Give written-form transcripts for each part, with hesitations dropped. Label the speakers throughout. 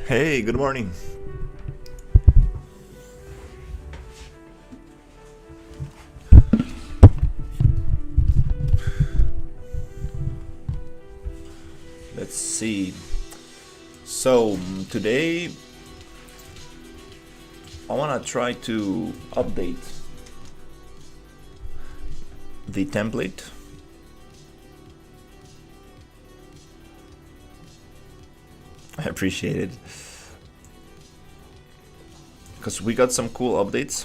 Speaker 1: Hey, good morning. Let's see. So, today I want to try to update the template. I appreciate it. Because we got some cool updates.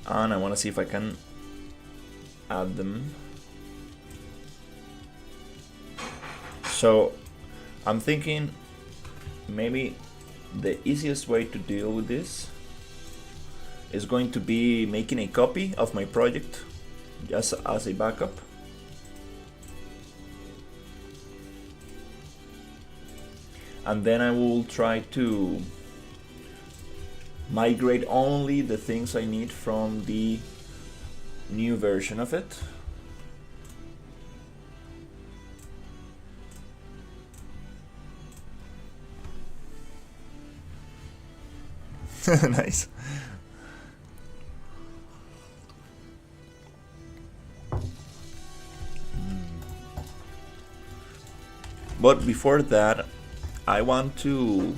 Speaker 1: And I want to see if I can add them. So I'm thinking maybe the easiest way to deal with this is going to be making a copy of my project just as a backup. And then I will try to migrate only the things I need from the new version of it. Nice. But before that, I want to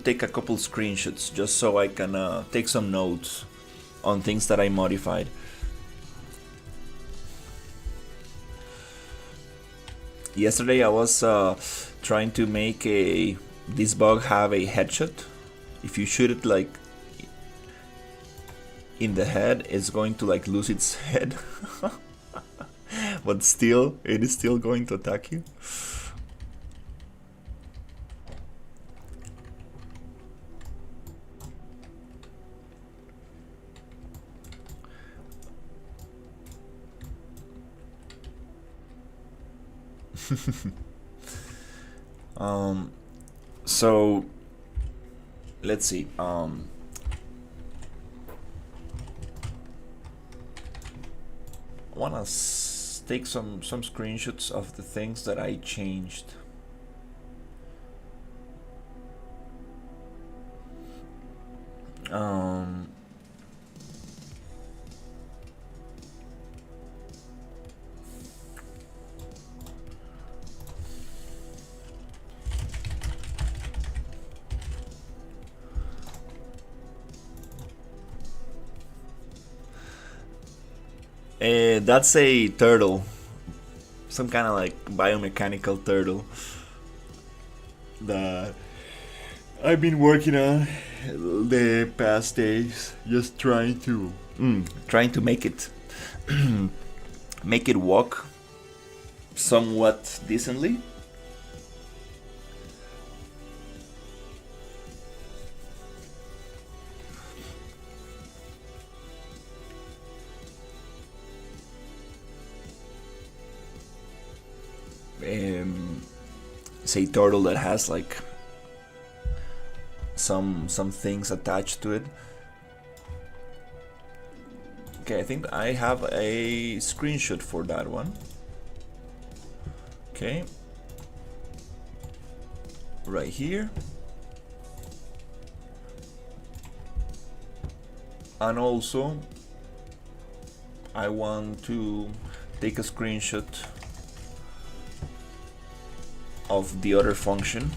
Speaker 1: take a couple screenshots just so I can take some notes on things that I modified. Yesterday I was trying to make this bug have a headshot. If you shoot it like in the head, it's going to like lose its head. But still, it is still going to attack you. So let's see. I wanna take some screenshots of the things that I changed. That's a turtle, some kind of like biomechanical turtle that I've been working on the past days, just trying to make it make it walk somewhat decently. Say turtle that has like some things attached to it. Okay, I think I have a screenshot for that one. Okay, right here. And also I want to take a screenshot of the other function.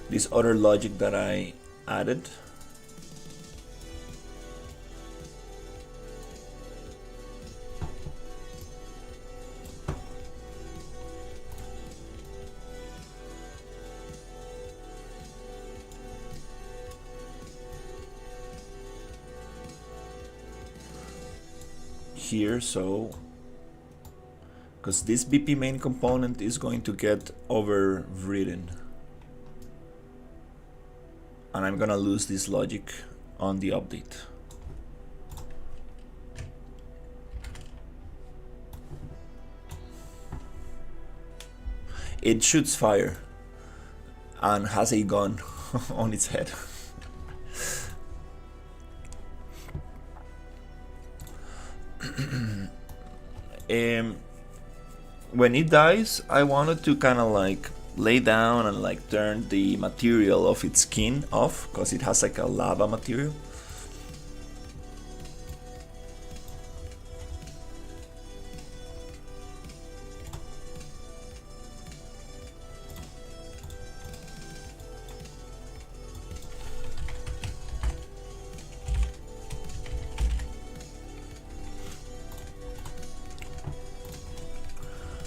Speaker 1: This other logic that I added. Here, so because this BP main component is going to get overridden, and I'm gonna lose this logic on the update. It shoots fire and has a gun on its head. When it dies, I wanted to kind of like lay down and like turn the material of its skin off, because it has like a lava material.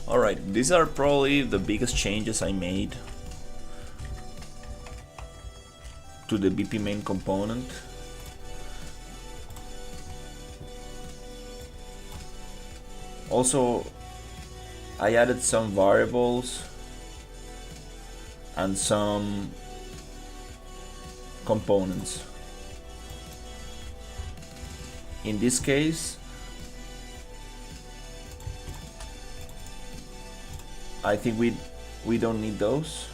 Speaker 1: Alright, these are probably the biggest changes I made to the BP main component. Also, I added some variables and some components. In this case, I think we don't need those.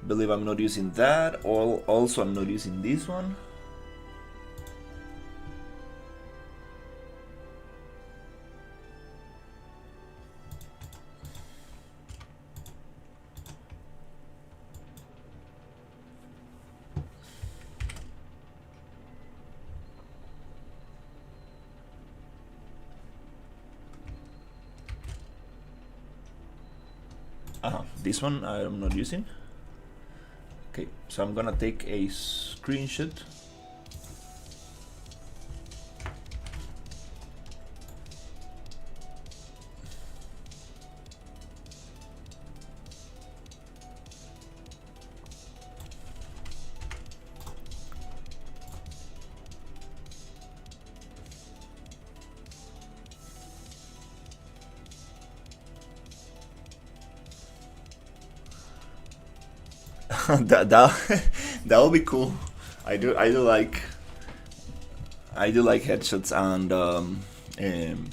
Speaker 1: Believe I'm not using that, or also I'm not using this one. This one I'm not using. Okay, so I'm gonna take a screenshot. that will be cool. I do like headshots and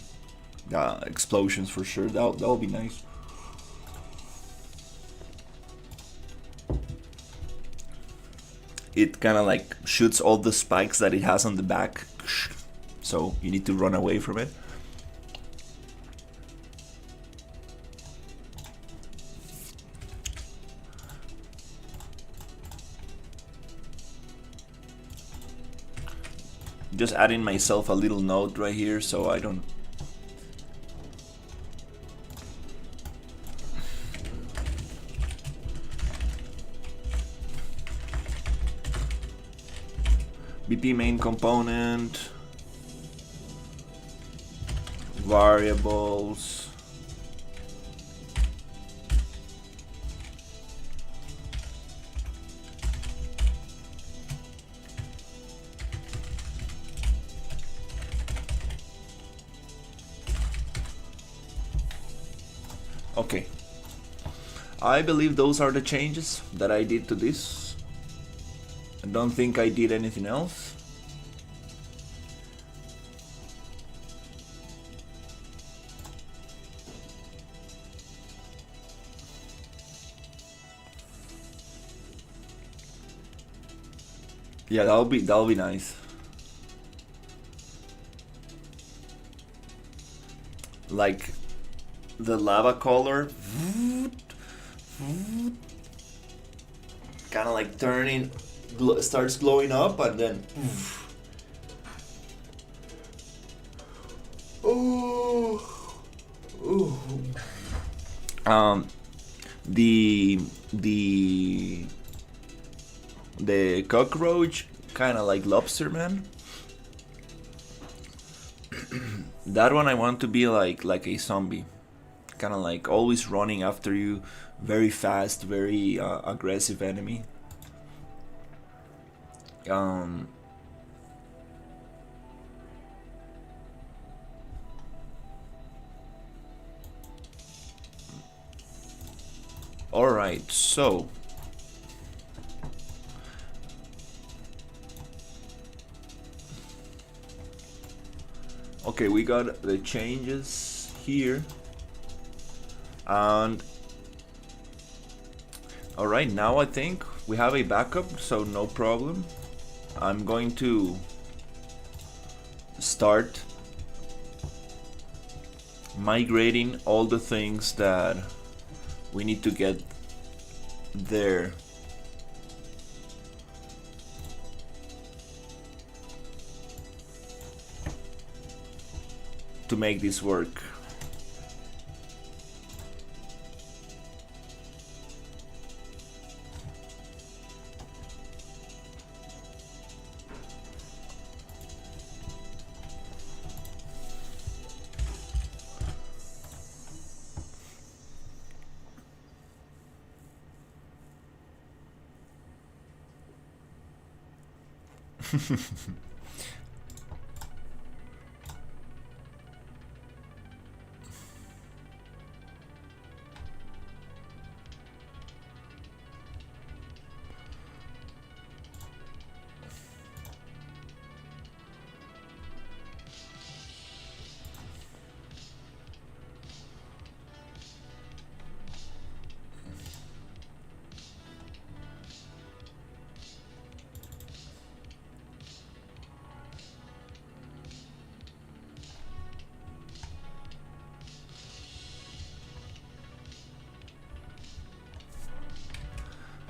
Speaker 1: explosions for sure. That will be nice. It kind of like shoots all the spikes that it has on the back, so you need to run away from it. Just adding myself a little note right here so I don't. BP main component, variables, okay. I believe those are the changes that I did to this. I don't think I did anything else. Yeah, that'll be nice. Like the lava color kind of like turning, starts glowing up, and then the cockroach, kind of like lobster man. That one I want to be like a zombie, kind of like always running after you, very fast, very aggressive enemy. Um, all right, so okay, we got the changes here, and all right, now I think we have a backup, so no problem. I'm going to start migrating all the things that we need to get there. To make this work.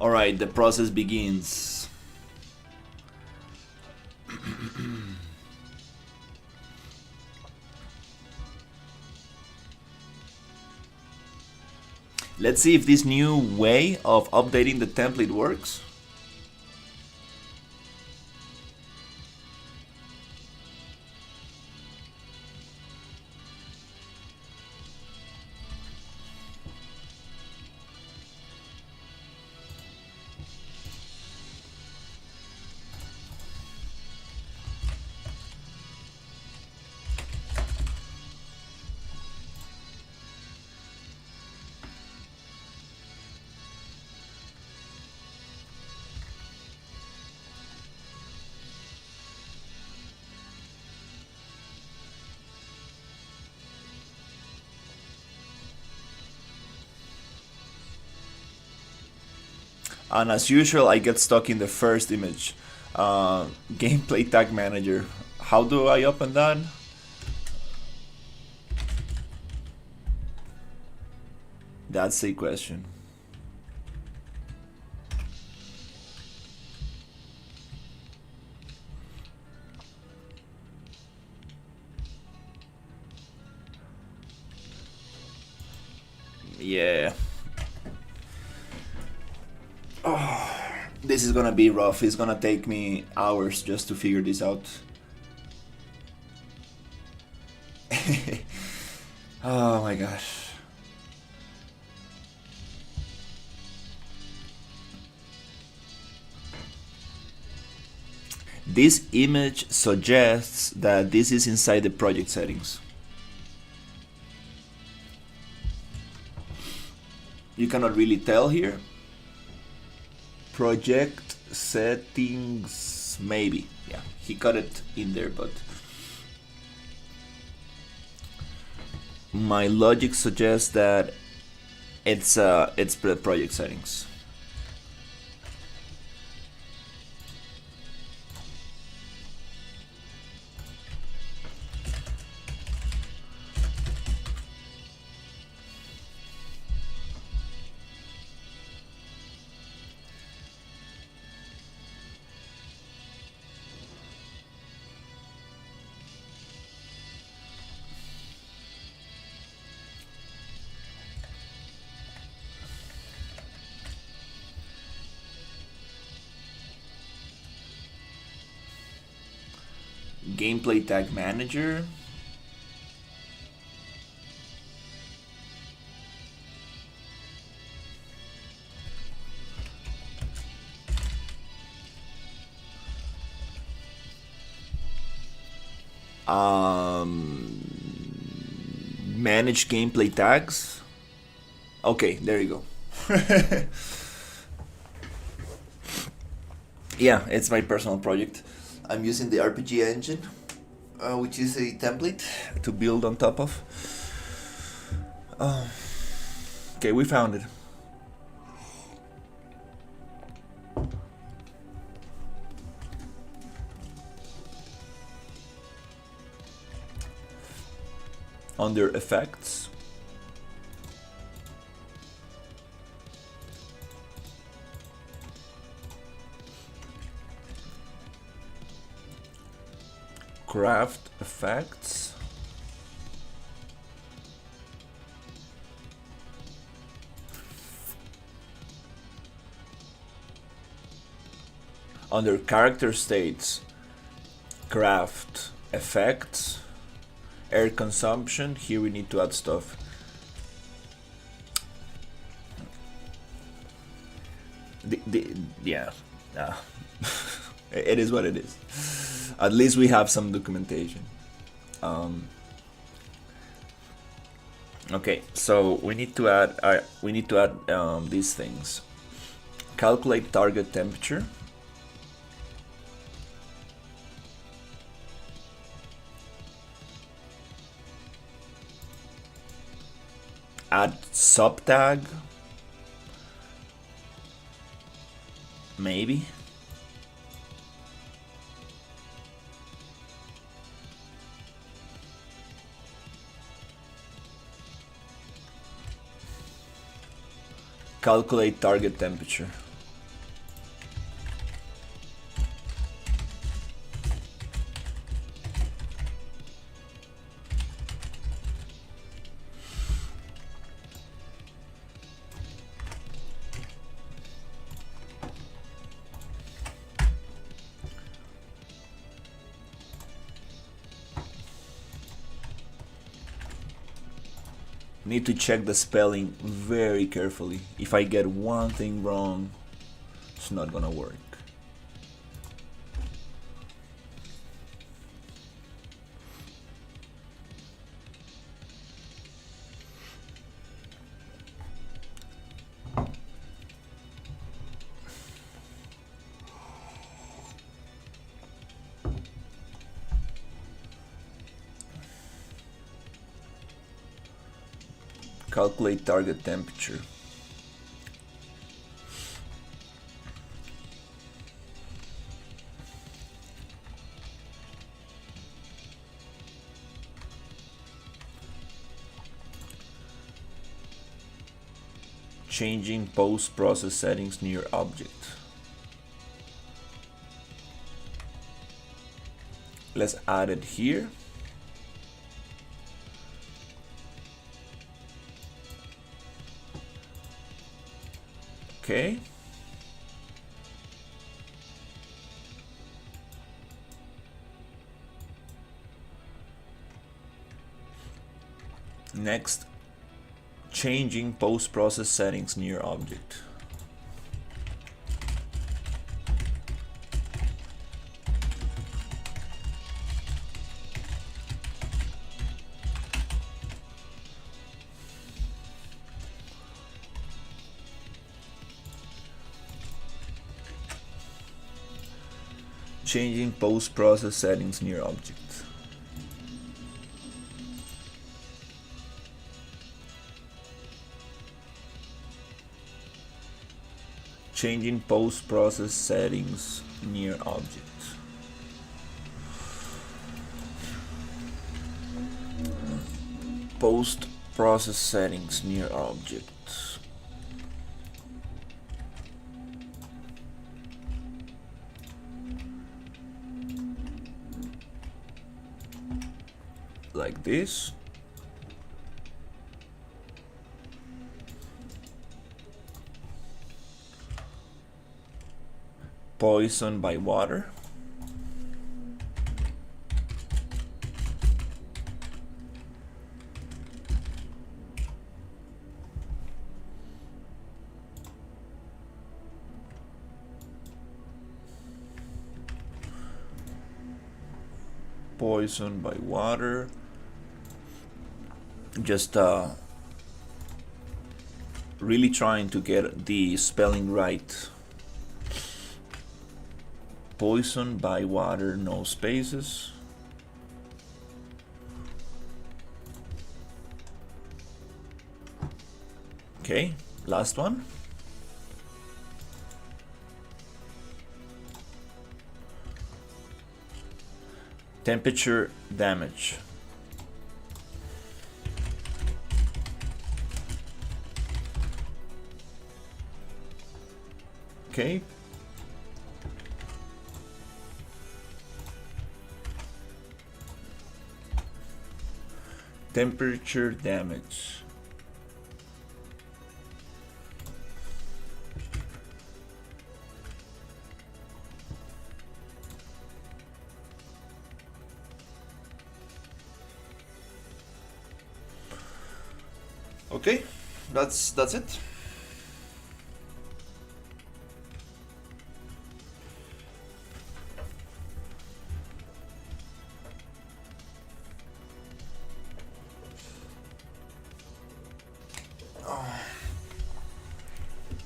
Speaker 1: Alright, the process begins. Let's see if this new way of updating the template works. And as usual, I get stuck in the first image. Gameplay tag manager. How do I open that? That's a question. Yeah. Oh, this is gonna be rough. It's gonna take me hours just to figure this out. Oh my gosh. This image suggests that this is inside the project settings. You cannot really tell here. Project settings, maybe. Yeah, he got it in there, but my logic suggests that it's the project settings. Gameplay tag manager. Manage gameplay tags. Okay, there you go. Yeah, it's my personal project. I'm using the RPG engine, which is a template to build on top of. Okay, we found it. Under effects, craft effects, under character states, craft effects, air consumption. Here we need to add stuff. Yeah, it is what it is. At least we have some documentation. Okay, so we need to add these things. Calculate target temperature. Add subtag. Maybe. Calculate target temperature. Need to check the spelling very carefully. If I get one thing wrong, it's not gonna work. Calculate target temperature. Changing post-process settings near object. Let's add it here. Okay. Next, changing post-process settings near object. Changing post-process settings near object. Changing post-process settings near object. Post-process settings near object. Like this. Poison by water. poison by water. Just really trying to get the spelling right. Poison by water, no spaces. Okay, last one. Temperature damage. Okay. Temperature damage. Okay, that's it.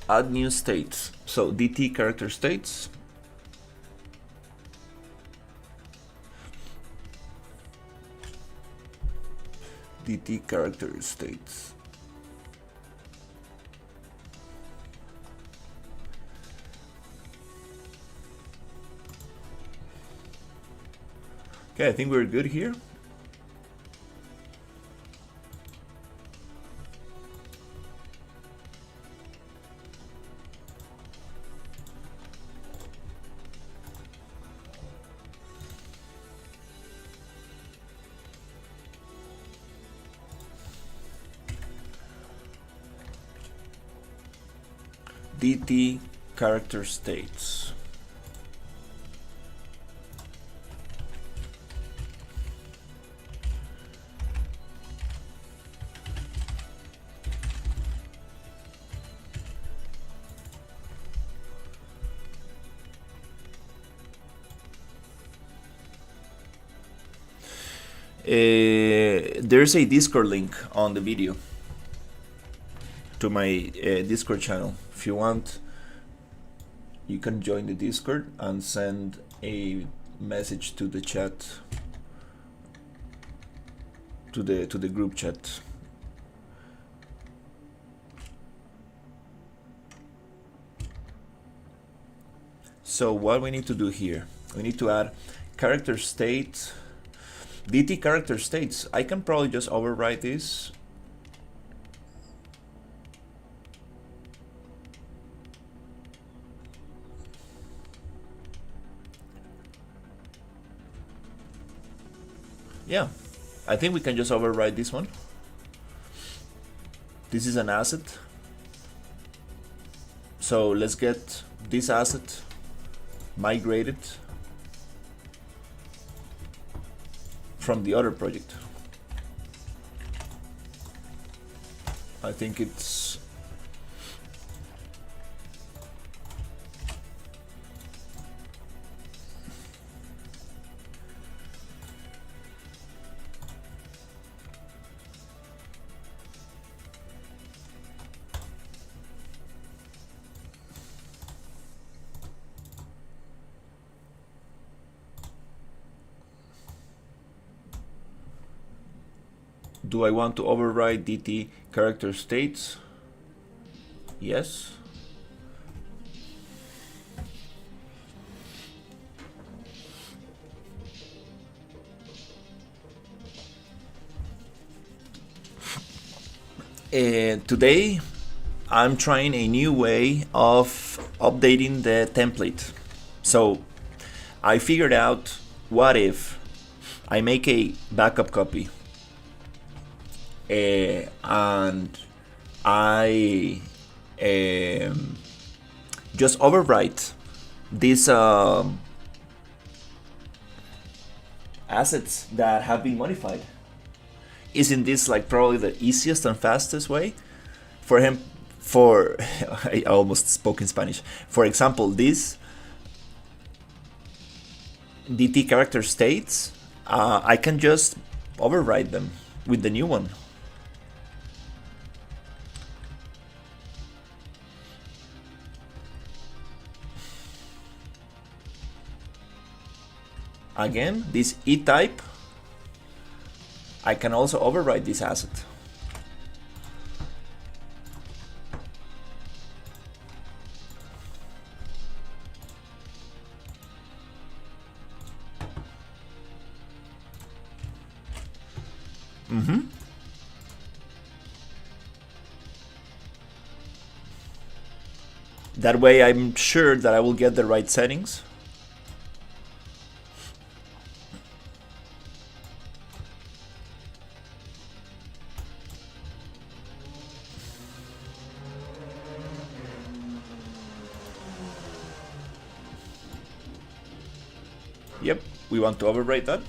Speaker 1: Add new states. So DT character states. DT character states. Okay, I think we're good here. DT character states. There's a Discord link on the video to my Discord channel. If you want, you can join the Discord and send a message to the chat, to the group chat. So what we need to do here, we need to add character state, DT character states. I can probably just overwrite this. Yeah, I think we can just override this one. This is an asset. So let's get this asset migrated from the other project. I think it's do I want to override DT character states? Yes. Today I'm trying a new way of updating the template. So I figured out, what if I make a backup copy and I just overwrite these assets that have been modified? Isn't this like probably the easiest and fastest way for him? For I almost spoke in Spanish. For example, this DT character states I can just override them with the new one. Again, this E-type, I can also override this asset. That way I'm sure that I will get the right settings. Yep, we want to override that.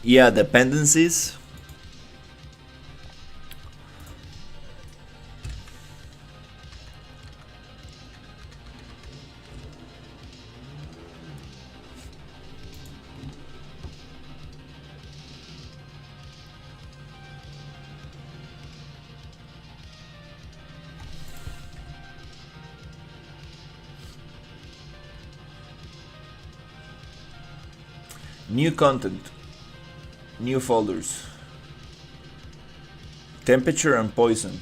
Speaker 1: Yeah, dependencies. New content, new folders, temperature and poison.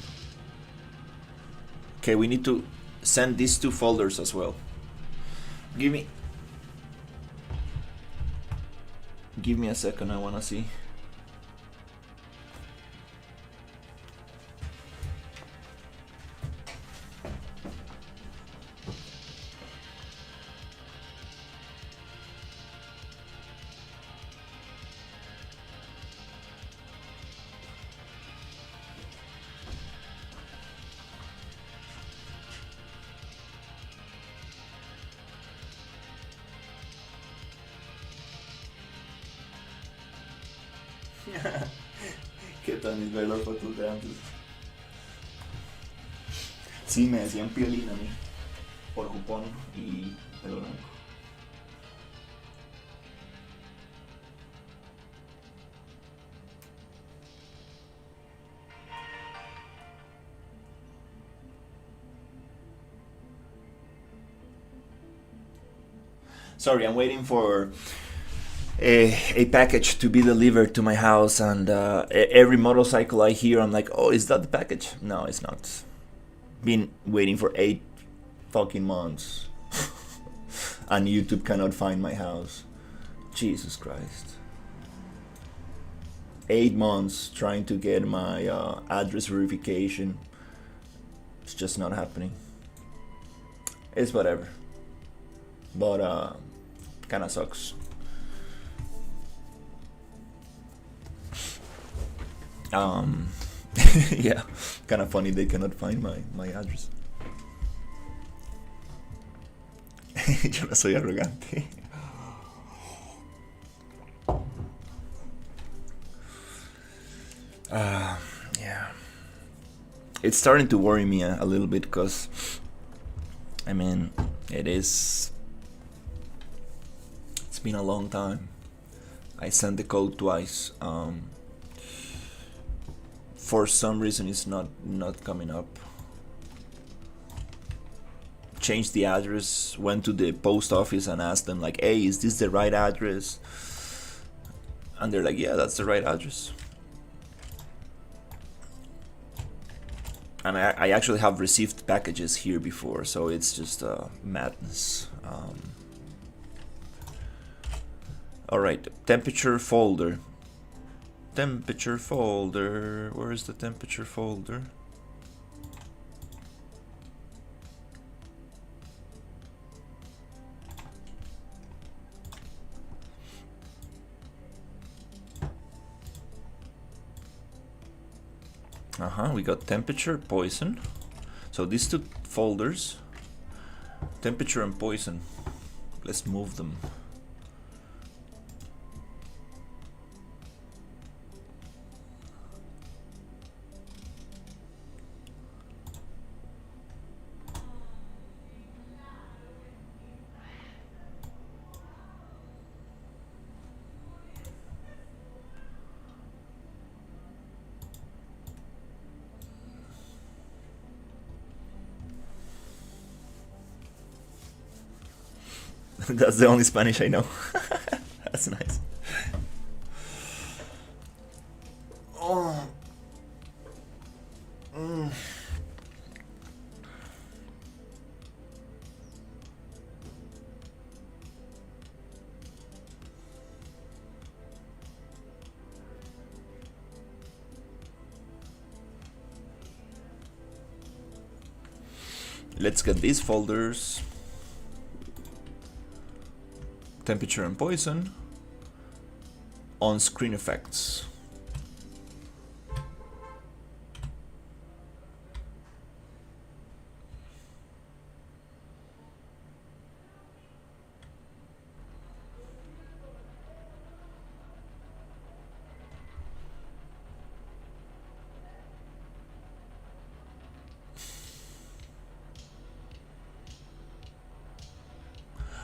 Speaker 1: Okay, we need to send these two folders as well. Give me a second, I wanna see. ¿Qué tal mis ver las fotos de antes? Sí, me decían piolín a mí, por jupón y pelo blanco. Sorry, I'm waiting for a package to be delivered to my house, and every motorcycle I hear, I'm like, oh, is that the package? No, it's not. Been waiting for 8 fucking months, and YouTube cannot find my house. Jesus Christ. 8 months trying to get my address verification. It's just not happening. It's whatever. But kinda sucks. Yeah, kind of funny they cannot find my address. Yo no soy arrogante. Yeah, it's starting to worry me a little bit, because I mean, it's been a long time. I sent the code twice. For some reason it's not coming up. Changed the address, went to the post office and asked them like, hey, is this the right address? And they're like, yeah, that's the right address. And I actually have received packages here before, so it's just madness. Alright, temperature folder. Temperature folder. Where is the temperature folder? We got temperature, poison. So these two folders, temperature and poison, let's move them. That's the only Spanish I know. That's nice. Oh. Mm. Let's get these folders. Temperature and poison. On-screen effects.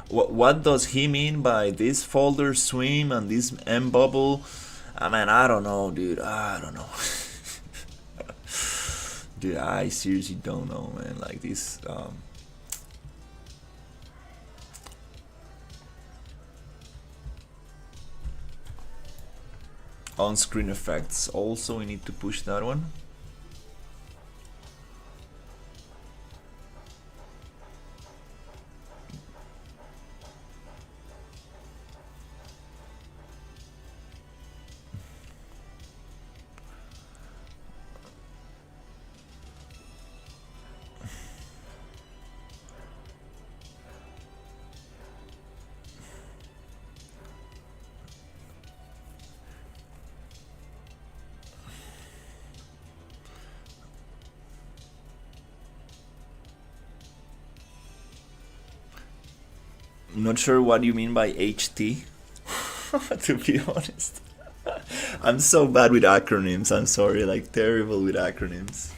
Speaker 1: What does he mean by this folder swim and this M bubble? I mean, I don't know, dude. I don't know. Dude, I seriously don't know, man. Like this. On-screen effects. Also, we need to push that one. I'm not sure what you mean by HT, to be honest. I'm so bad with acronyms, I'm sorry, like terrible with acronyms.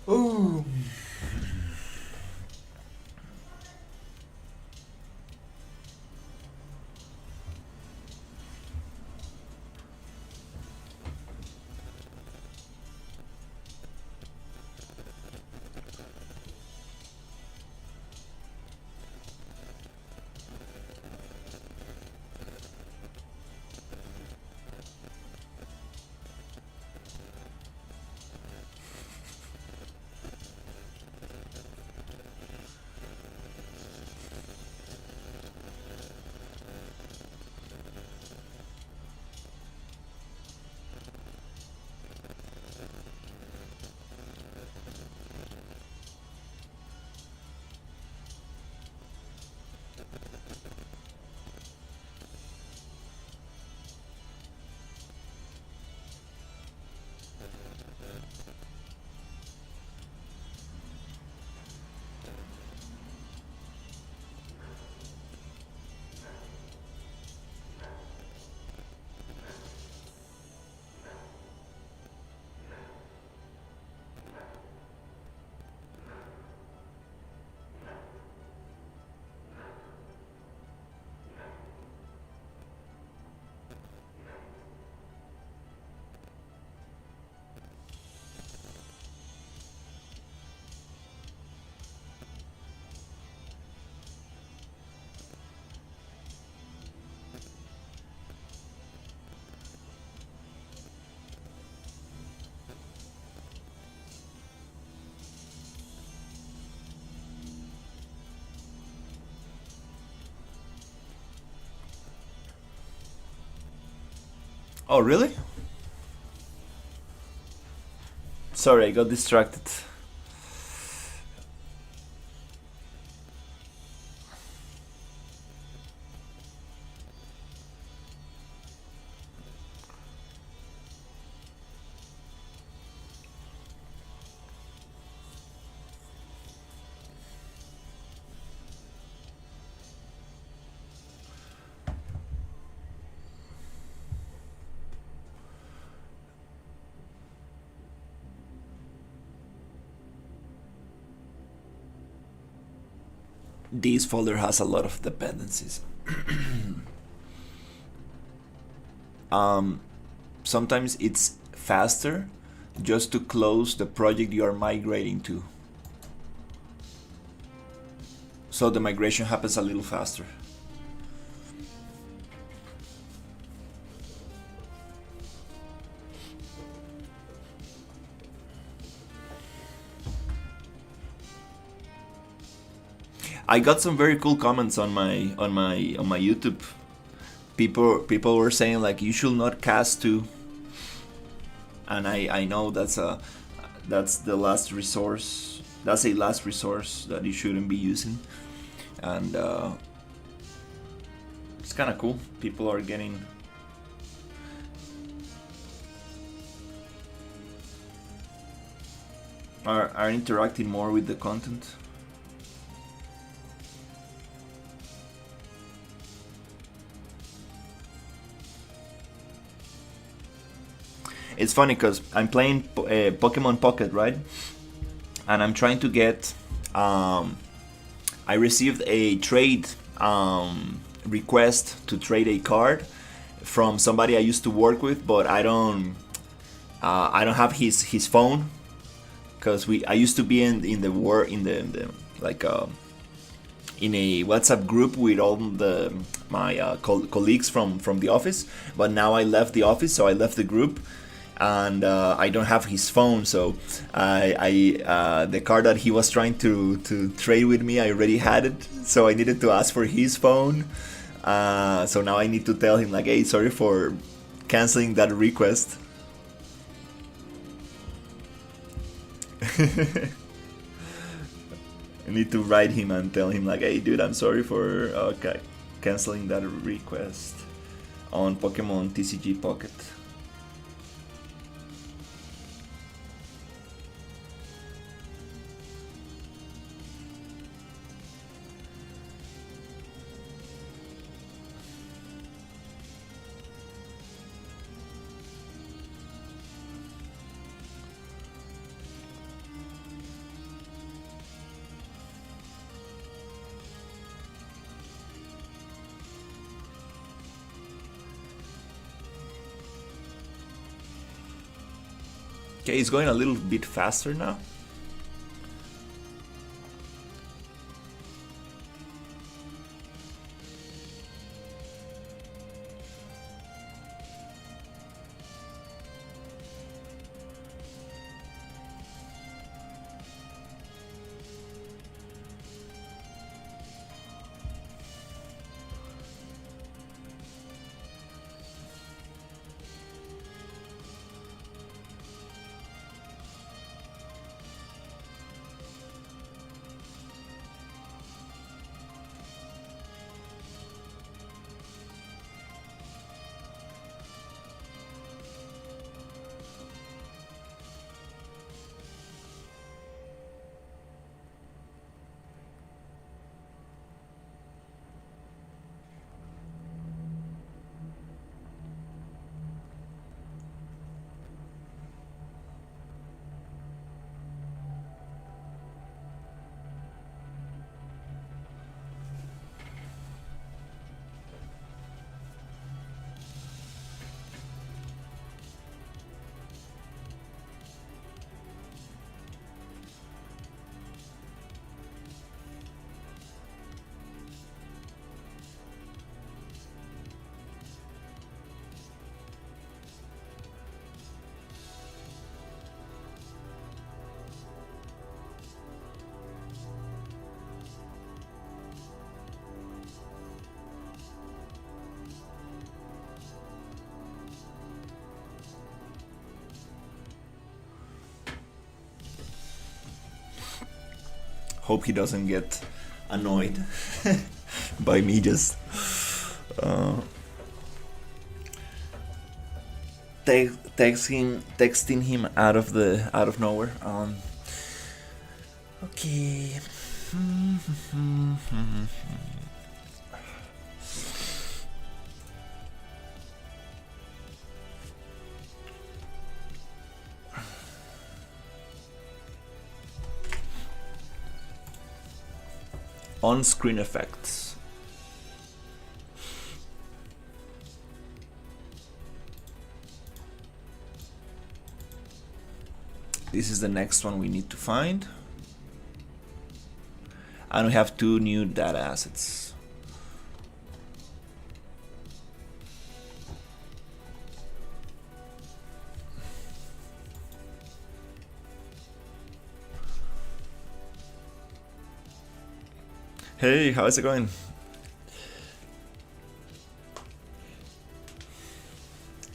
Speaker 1: Ooh. Oh, really? Sorry, I got distracted. This folder has a lot of dependencies. Sometimes it's faster just to close the project you are migrating to. So the migration happens a little faster. I got some very cool comments on my YouTube. People were saying like you should not cast two, and I know that's the last resource. That's a last resource that you shouldn't be using, and it's kind of cool. People are are interacting more with the content. It's funny because I'm playing Pokemon Pocket, right? And I'm trying to get. I received a trade request to trade a card from somebody I used to work with, but I don't have his phone because I used to be in the like in a WhatsApp group with all my colleagues from the office, but now I left the office, so I left the group. And I don't have his phone, so the card that he was trying to trade with me, I already had it, so I needed to ask for his phone. So now I need to tell him like, hey, sorry for canceling that request. I need to write him and tell him like, hey dude, I'm sorry for canceling that request on Pokemon TCG Pocket. Okay, it's going a little bit faster now. Hope he doesn't get annoyed by me just texting him out of nowhere. Okay. On-screen effects. This is the next one we need to find. And we have 2 new data assets. Hey, how's it going?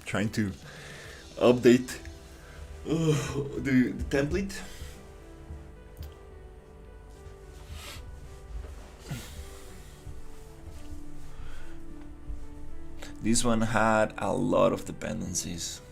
Speaker 1: Trying to update the template. This one had a lot of dependencies.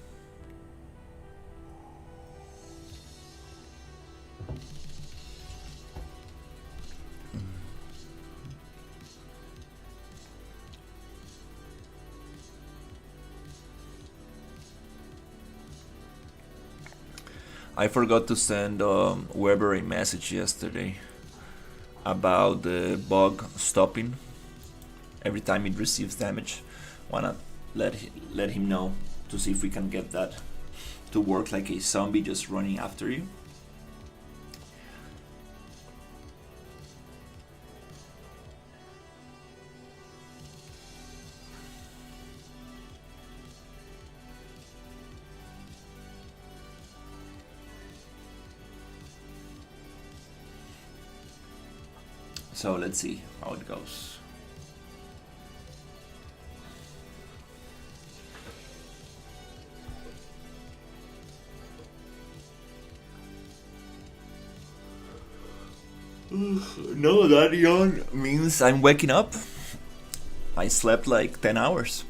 Speaker 1: I forgot to send Weber a message yesterday about the bug stopping every time it receives damage. Wanna let him know to see if we can get that to work like a zombie just running after you. So let's see how it goes. No, that yawn means I'm waking up. I slept like 10 hours.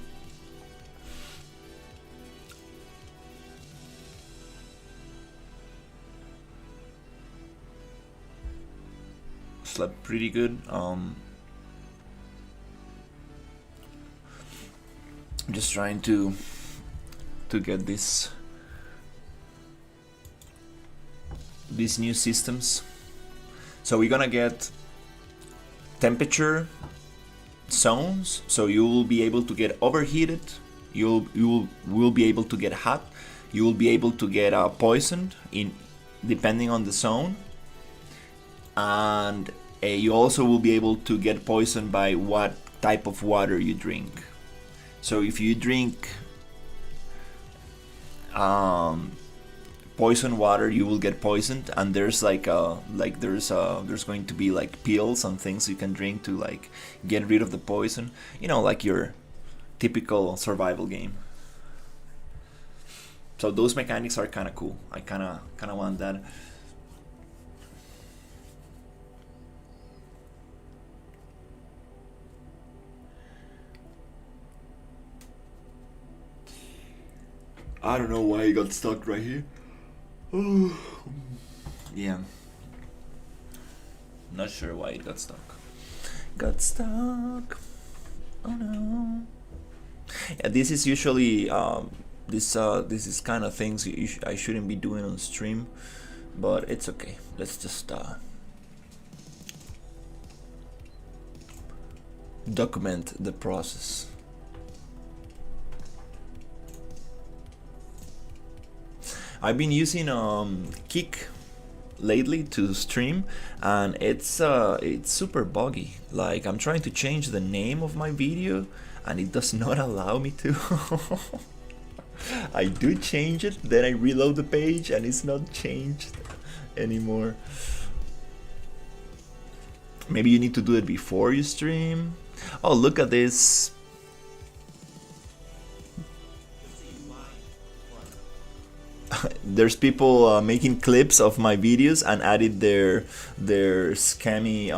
Speaker 1: Slept pretty good. I'm just trying to get these new systems. So we're gonna get temperature zones, so you will be able to get overheated, you will be able to get hot, you will be able to get poisoned in depending on the zone, and you also will be able to get poisoned by what type of water you drink. So if you drink poison water, you will get poisoned, and there's there's going to be like pills and things you can drink to like get rid of the poison, you know, like your typical survival game. So those mechanics are kind of cool. I kind of want that. I don't know why it got stuck right here. Yeah. Not sure why it got stuck. Got stuck. Oh no. Yeah, this is usually this is kind of things I shouldn't be doing on stream, but it's okay. Let's just document the process. I've been using Kick lately to stream, and it's super buggy. Like, I'm trying to change the name of my video and it does not allow me to. I do change it, then I reload the page and it's not changed anymore. Maybe you need to do it before you stream. Oh, look at this. There's people making clips of my videos and added their scammy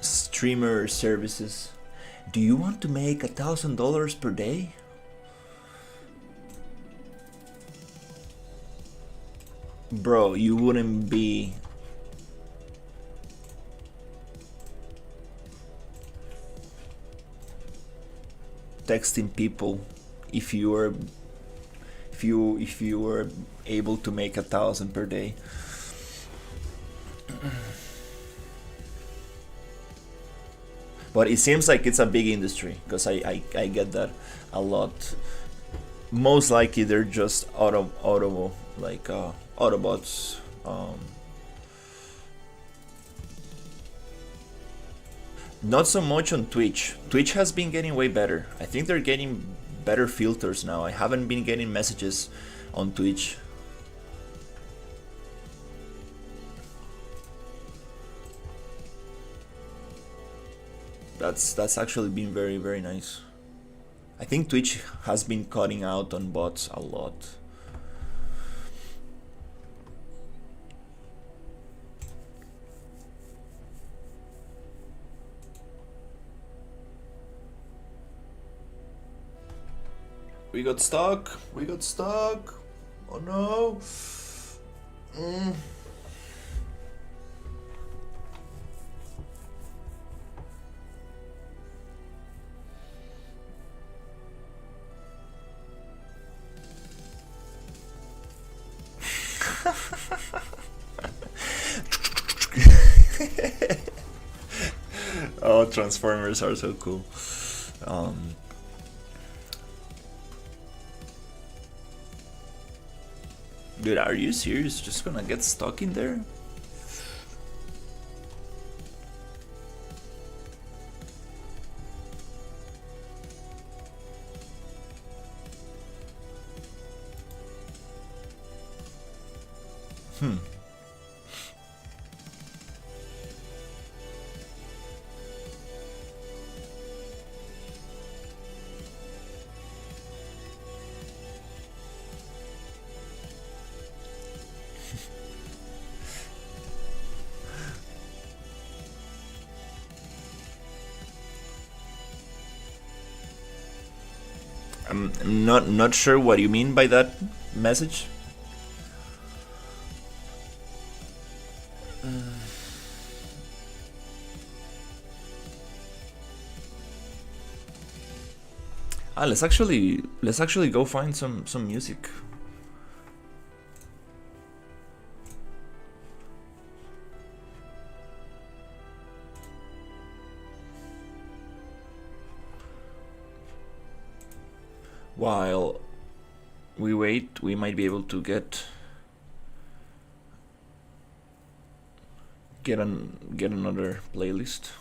Speaker 1: streamer services. Do you want to make $1,000 per day? Bro, you wouldn't be texting people if you were able to make 1,000 per day. But it seems like it's a big industry because I get that a lot. Most likely they're just auto like Autobots. Not so much on Twitch. Twitch has been getting way better. I think they're getting better filters now. I haven't been getting messages on Twitch. That's actually been very nice. I think Twitch has been cutting out on bots a lot. We got stuck. We got stuck. Oh no. Oh, Transformers are so cool. Dude, are you serious? Just gonna get stuck in there? I'm not sure what you mean by that message. Let's actually go find some music. While we wait, we might be able to get another playlist.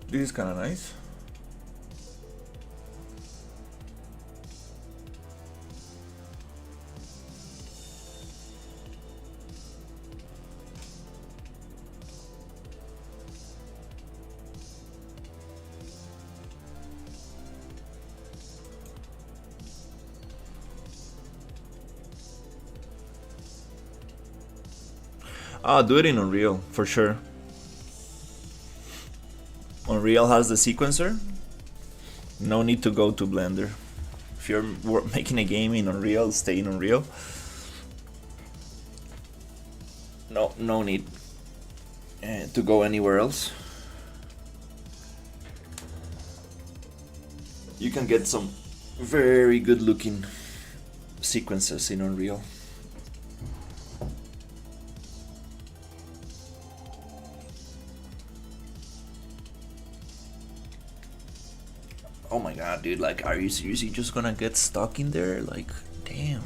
Speaker 1: This is kind of nice. Ah, do it in Unreal for sure. Unreal has the sequencer. No need to go to Blender. If you're making a game in Unreal, stay in Unreal. No need to go anywhere else. You can get some very good looking sequences in Unreal. Oh my god, dude, like, are you seriously just gonna get stuck in there? Like, damn.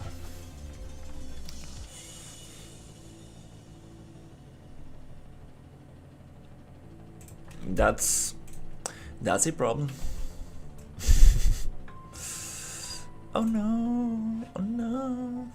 Speaker 1: That's a problem. Oh no, oh no.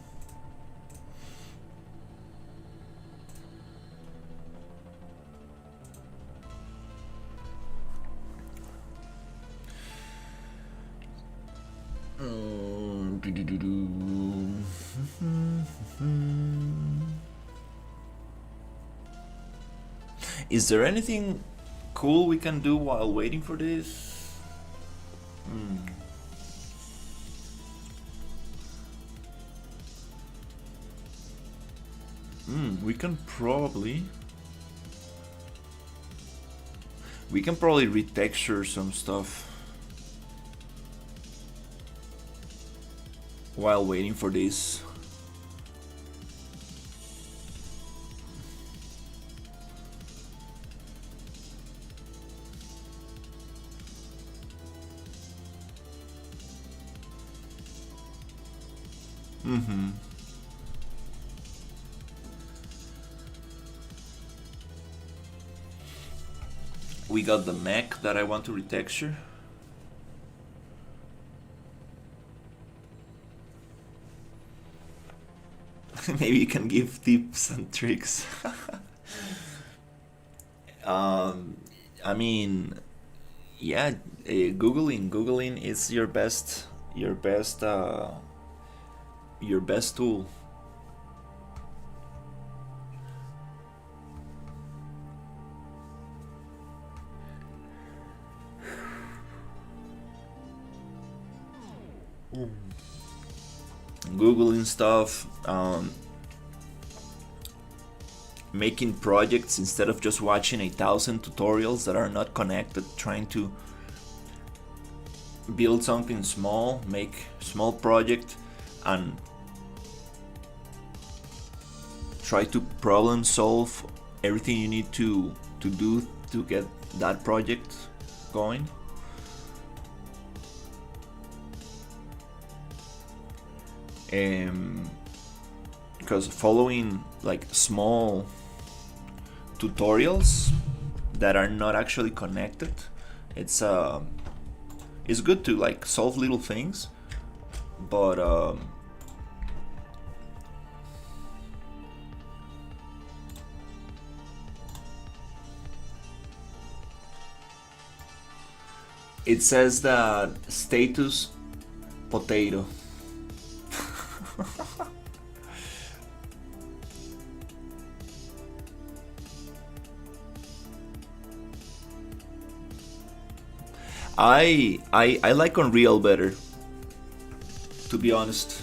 Speaker 1: Is there anything cool we can do while waiting for this? We can probably retexture some stuff while waiting for this. We got the mech that I want to retexture. Maybe you can give tips and tricks. I mean, yeah, googling is your best tool. Googling stuff, making projects instead of just watching 1,000 tutorials that are not connected, trying to build something small, make small project and try to problem solve everything you need to do to get that project going. Because following like small tutorials that are not actually connected, it's good to like solve little things, but it says that status potato. I like Unreal better, to be honest.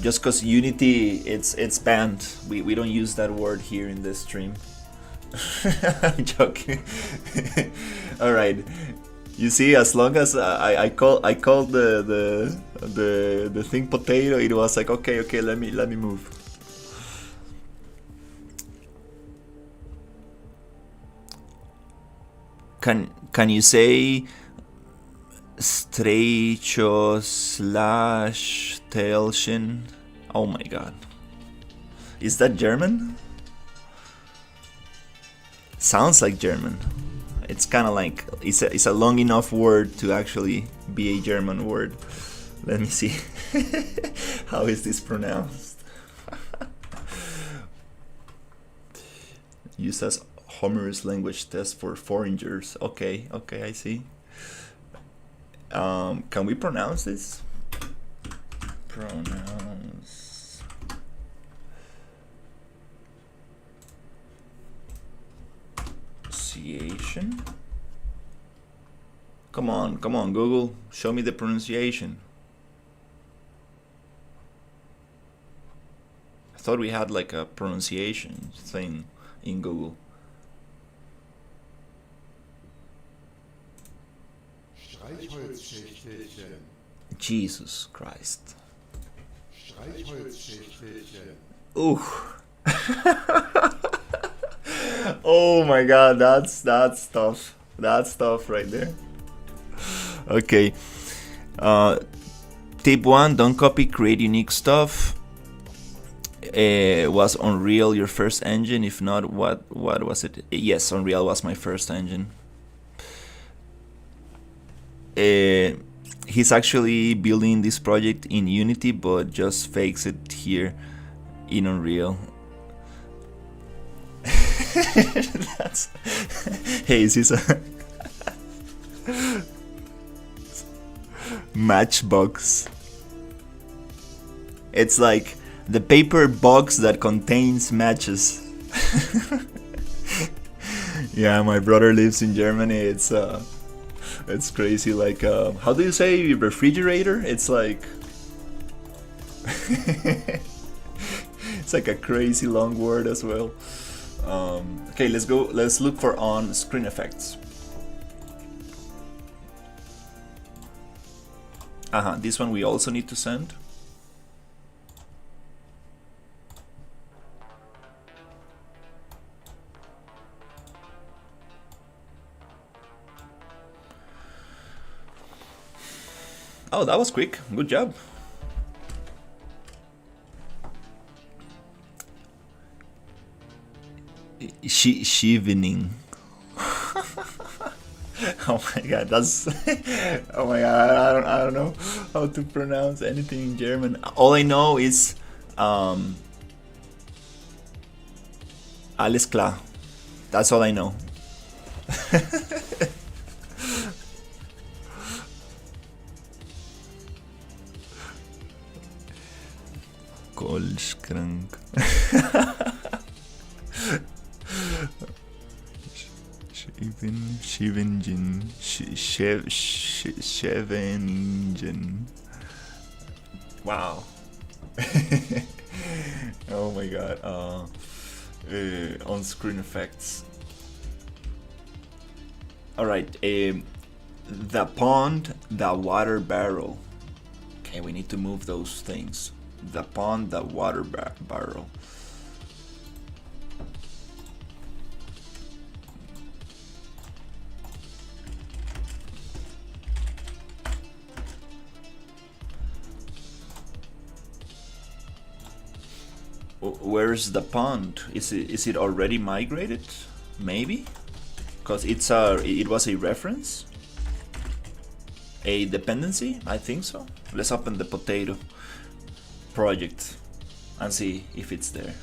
Speaker 1: Just cause Unity it's banned. We don't use that word here in this stream. I'm joking. All right. You see, as long as I called the thing potato, it was like okay, let me move. Can you say Streicho / Telchen? Oh my god. Is that German? Sounds like German. It's kind of like it's a long enough word to actually be a German word. Let me see. How is this pronounced? Used as Homer's language test for foreigners. Okay, I see. Can we pronounce this? Pronunciation. Come on, Google. Show me the pronunciation. I thought we had like a pronunciation thing in Google. Jesus Christ. Ooh. Oh my god, that's tough. That's tough right there. Okay. Tip 1, don't copy, create unique stuff. Was Unreal your first engine? If not, what was it? Yes, Unreal was my first engine. He's actually building this project in Unity, but just fakes it here in Unreal. That's hey, is this a matchbox? It's like the paper box that contains matches. Yeah, my brother lives in Germany. It's crazy. Like, how do you say refrigerator? It's like it's like a crazy long word as well. Okay, let's go. Let's look for on-screen effects. This one we also need to send. Oh, that was quick. Good job. Shivening. Oh my god, that's oh my god, I don't know how to pronounce anything in German. All I know is alles klar. That's all I know. Kolschkrank. Scheveningen. Wow. Oh my god. On-screen effects. Alright, the pond, the water barrel. Okay, we need to move those things. The pond, the water barrel. Where's the pond? Is it already migrated? Maybe, because it was a reference, a dependency. I think so. Let's open the potato project and see if it's there.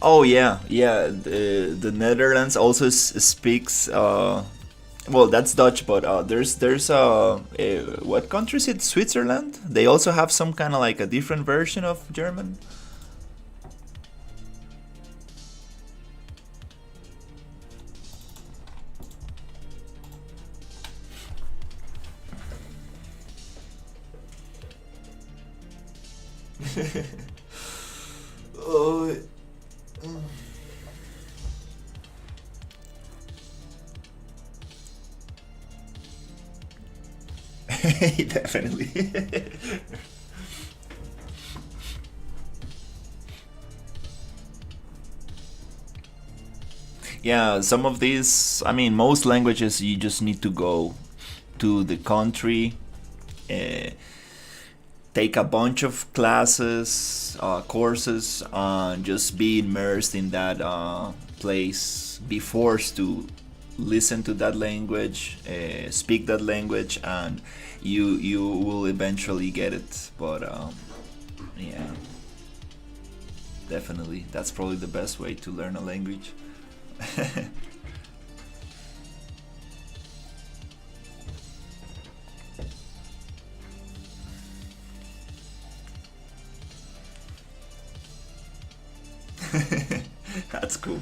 Speaker 1: Oh yeah, yeah. The Netherlands also speaks. Well, that's Dutch, but there's what country is it? Switzerland. They also have some kind of like a different version of German. Oh. Definitely. Yeah, some of these, I mean, most languages you just need to go to the country, take a bunch of classes, courses, and just be immersed in that place, be forced to listen to that language, speak that language, and you will eventually get it. But yeah, definitely, that's probably the best way to learn a language. That's cool.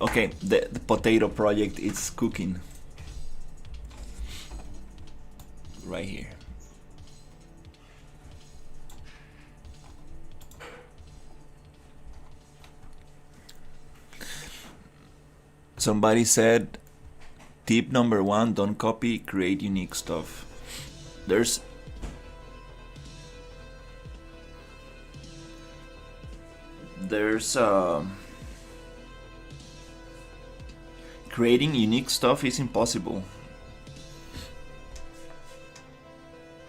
Speaker 1: Okay, the potato project is cooking right here. Somebody said tip number 1, don't copy, create unique stuff. There's creating unique stuff is impossible.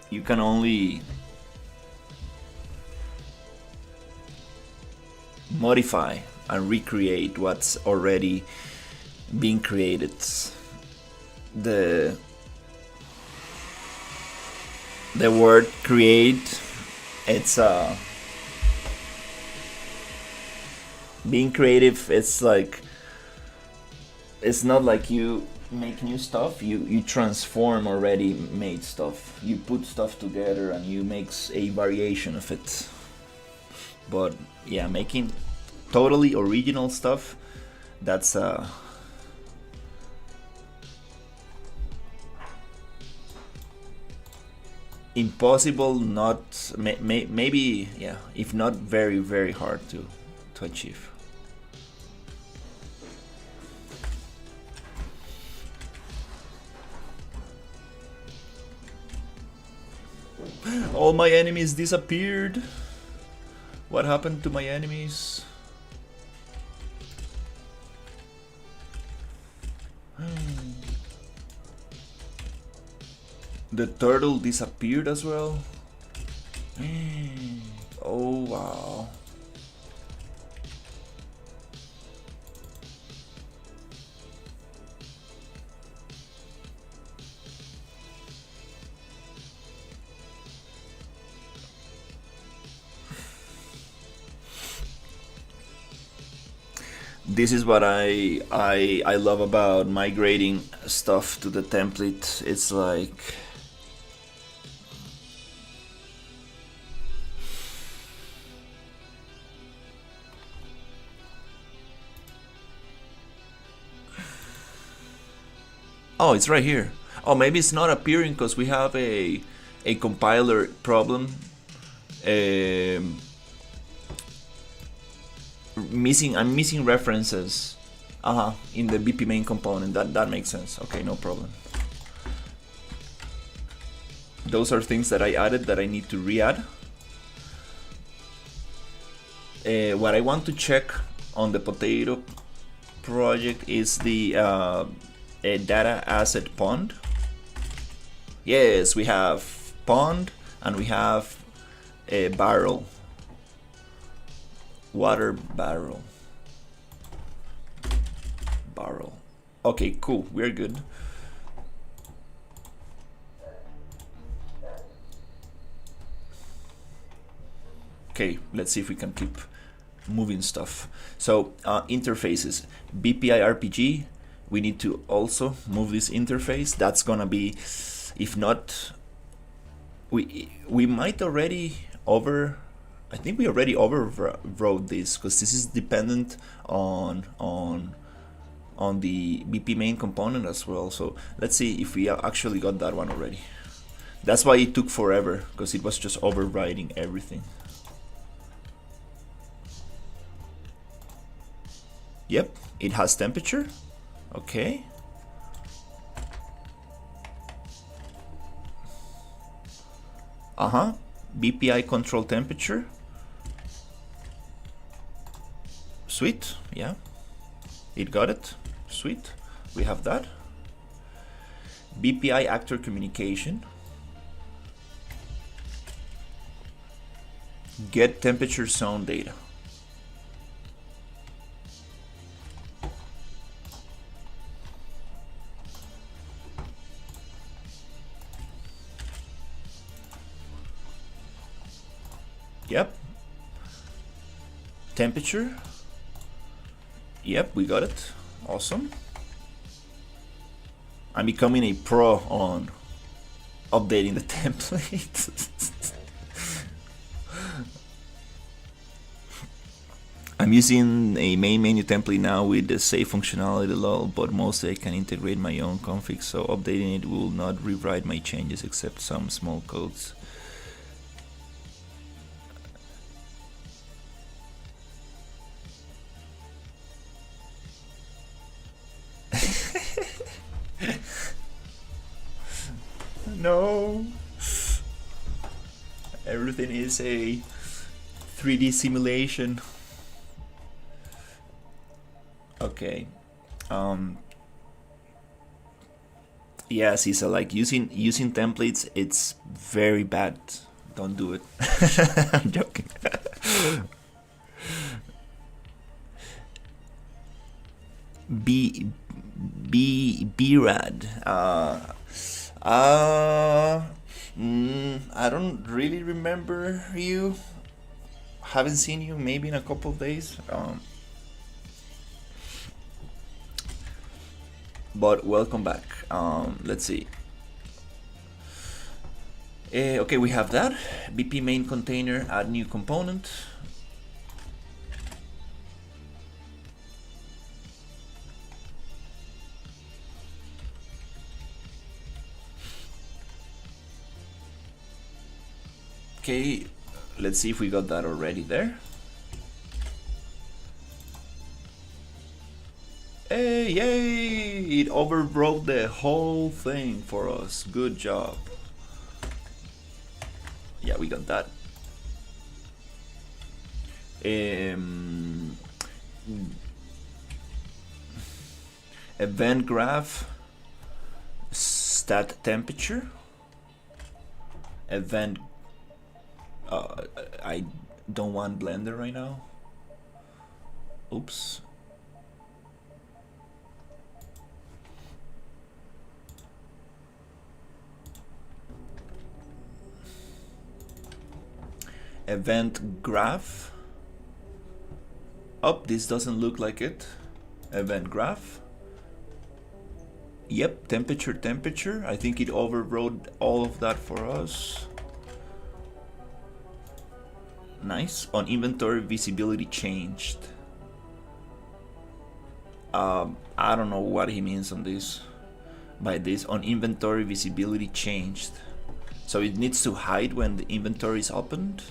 Speaker 1: You can only modify and recreate what's already being created. The word create It's being creative. It's like, it's not like you make new stuff. You transform already made stuff. You put stuff together and you make a variation of it. But yeah, making totally original stuff, that's impossible, not maybe, yeah, if not very very hard to achieve. All my enemies disappeared. What happened to my enemies? The turtle disappeared as well. Oh wow. This is what I love about migrating stuff to the template. It's like, oh, it's right here. Oh, maybe it's not appearing because we have a compiler problem. I'm missing references. In the BP main component. That makes sense. Okay, no problem. Those are things that I added that I need to re-add. What I want to check on the potato project is the data asset pond. Yes, we have pond and we have a barrel. Water barrel. Okay, cool. We're good. Okay, let's see if we can keep moving stuff. So interfaces, BPI RPG. We need to also move this interface. That's gonna be, if not, we might already I think we already overrode this because this is dependent on the BP main component as well. So let's see if we actually got that one already. That's why it took forever, because it was just overriding everything. Yep, it has temperature. Okay. BPI control temperature. Sweet, yeah. It got it. Sweet. We have that. BPI actor communication. Get temperature zone data. Yep. Temperature. Yep, we got it. Awesome. I'm becoming a pro on updating the template. I'm using a main menu template now with the save functionality low, but mostly I can integrate my own config, so updating it will not rewrite my changes except some small codes. No. Everything is a 3D simulation. Okay. Yeah, Cisa, like using templates, it's very bad. Don't do it. I'm joking. B-Rad. I don't really remember you. Haven't seen you maybe in a couple of days. But welcome back. Let's see. Okay, we have that. BP main container, add new component. Okay, let's see if we got that already there. Hey, yay! It overwrote the whole thing for us. Good job. Yeah, we got that. Event graph, stat temperature, event. I don't want Blender right now. Oops. Event graph. Oh, this doesn't look like it. Event graph. Yep, temperature. I think it overrode all of that for us. Nice. On inventory, visibility changed. I don't know what he means on this. By this, on inventory, visibility changed. So it needs to hide when the inventory is opened.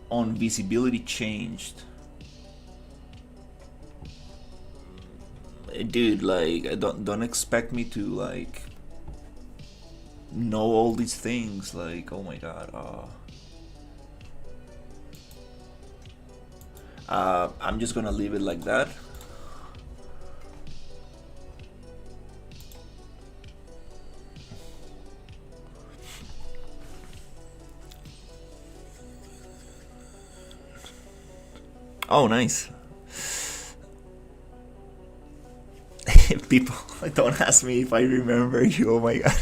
Speaker 1: On visibility changed. Dude, like, don't expect me to like know all these things. Like, oh my god. I'm just gonna leave it like that. Oh, nice. People, don't ask me if I remember you. Oh my god.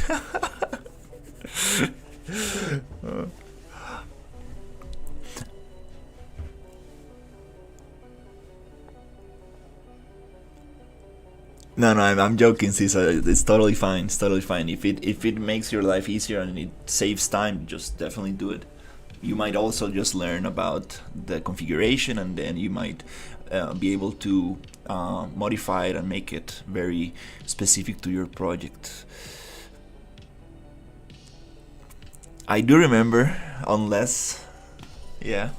Speaker 1: No, I'm joking, Cesar. It's totally fine. It's totally fine. If it makes your life easier and it saves time, just definitely do it. You might also just learn about the configuration, and then you might be able to modify it and make it very specific to your project. I do remember, unless, yeah,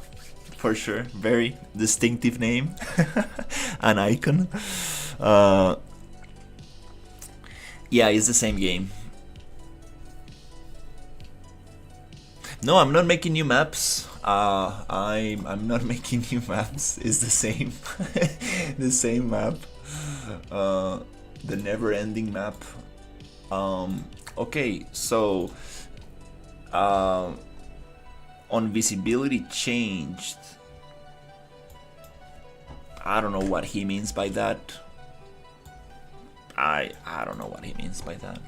Speaker 1: for sure, very distinctive name, an icon. Yeah, it's the same game. No, I'm not making new maps. I'm not making new maps. It's the same, the same map, the never-ending map. Okay, so on visibility changed. I don't know what he means by that. I don't know what he means by that.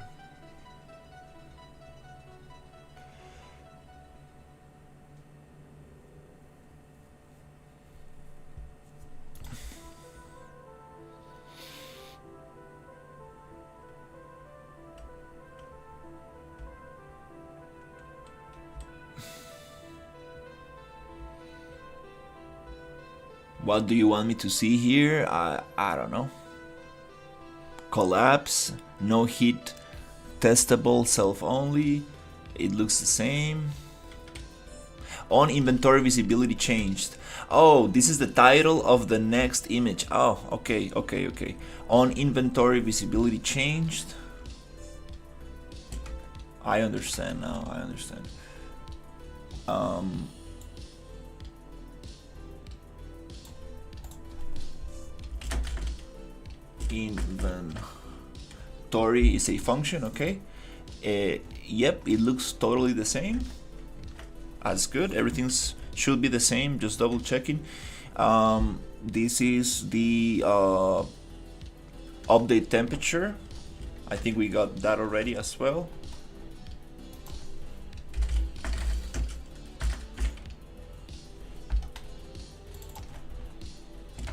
Speaker 1: What do you want me to see here? I don't know. Collapse, no hit, testable, self only. It looks the same. On inventory, visibility changed. Oh, this is the title of the next image. Oh, okay. On inventory, visibility changed. I understand now. I understand. Inventory is a function, okay. Yep, it looks totally the same. That's good. Everything should be the same. Just double checking. This is the update temperature. I think we got that already as well.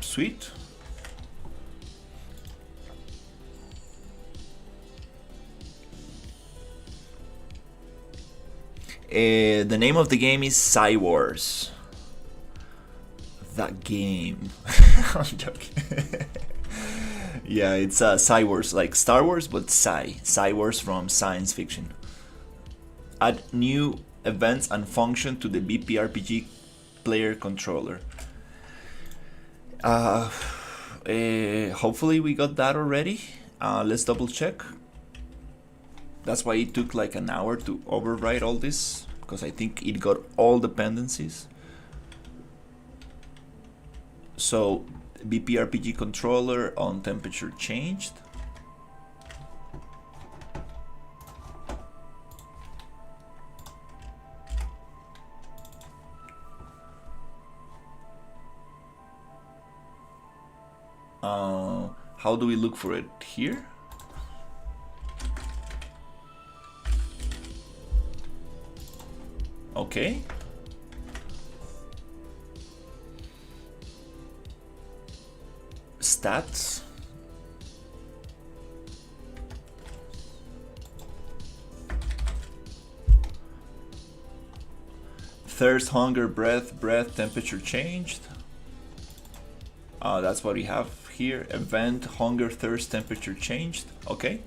Speaker 1: Sweet. The name of the game is Sci Wars. That game. I'm joking. Yeah, it's Sci Wars, like Star Wars, but Sci Wars from science fiction. Add new events and function to the BPRPG player controller. Hopefully we got that already. Let's double check. That's why it took like an hour to overwrite all this, because I think it got all dependencies. So BPRPG controller on temperature changed. How do we look for it here? Okay. Stats. Thirst, hunger, breath, temperature changed. That's what we have here. Event, hunger, thirst, temperature changed. Okay.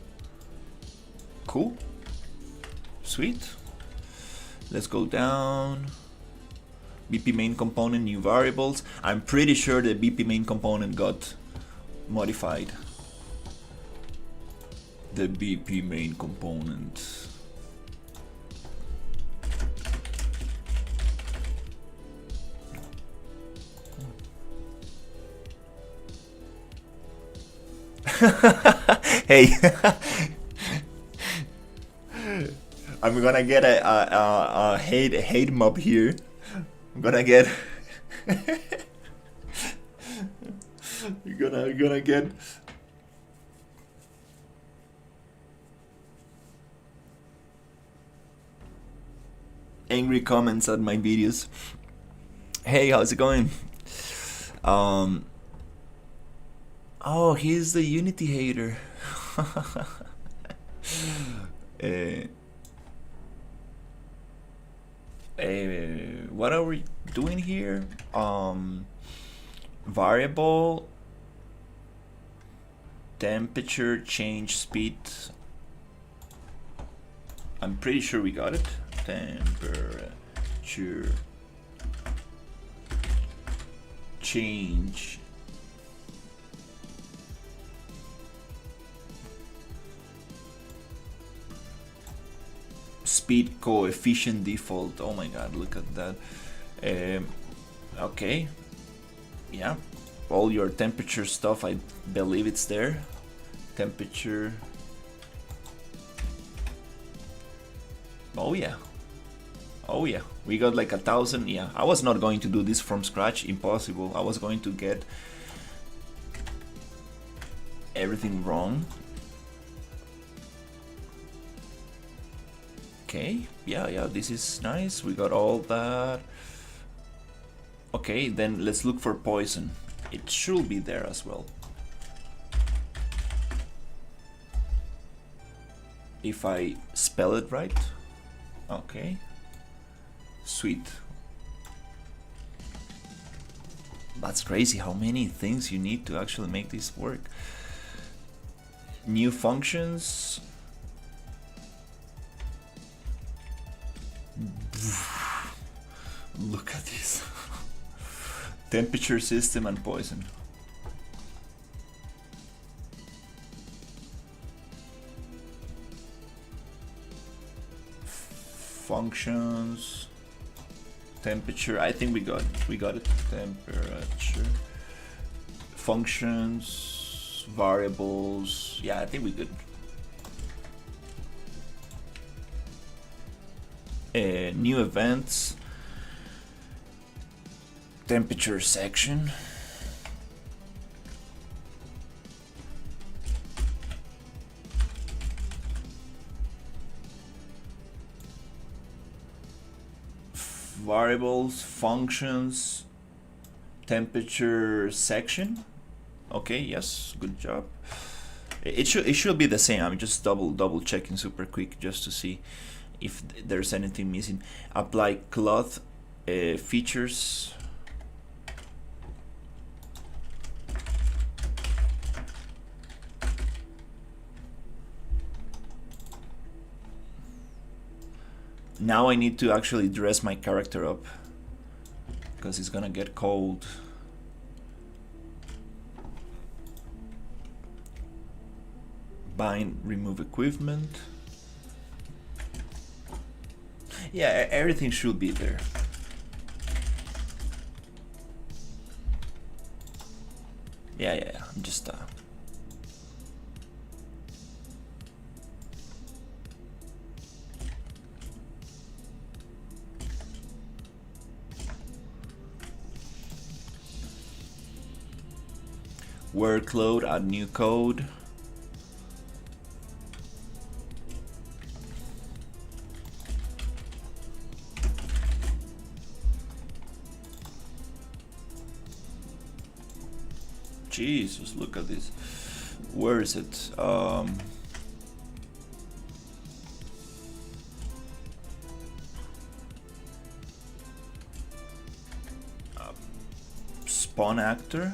Speaker 1: Cool. Sweet. Let's go down. BP main component, new variables. I'm pretty sure the BP main component got modified. The BP main component. Hey. I'm gonna get a hate mob here. I'm gonna get you're gonna get angry comments at my videos. Hey, how's it going? Oh, he's the Unity hater. What are we doing here? Variable temperature change speed. I'm pretty sure we got it. Temperature change speed coefficient default. Oh my god, look at that. Okay, yeah, all your temperature stuff, I believe it's there. Temperature. Oh yeah, oh yeah, we got like 1,000. Yeah, I was not going to do this from scratch, impossible. I was going to get everything wrong. Okay, yeah, this is nice. We got all that. Okay, then let's look for poison. It should be there as well. If I spell it right. Okay. Sweet. That's crazy how many things you need to actually make this work. New functions. Look at this. Temperature system and poison. Functions. Temperature. I think we got it. Temperature. Functions. Variables. Yeah, I think we good. New events. Temperature section. Variables, functions, temperature section. Okay, yes, good job. It should be the same. I'm just double checking super quick just to see if there's anything missing. Apply cloth features. Now I need to actually dress my character up because it's gonna get cold. Bind, remove equipment. Yeah, everything should be there. Yeah, I'm just workload, add new code. Jesus, look at this. Where is it? Spawn actor.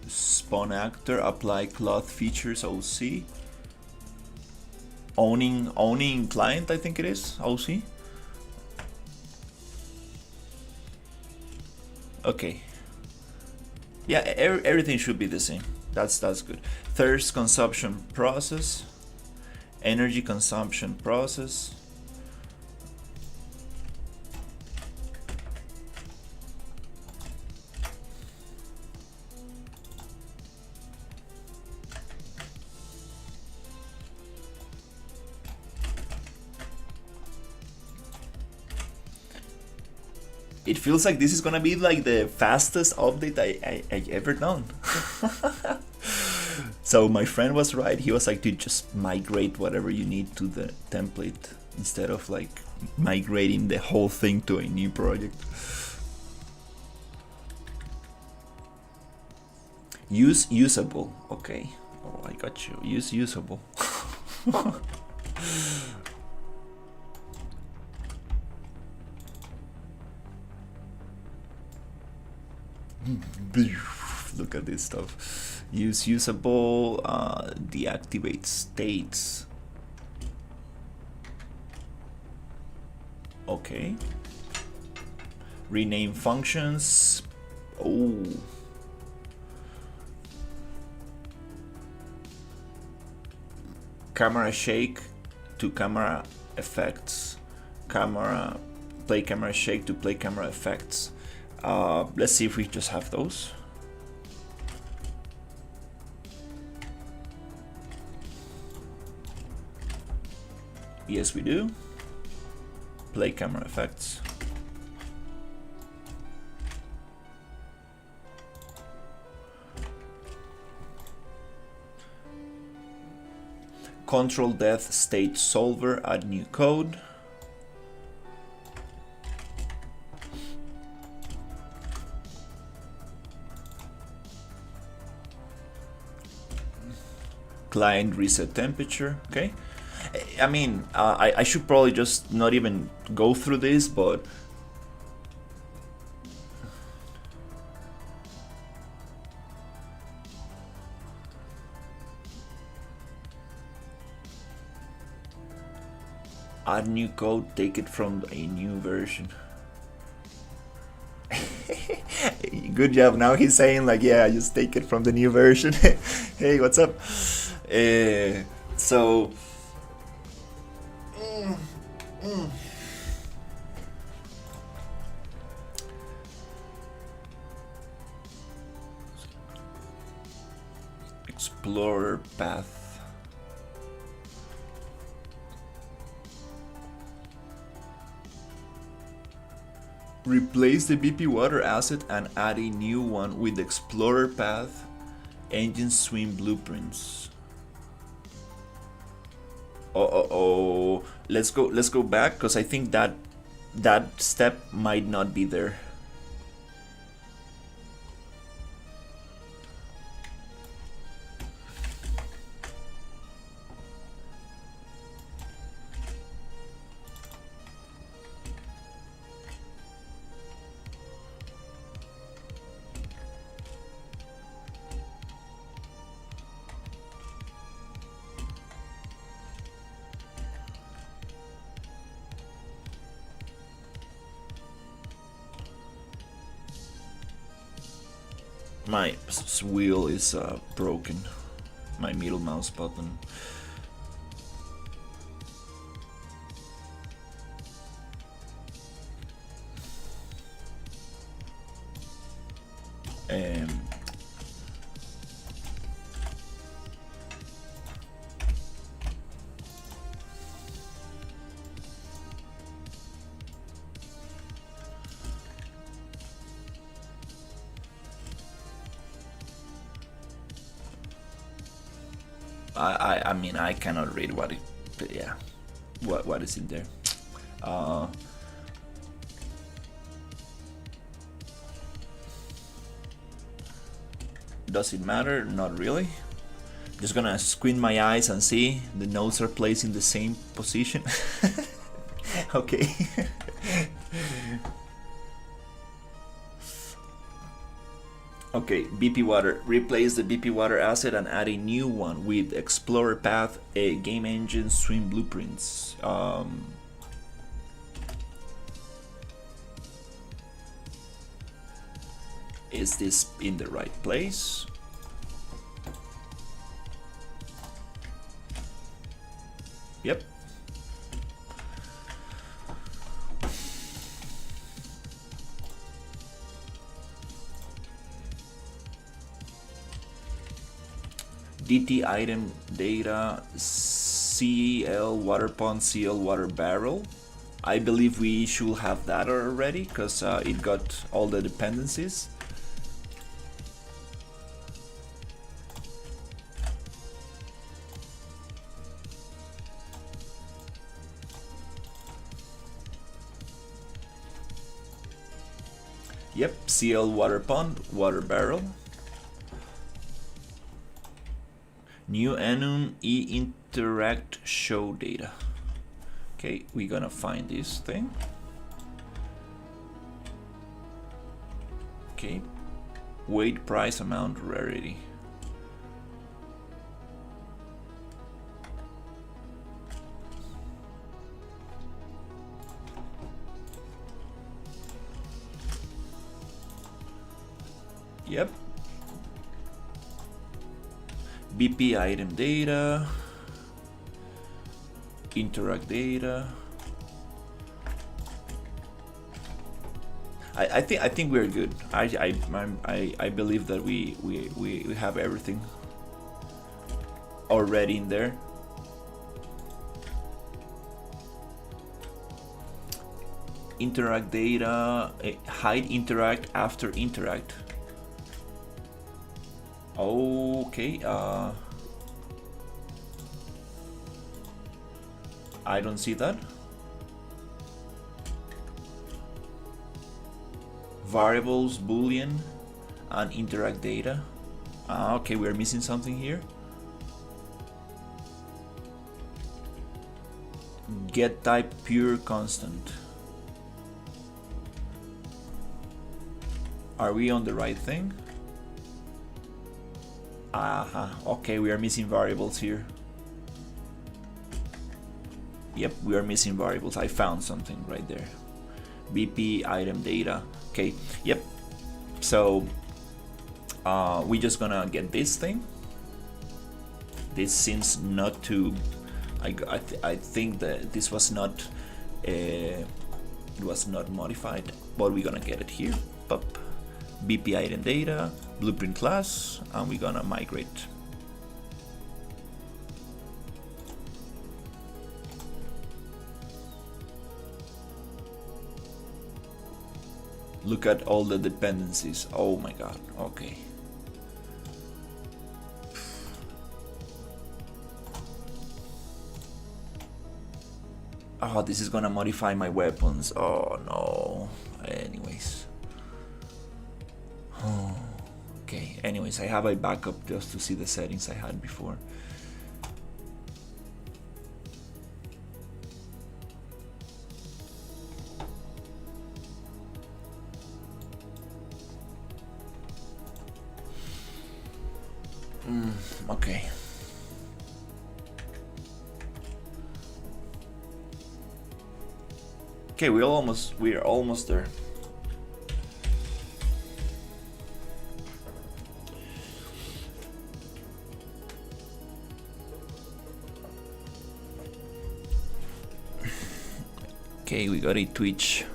Speaker 1: Spawn actor, apply cloth features, OC. Owning client, I think it is, OC. Okay. Yeah, everything should be the same. That's good. Thirst consumption process, energy consumption process. It feels like this is gonna be like the fastest update I ever done. So my friend was right. He was like, dude, just migrate whatever you need to the template instead of like migrating the whole thing to a new project. Use usable. Okay. Oh, I got you. Use usable. Look at this stuff. Use usable, deactivate states. Okay. Rename functions. Oh. Camera shake to camera effects. Play camera shake to play camera effects. Let's see if we just have those. Yes, we do. Play camera effects. Control Death State Solver, add new code. Client reset temperature. Okay. I mean, I should probably just not even go through this, but add new code, take it from a new version. Good job. Now he's saying like, yeah, just take it from the new version. Hey, what's up? So Explorer path. Replace the BP water asset and add a new one with Explorer path, engine swim blueprints. Oh. Let's go back, because I think that step might not be there. My wheel is broken. My middle mouse button. I mean, I cannot read what it, yeah, what is in there. Does it matter? Not really. Just gonna squint my eyes and see the nodes are placed in the same position. Okay. Okay, BP water. Replace the BP water asset and add a new one with Explorer path, a game engine, swim blueprints. Is this in the right place? Yep. DT item data, CL water pond, CL water barrel. I believe we should have that already, because it got all the dependencies. Yep, CL water pond, water barrel. New enum e-interact show data. Okay, we're gonna find this thing. Okay, weight, price, amount, rarity. Yep. BP item data, interact data. I think we're good. I believe that we have everything already in there. Interact data, hide interact after interact. Okay, I don't see that. Variables, boolean, and interact data. Okay, we're missing something here. Get type pure constant. Are we on the right thing? Okay, we are missing variables here. Yep, we are missing variables. I found something right there. BP item data. Okay, yep. So we're just gonna get this thing. This seems not to. I think that this was not. It was not modified, but we're gonna get it here. Pop. BP item data, blueprint class, and we're gonna migrate. Look at all the dependencies. Oh my god. Okay. Oh, this is gonna modify my weapons. Oh no. Anyways. Oh, okay. Anyways, I have a backup just to see the settings I had before. Okay. Okay, we're almost there. Okay, we got a Twitch.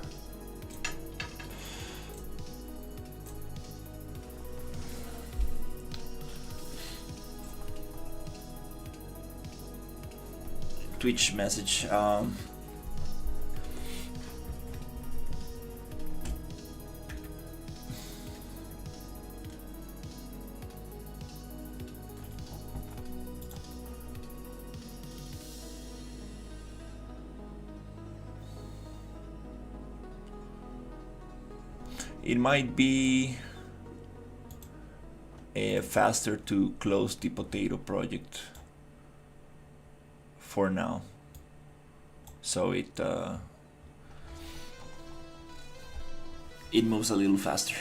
Speaker 1: Twitch message. It might be faster to close the potato project for now, so it moves a little faster.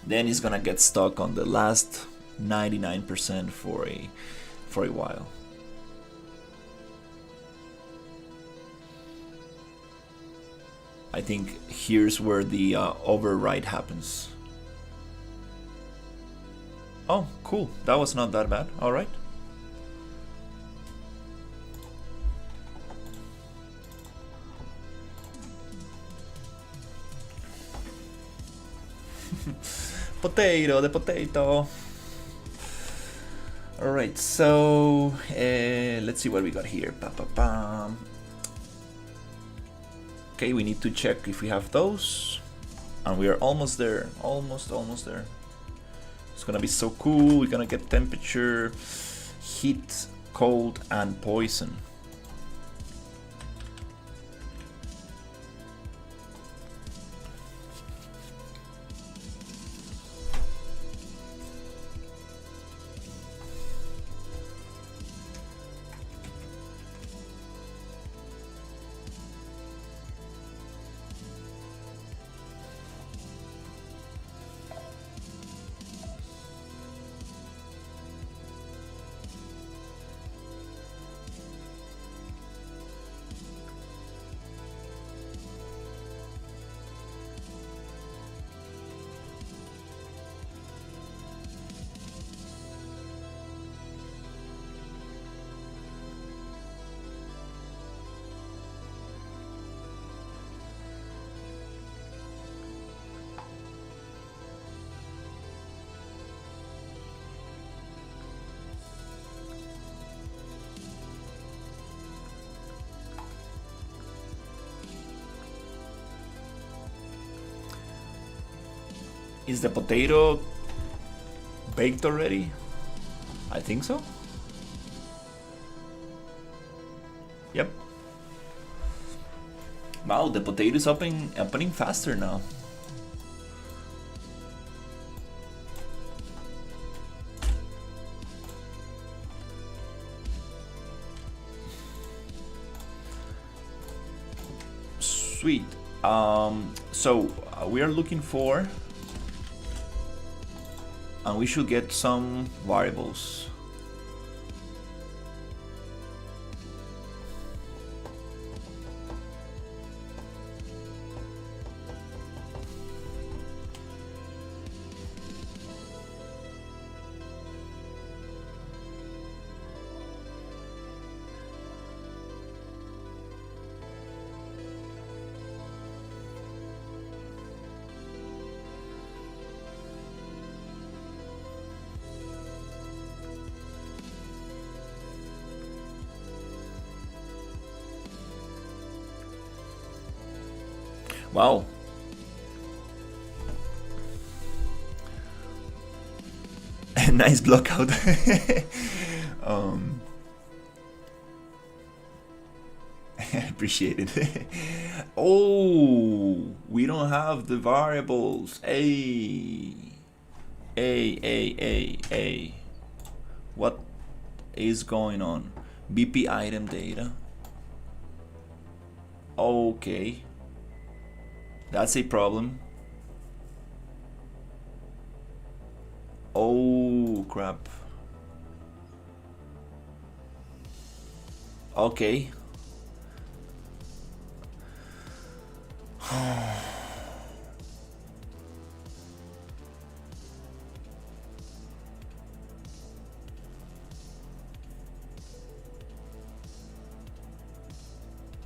Speaker 1: Then it's gonna get stuck on the last 99% for a while. I think here's where the override happens. Oh, cool. That was not that bad. All right. Potato, the potato. All right, so let's see what we got here. Okay, we need to check if we have those, and we are almost there. Almost there. It's gonna be so cool. We're gonna get temperature, heat, cold, and poison. Is the potato baked already? I think so. Yep. Wow, the potato is opening faster now. Sweet. So we are looking for, and we should get some variables. Wow, Nice blockout. I appreciate it. Oh, we don't have the variables. Hey. What is going on? BP item data. Okay. That's a problem. Oh, crap. Okay.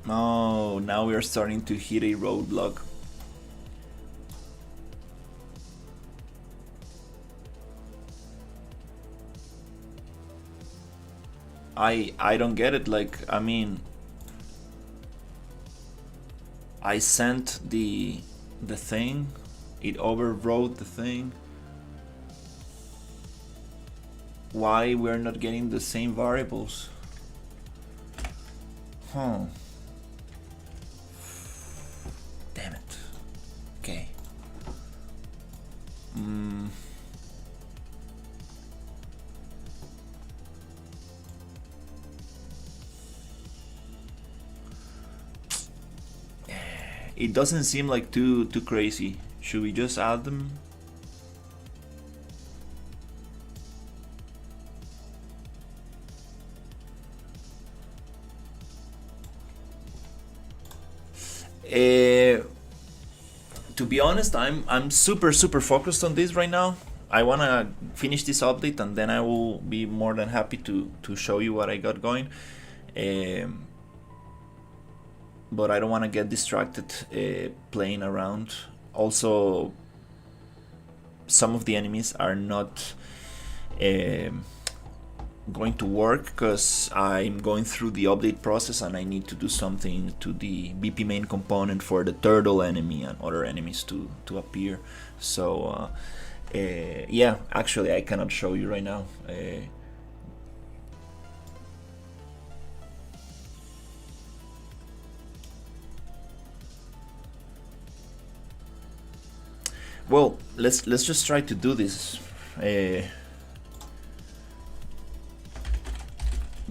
Speaker 1: Oh, now we are starting to hit a roadblock. I don't get it. Like, I mean, I sent the thing, it overwrote the thing. Why we're not getting the same variables? Huh. Damn it. Okay. It doesn't seem like too crazy. Should we just add them? To be honest, I'm super focused on this right now. I wanna finish this update and then I will be more than happy to show you what I got going. But I don't want to get distracted playing around. Also, some of the enemies are not going to work because I'm going through the update process and I need to do something to the BP main component for the turtle enemy and other enemies to appear. So yeah, actually I cannot show you right now. Well, let's just try to do this.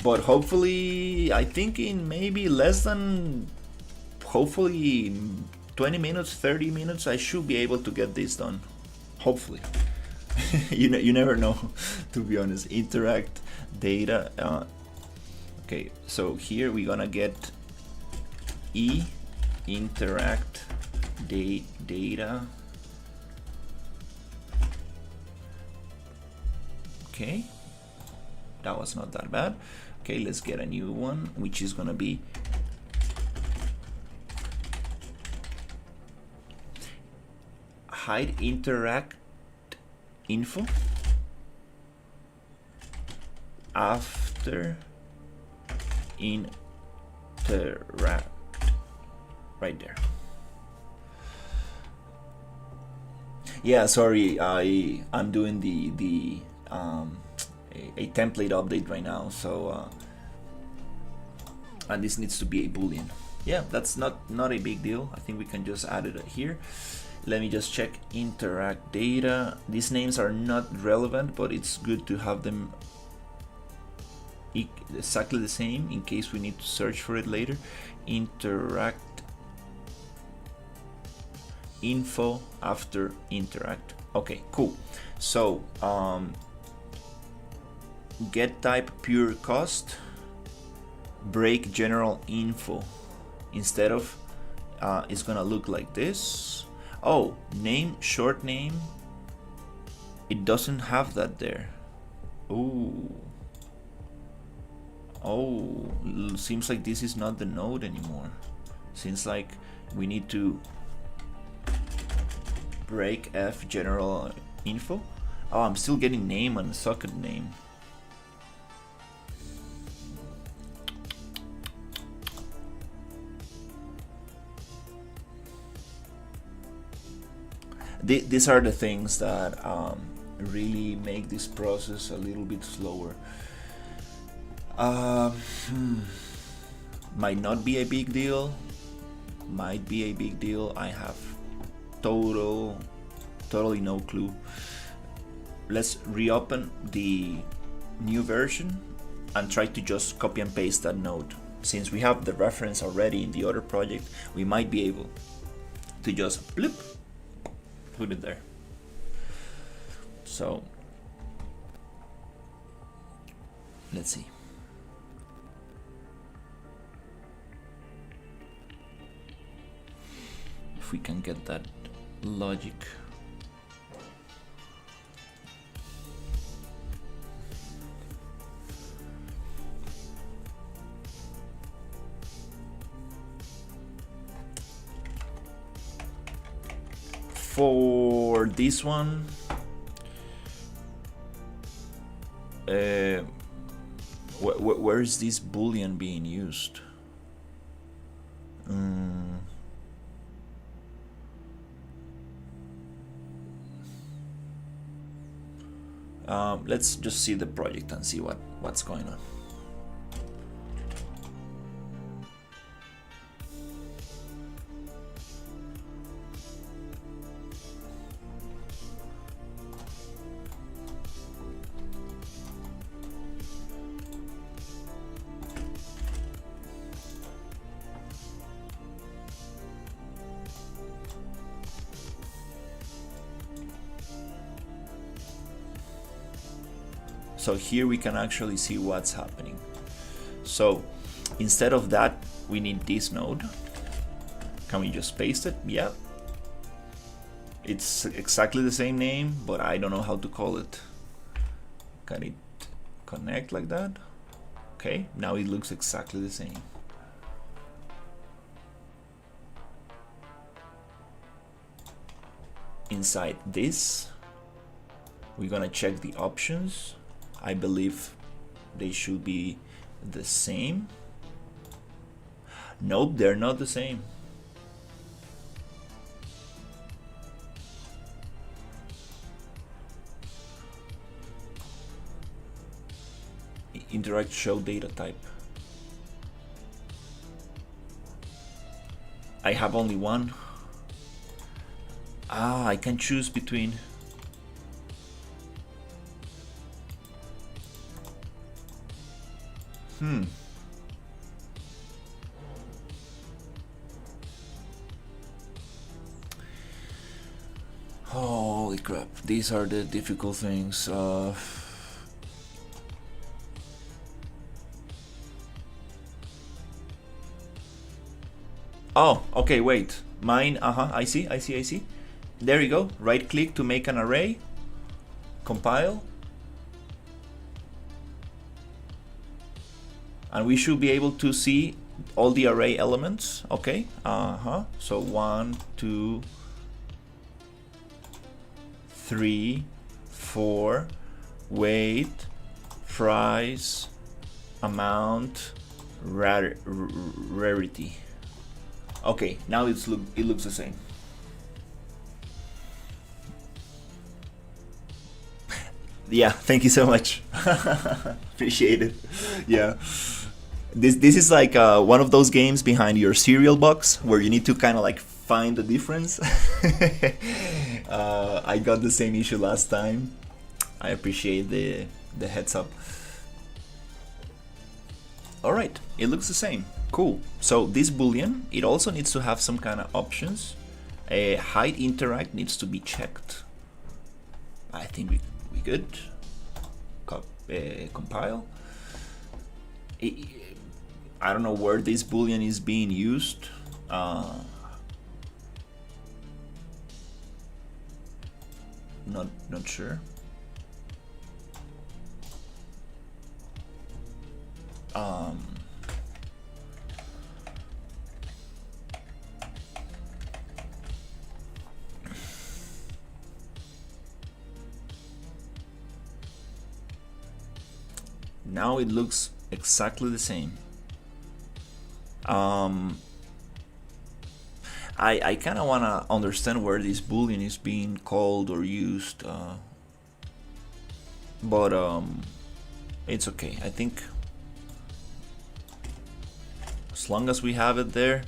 Speaker 1: But hopefully, I think in maybe less than, hopefully 20 minutes, 30 minutes, I should be able to get this done. Hopefully. you never know, to be honest. Interact data. Okay, so here we're gonna get interact data. Okay, that was not that bad. Okay, let's get a new one, which is gonna be hide interact info after interact, right there. Yeah, sorry, I'm doing the a template update right now, so and this needs to be a boolean. Yeah, that's not a big deal. I think we can just add it here. Let me just check interact data. These names are not relevant, but it's good to have them exactly the same in case we need to search for it later. Interact info after interact. Okay, cool. So get type pure cost, break general info. Instead of it's gonna look like this. Oh, name, short name, it doesn't have that there. Oh, seems like this is not the node anymore. Seems like we need to break f general info. Oh, I'm still getting name and socket name. These are the things that really make this process a little bit slower. Uh, hmm, might not be a big deal. Might be a big deal. I have totally no clue. Let's reopen the new version and try to just copy and paste that node. Since we have the reference already in the other project, we might be able to just blip, put it there. So let's see. If we can get that logic. For this one, where is this boolean being used? Let's just see the project and see what's going on. So here we can actually see what's happening. So instead of that, we need this node. Can we just paste it? Yeah. It's exactly the same name, but I don't know how to call it. Can it connect like that? Okay, now it looks exactly the same. Inside this, we're gonna check the options. I believe they should be the same. Nope, they're not the same. Interact show data type. I have only one. I can choose between. Holy crap, these are the difficult things. Oh, okay, wait. Mine, I see. There you go. Right click to make an array. Compile. And we should be able to see all the array elements. Okay. So 1, 2, 3, 4, weight, price, amount, rarity. Okay, now it looks the same. Yeah, thank you so much. Appreciate it. Yeah. This is like one of those games behind your cereal box where you need to kind of like find the difference. I got the same issue last time. I appreciate the heads up. All right, it looks the same. Cool. So this boolean, it also needs to have some kind of options. Hide interact needs to be checked. I think we good. Compile. I don't know where this boolean is being used. Not sure. Now it looks exactly the same. I kind of want to understand where this boolean is being called or used. but it's okay. I think as long as we have it there,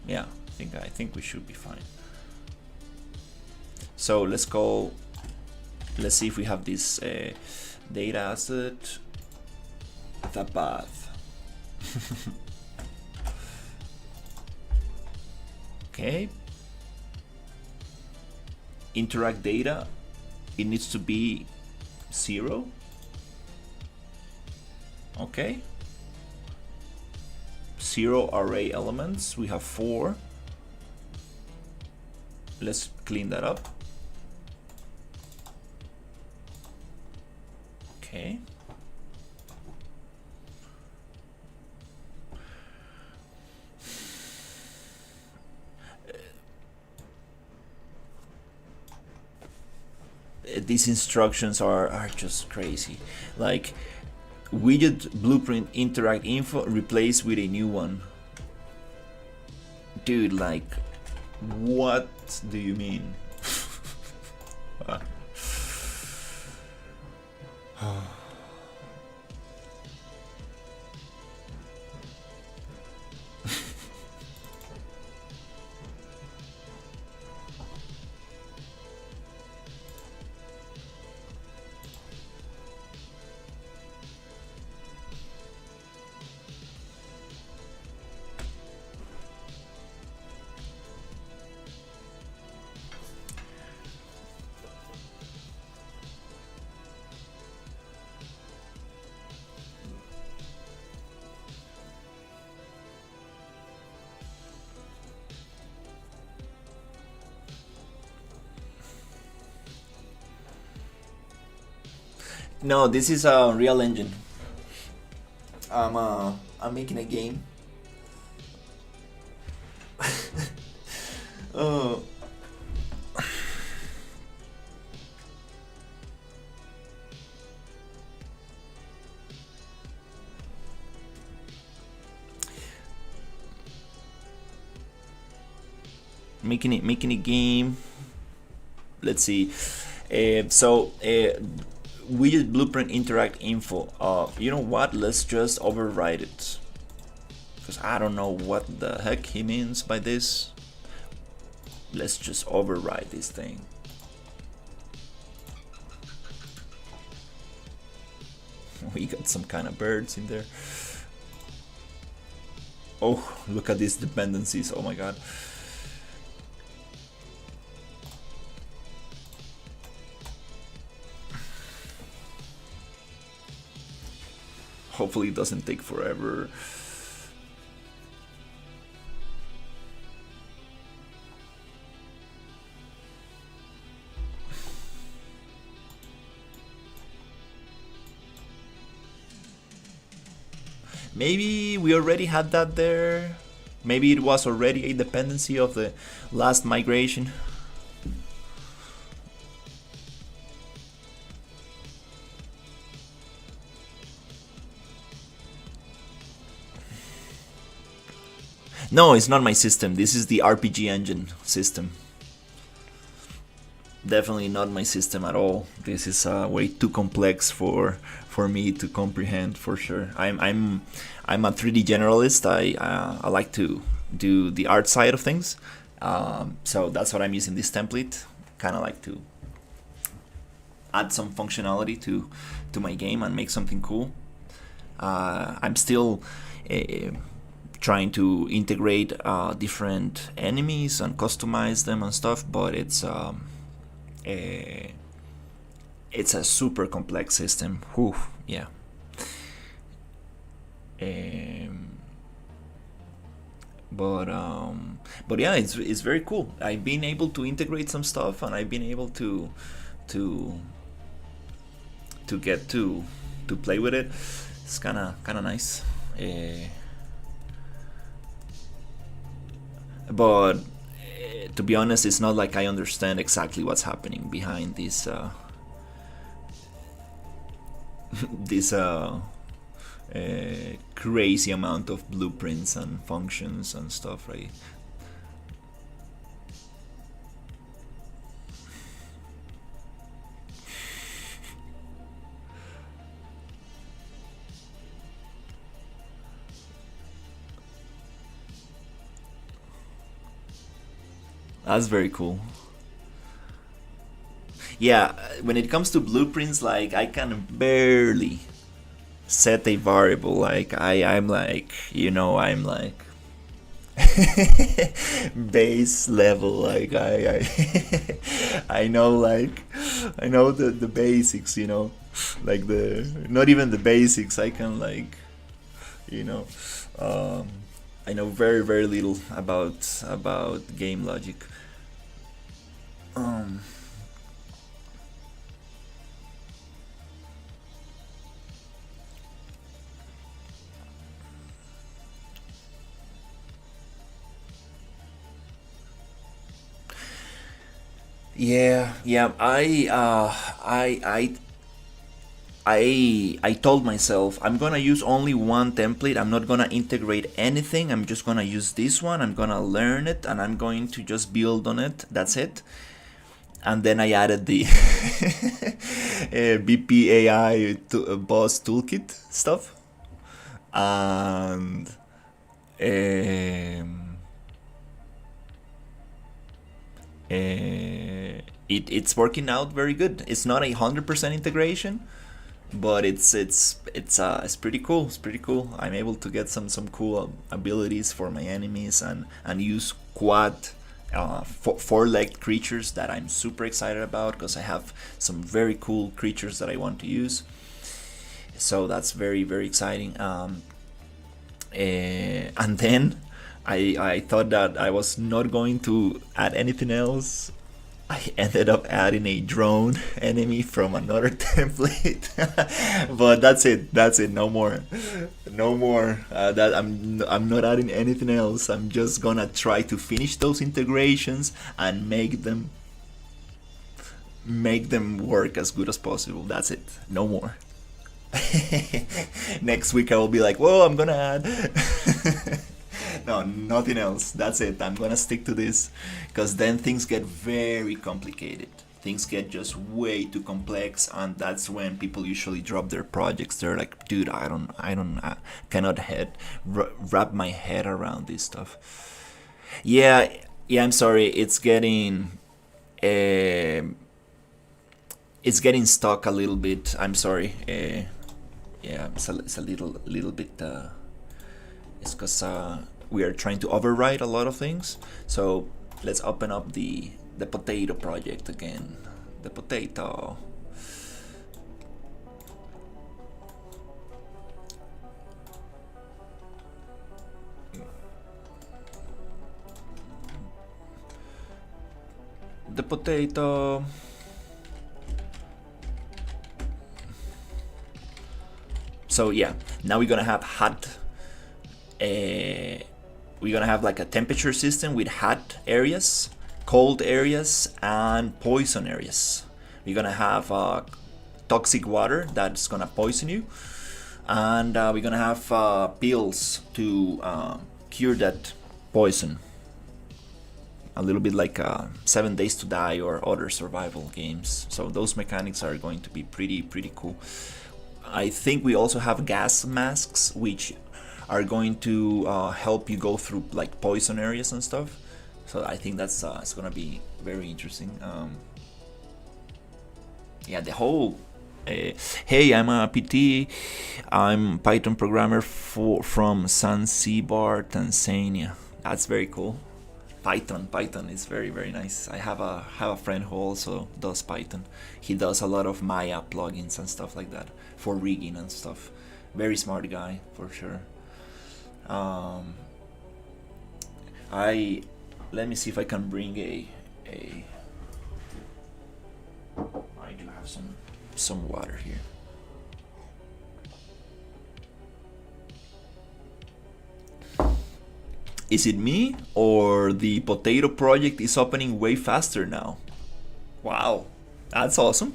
Speaker 1: yeah, I think we should be fine. So let's go. Let's see if we have this data asset, the path. Okay. Interact data. It needs to be 0. Okay. 0 array elements. We have 4. Let's clean that up. Okay. These instructions are just crazy. Like, widget blueprint interact info replace with a new one. Dude, like, what do you mean? No, this is a real engine. I'm making a game. Oh. Making a game. Let's see. Widget blueprint interact info. You know what? Let's just override it, because I don't know what the heck he means by this. Let's just override this thing. We got some kind of birds in there. Oh, look at these dependencies. Oh my god. Hopefully it doesn't take forever. Maybe we already had that there. Maybe it was already a dependency of the last migration. No, it's not my system. This is the RPG engine system. Definitely not my system at all. This is way too complex for me to comprehend, for sure. I'm a 3D generalist. I like to do the art side of things. So that's what I'm using this template. Kind of like to add some functionality to my game and make something cool. I'm still trying to integrate different enemies and customize them and stuff, but it's a super complex system. Whew, yeah. But yeah, it's very cool. I've been able to integrate some stuff, and I've been able to get to play with it. It's kind of nice. But to be honest, it's not like I understand exactly what's happening behind this crazy amount of blueprints and functions and stuff, right? That's very cool. Yeah, when it comes to blueprints, like I can barely set a variable. Like I'm like, I'm like base level. Like I know, like I know the basics. Like the not even the basics. I can, like, you know, um, I know very little about game logic. Um, yeah. I told myself I'm gonna use only one template. I'm not gonna integrate anything. I'm just gonna use this one. I'm gonna learn it and I'm going to just build on it. That's it. And then I added the BPAI boss toolkit stuff, and it's working out very good. It's not 100% integration, but it's pretty cool. It's pretty cool. I'm able to get some cool abilities for my enemies and use quad four-legged creatures that I'm super excited about because I have some very cool creatures that I want to use. So that's very exciting. And then I thought that I was not going to add anything else. I ended up adding a drone enemy from another template, but that's it. That's it. No more, no more. That I'm not adding anything else. I'm just gonna try to finish those integrations and make them work as good as possible. That's it. No more. Next week I will be like, whoa, I'm gonna add. No, nothing else. That's it. I'm gonna stick to this because then things get very complicated. Things get just way too complex, and that's when people usually drop their projects. They're like, "Dude, I cannot wrap my head around this stuff." Yeah, yeah. I'm sorry. It's getting stuck a little bit. I'm sorry. Yeah, it's a little bit. It's because we are trying to override a lot of things. So let's open up the potato project again. The potato. The potato. So yeah, now we're gonna have hot. We're gonna have like a temperature system with hot areas, cold areas, and poison areas. We're gonna have toxic water that's gonna poison you, and we're gonna have pills to cure that poison. A little bit like 7 Days to Die or other survival games. So those mechanics are going to be pretty cool. I think we also have gas masks, which are going to help you go through like poison areas and stuff. So I think that's it's gonna be very interesting. Yeah, the whole. Hey, I'm a PT. I'm Python programmer from Zanzibar, Tanzania. That's very cool. Python is very nice. I have a friend who also does Python. He does a lot of Maya plugins and stuff like that for rigging and stuff. Very smart guy for sure. I let me see if I can bring a I do have some water here. Is it me or the potato project is opening way faster now? Wow, that's awesome.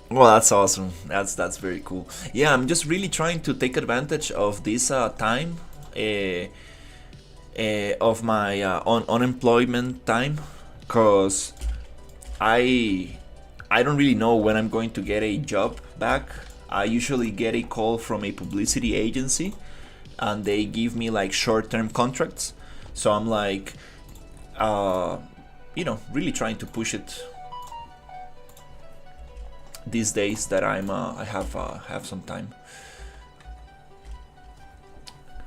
Speaker 1: Well, that's awesome. That's very cool. Yeah, I'm just really trying to take advantage of this time of my unemployment time, cause I I don't really know when I'm going to get a job back. I usually get a call from a publicity agency and they give me like short-term contracts. So I'm like, really trying to push it these days that I have some time.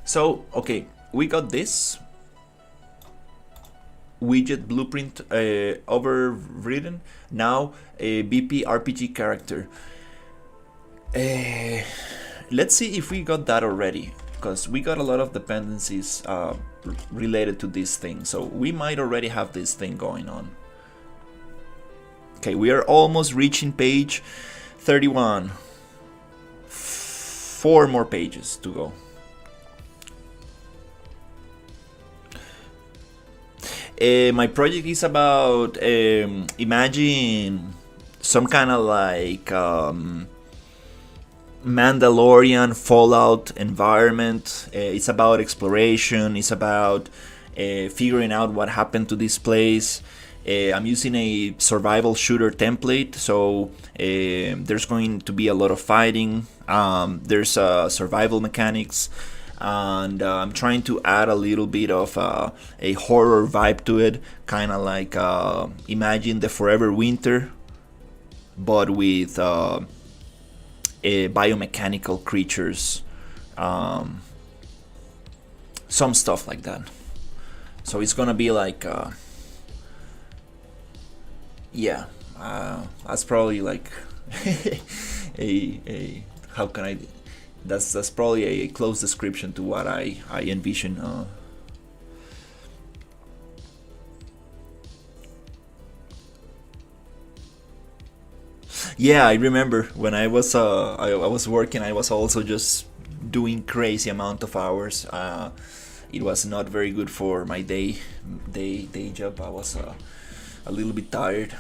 Speaker 1: So okay, we got this widget blueprint overridden. Now a BP RPG character. Let's see if we got that already, because we got a lot of dependencies related to this thing, so we might already have this thing going on. Okay, we are almost reaching page 31. 4 more pages to go. My project is about imagine some kind of like Mandalorian Fallout environment. It's about exploration. It's about figuring out what happened to this place. I'm using a survival shooter template, so there's going to be a lot of fighting. There's survival mechanics, and I'm trying to add a little bit of a horror vibe to it, kind of like imagine the Forever Winter, but with biomechanical creatures, some stuff like that. So it's gonna be like that's probably like a how can I, that's probably a close description to what I envision. Yeah, I remember when I was working, I was also just doing crazy amount of hours. It was not very good for my day job. I was a little bit tired.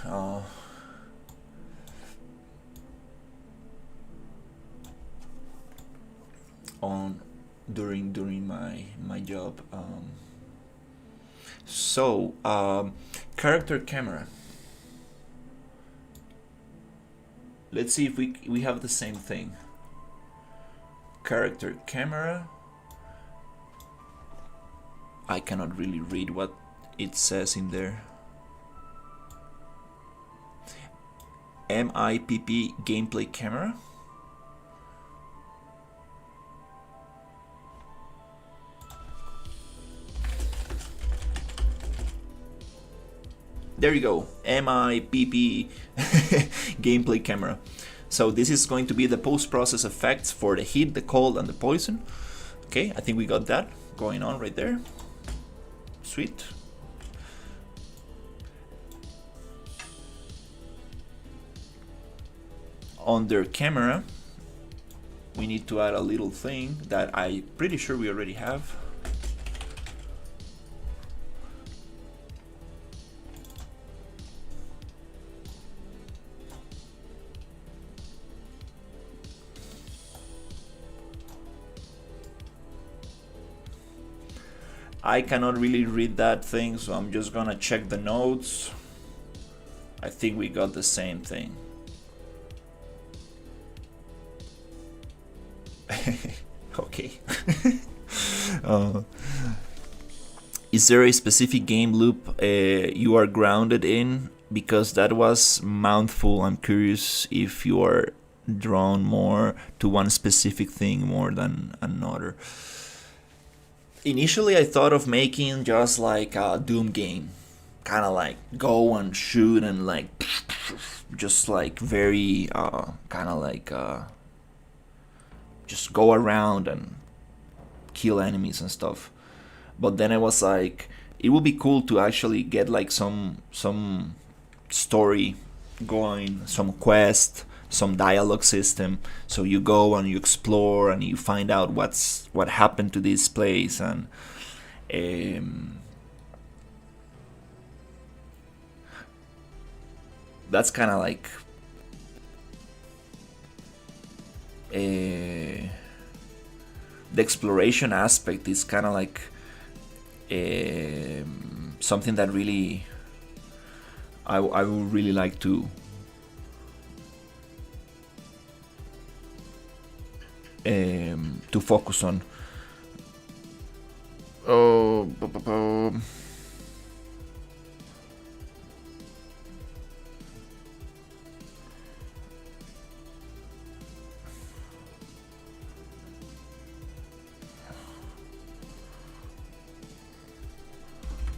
Speaker 1: On during my job. So character camera. Let's see if we have the same thing. Character camera. I cannot really read what it says in there. MIPP gameplay camera. There you go, MIPP gameplay camera. So this is going to be the post-process effects for the heat, the cold, and the poison. Okay, I think we got that going on right there. Sweet. Under camera, we need to add a little thing that I'm pretty sure we already have. I cannot really read that thing, so I'm just gonna check the notes. I think we got the same thing. Okay. Is there a specific game loop you are grounded in? Because that was mouthful. I'm curious if you are drawn more to one specific thing more than another. Initially, I thought of making just like a Doom game, kind of like go and shoot and like just like very kind of like just go around and kill enemies and stuff. But then I was like, it would be cool to actually get like some story going, some quest, some dialogue system. So you go and you explore and you find out what happened to this place, and that's kind of like the exploration aspect is kind of like something that really I would really like to focus on. Oh,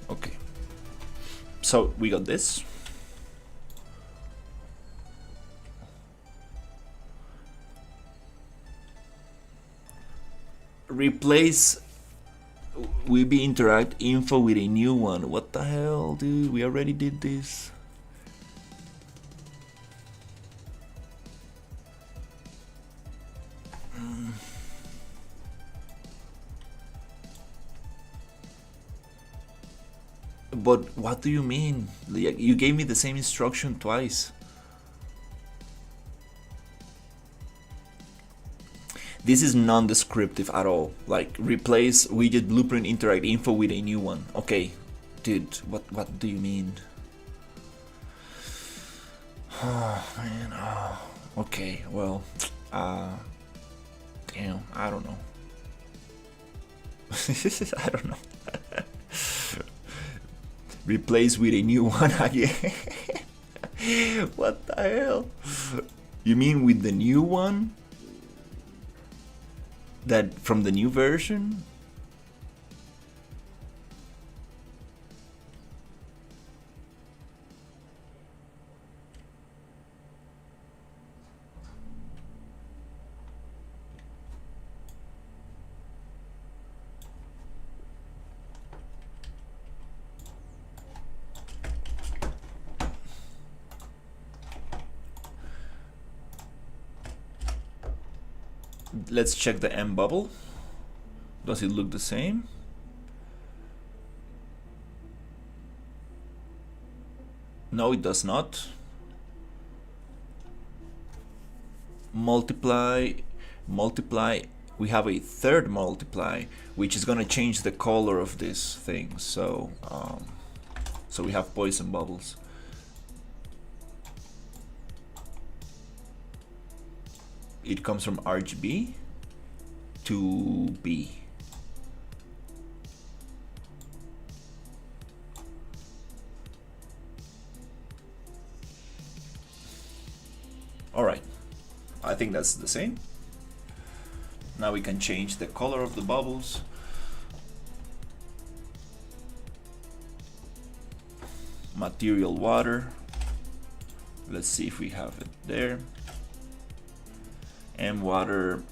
Speaker 1: okay. So we got this. Replace WeBe interact info with a new one. What the hell, dude? We already did this. But what do you mean? You gave me the same instruction twice. This is non-descriptive at all. Like, replace widget blueprint interact info with a new one. Okay, dude, what do you mean? Oh man. Oh, okay. Well, damn. I don't know. I don't know. Replace with a new one again. What the hell? You mean with the new one? That from the new version? Let's check the M bubble. Does it look the same? No, it does not. Multiply. We have a third multiply, which is gonna change the color of this thing. So, so we have poison bubbles. It comes from RGB to B. All right, I think that's the same. Now we can change the color of the bubbles. Material water. Let's see if we have it there. And water.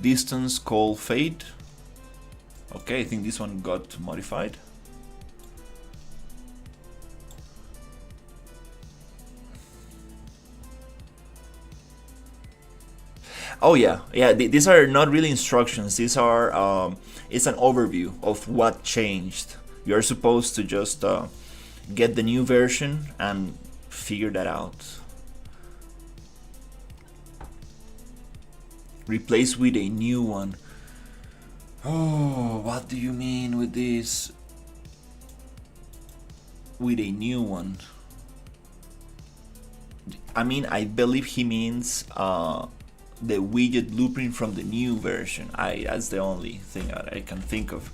Speaker 1: Distance call fade. Okay, I think this one got modified. Oh yeah, these are not really instructions. These are it's an overview of what changed. You're supposed to just get the new version and figure that out. Replace with a new one. Oh, what do you mean with this? With a new one. I mean, I believe he means the widget blueprint from the new version. That's the only thing I can think of.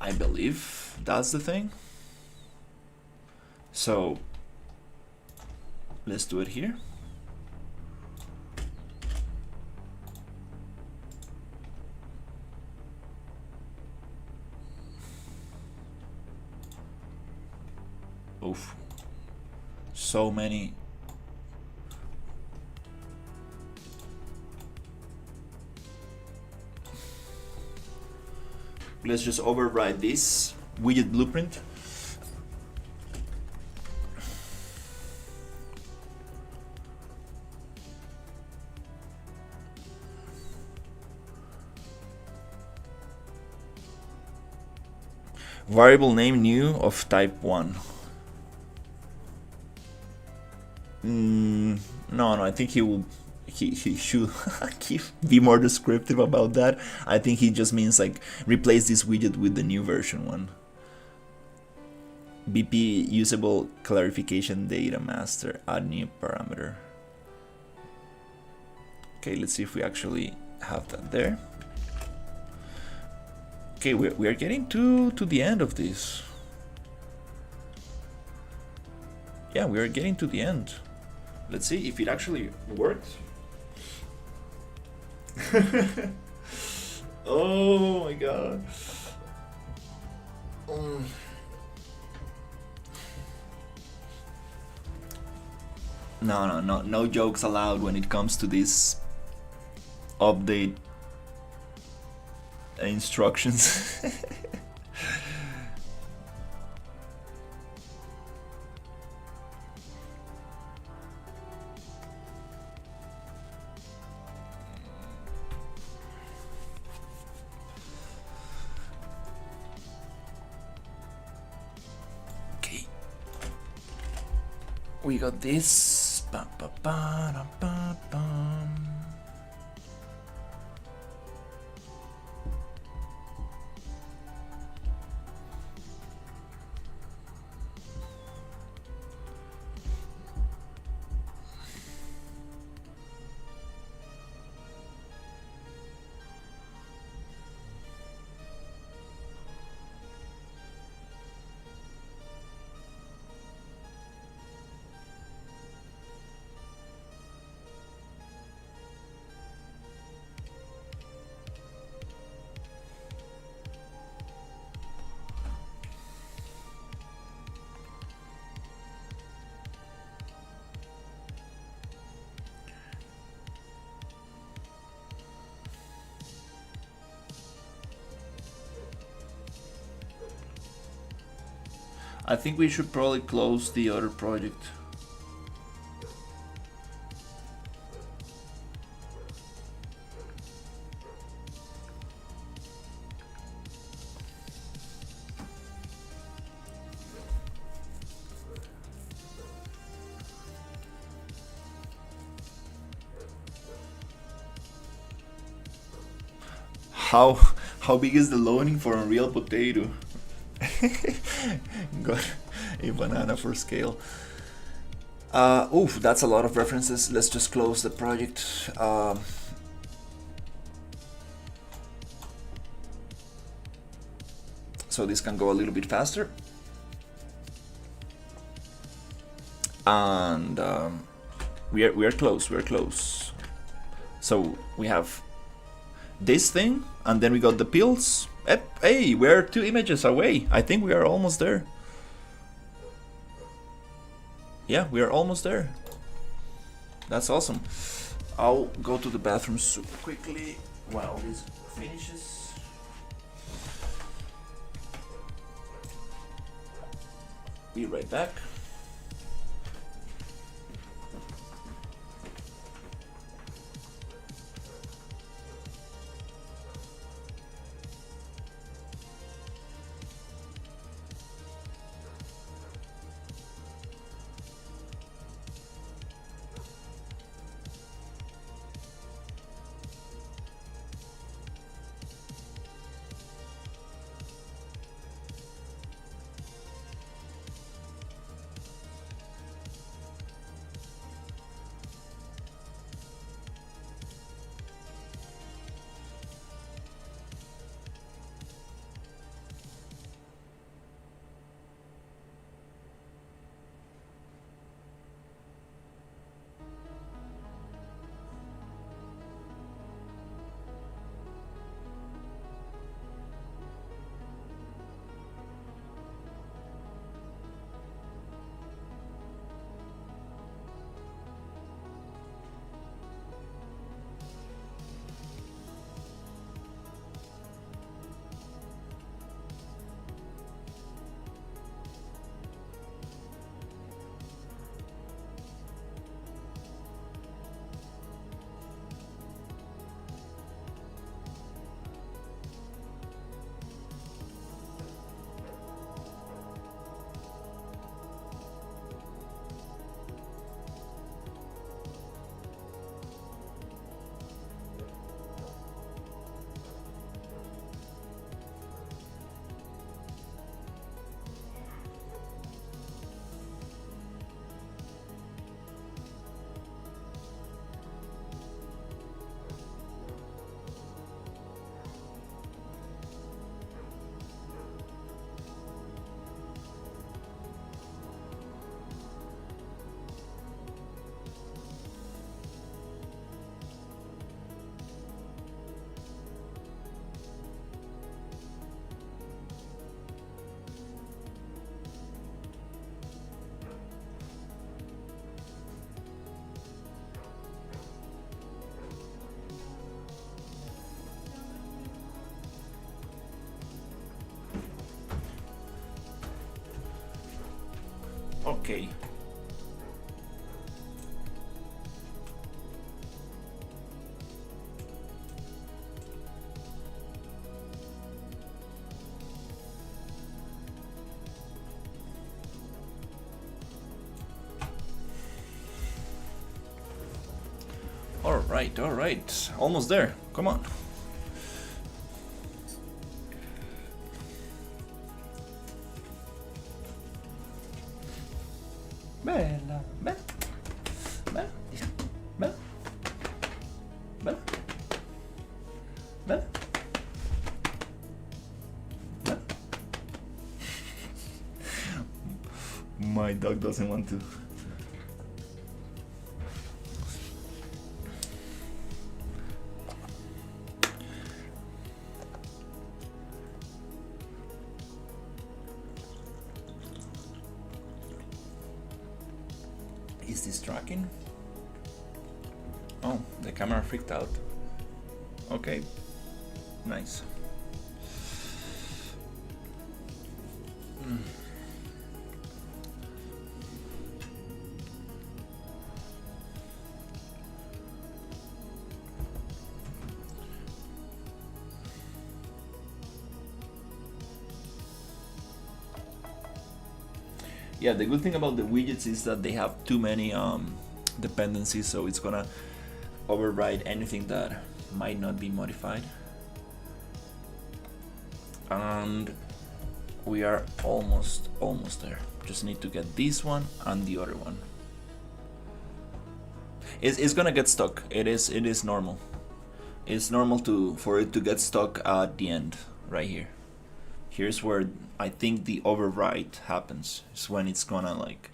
Speaker 1: I believe that's the thing. So let's do it here. Oof. So many. Let's just override this widget blueprint. Variable name new of type 1. No, I think he should be more descriptive about that. I think he just means like replace this widget with the new version one. BP usable clarification data master, add new parameter. Okay, let's see if we actually have that there. Okay, we are getting to the end of this. Yeah, we are getting to the end. Let's see if it actually works. Oh my god. No jokes allowed when it comes to this update instructions. Okay, we got this. I think we should probably close the other project. How big is the loading for Unreal Potato? Got a banana for scale. Oof, that's a lot of references. Let's just close the project. So this can go a little bit faster. And we are close. We're close. So we have this thing, and then we got the pills. Hey, we're 2 images away. I think we are almost there. Yeah, we are almost there. That's awesome. I'll go to the bathroom super quickly while this finishes. Be right back. Okay. All right. Almost there. Come on. Bella, bella, bella, bella, bella, bella, bella. My dog doesn't want to. Is this tracking? Oh, the camera freaked out. Okay, nice. Yeah, the good thing about the widgets is that they have too many dependencies, so it's gonna override anything that might not be modified. And we are almost there. Just need to get this one and the other one. It's gonna get stuck. It is normal. It's normal for it to get stuck at the end, right here. Here's where I think the override happens. It's when it's gonna like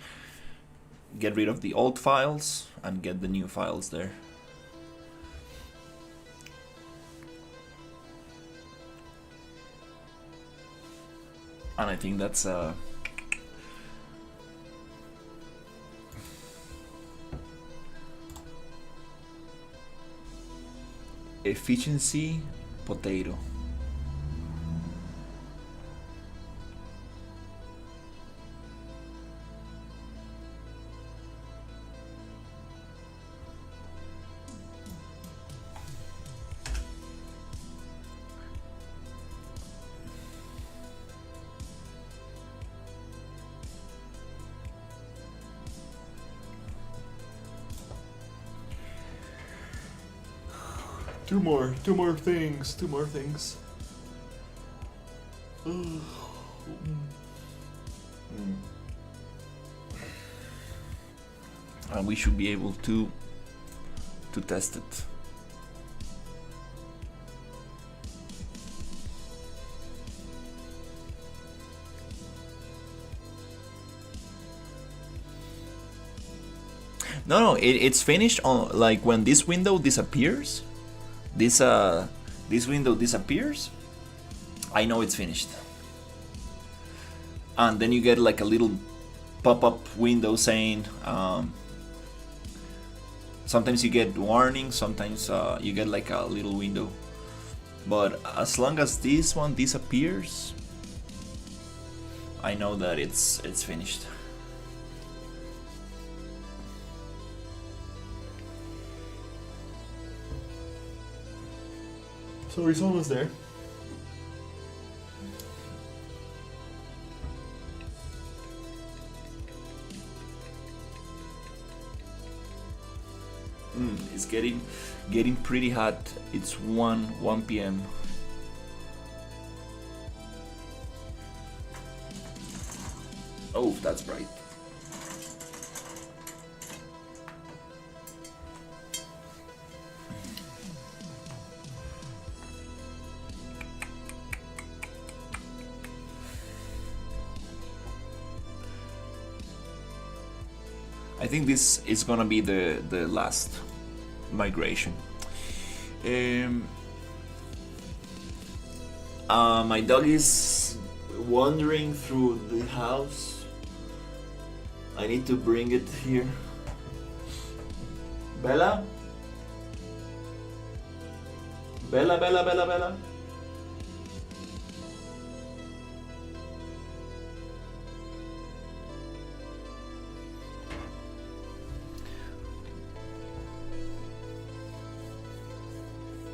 Speaker 1: get rid of the old files and get the new files there. And I think that's efficiency potato. Two more things. And we should be able to test it. No, it's finished on like when this window disappears. This window disappears, I know it's finished. And then you get like a little pop-up window saying sometimes you get warning, sometimes you get like a little window. But as long as this one disappears, I know that it's finished. So it's almost there. It's getting pretty hot. It's 1 p.m. Oh, that's bright. I think this is gonna be the last migration. My dog is wandering through the house. I need to bring it here. Bella? Bella, Bella, Bella, Bella?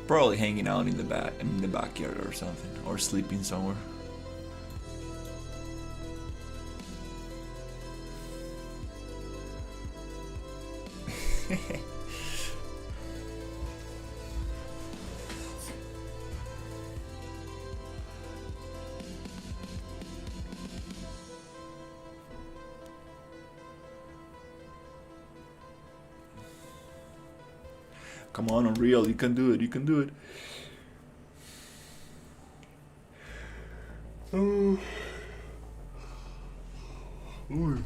Speaker 1: Probably hanging out in the backyard or something, or sleeping somewhere. Come on, Unreal, you can do it, you can do it. Oh. Mm.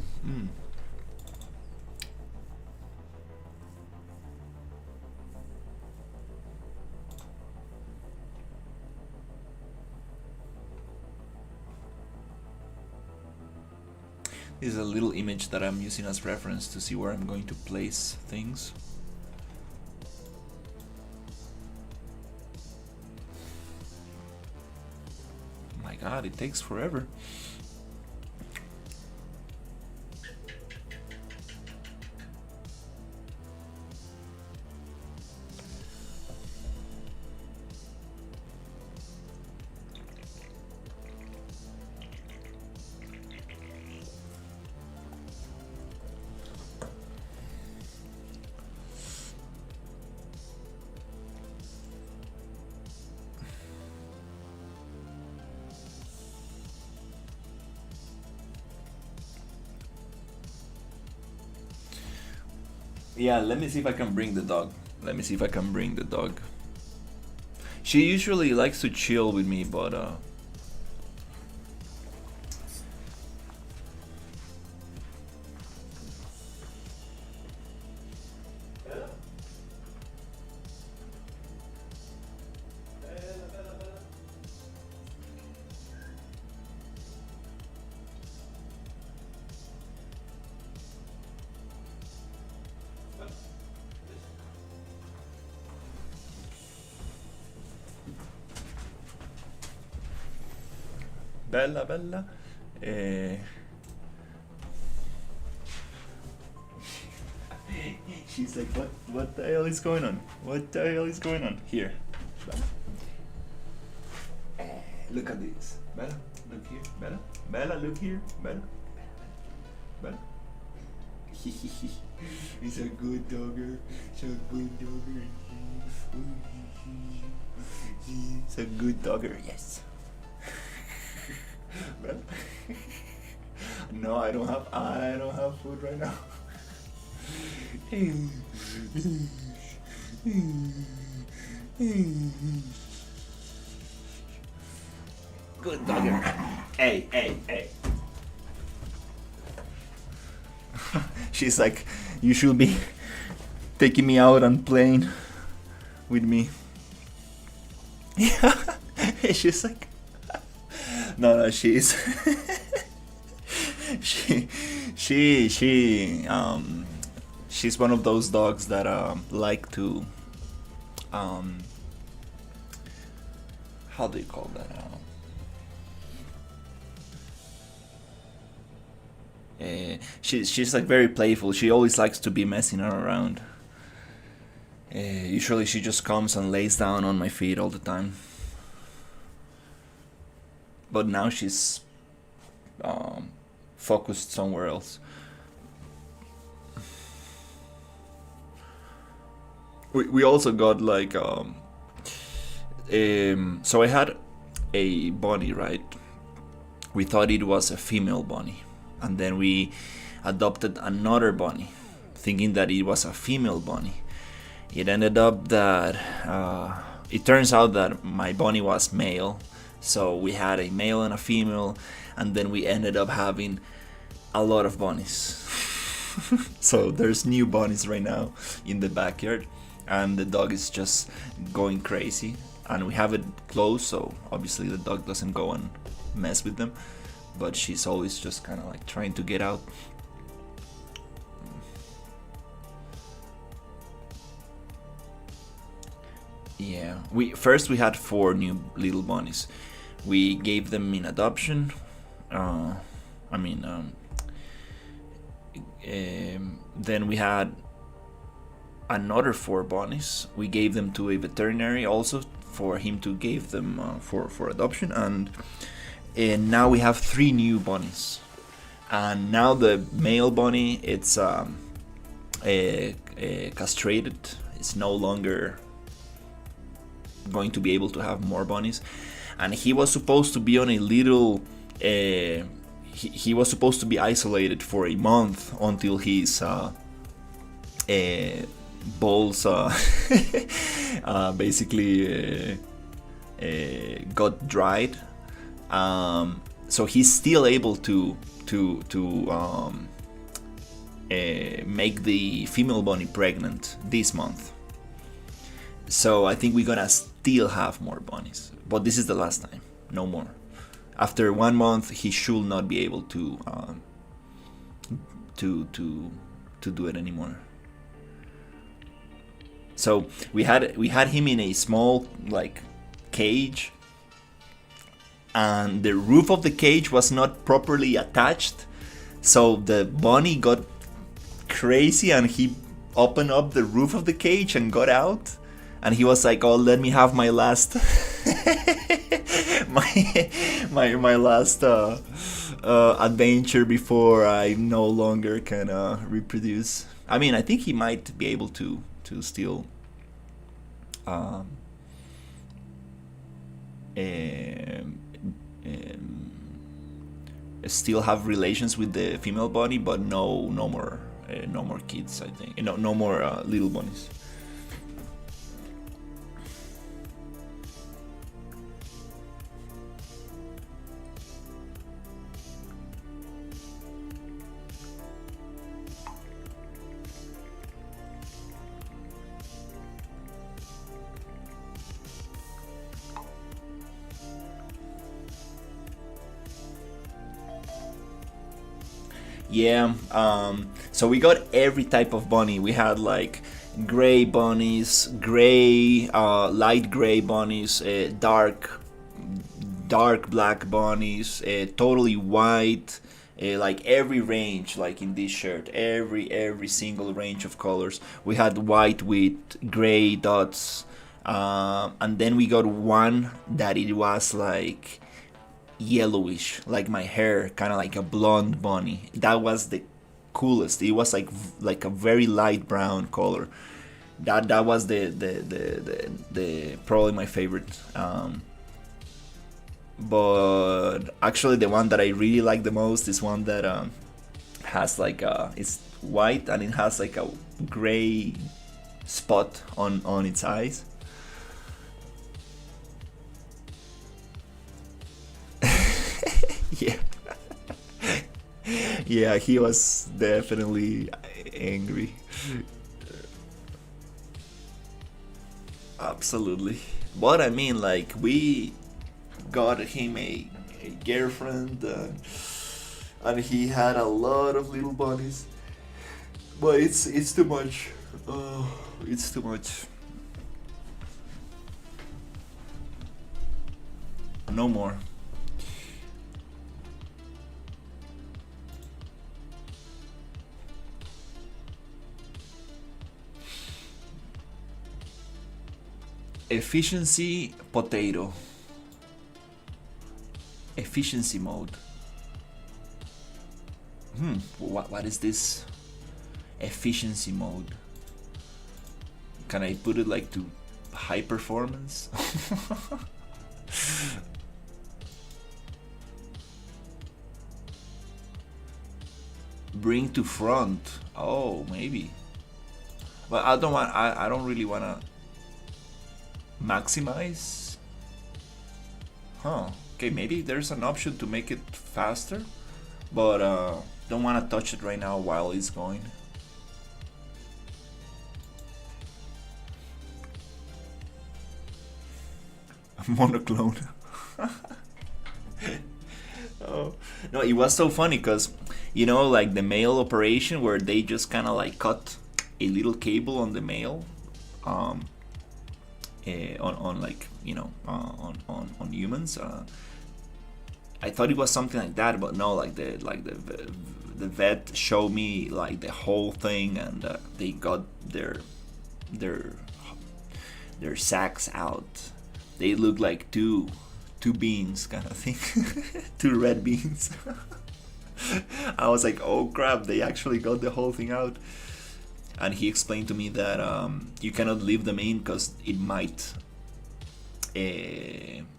Speaker 1: This is a little image that I'm using as reference to see where I'm going to place things. My god, it takes forever. Yeah, let me see if I can bring the dog. Let me see if I can bring the dog. She usually likes to chill with me, but Bella, Bella. She's like, what the hell is going on? What the hell is going on? Here. Bella. Look at this. Bella, look here. Bella, Bella, look here. Bella, Bella. He's a good dogger. He's a good dogger. He's a good dogger, yes. No, I don't have food right now. Good dogger. Hey. She's like, you should be taking me out and playing with me. Yeah. She's like, no, she's she's one of those dogs that like to how do you call that? She's like very playful. She always likes to be messing around. Usually she just comes and lays down on my feet all the time. But now she's focused somewhere else. We also got like so I had a bunny, right? We thought it was a female bunny, and then we adopted another bunny thinking that it was a female bunny. It ended up that it turns out that my bunny was male, so we had a male and a female, and then we ended up having a lot of bunnies. So there's new bunnies right now in the backyard, and the dog is just going crazy, and we have it closed, so obviously the dog doesn't go and mess with them, but she's always just kind of like trying to get out. Yeah, we had 4 new little bunnies. We gave them in adoption. Then we had another 4 bunnies. We gave them to a veterinary also for him to give them for adoption, and now we have 3 new bunnies. And now the male bunny, it's castrated. It's no longer going to be able to have more bunnies, and he was supposed to be on a little he was supposed to be isolated for a month until his balls basically got dried. So he's still able to make the female bunny pregnant this month. So I think we're gonna still have more bunnies, but this is the last time. No more. After 1 month, he should not be able to do it anymore. So we had him in a small like cage, and the roof of the cage was not properly attached. So the bunny got crazy and he opened up the roof of the cage and got out. And he was like, "Oh, let me have my last, my last adventure before I no longer can reproduce." I mean, I think he might be able to still um, still have relations with the female bunny, but no more kids. I think no more little bunnies. Yeah, so we got every type of bunny. We had like gray bunnies, gray, light gray bunnies, dark black bunnies, totally white, like every range, like in this shirt, every single range of colors. We had white with gray dots, and then we got one that it was like yellowish, like my hair, kind of like a blonde bunny. That was the coolest. It was like a very light brown color. That was the probably my favorite. But actually, the one that I really like the most is one that has like it's white and it has like a gray spot on its eyes. Yeah. Yeah, he was definitely angry. Absolutely. But I mean, like, we got him a girlfriend, and he had a lot of little bunnies. But it's too much. Oh, it's too much. No more. Efficiency potato. Efficiency mode. What is this? Efficiency mode. Can I put it like to high performance? Bring to front. Oh, maybe. But I don't really wanna maximize. Huh. Okay, maybe there's an option to make it faster, but don't want to touch it right now while it's going. Monoclone. Oh no, it was so funny because like the mail operation where they just kind of like cut a little cable on the mail, on like on humans. I thought it was something like that, but no, like the vet showed me like the whole thing, and they got their their their sacks out. They look like two beans kind of thing, two red beans. I was like, oh crap! They actually got the whole thing out. And he explained to me that you cannot leave them in because it might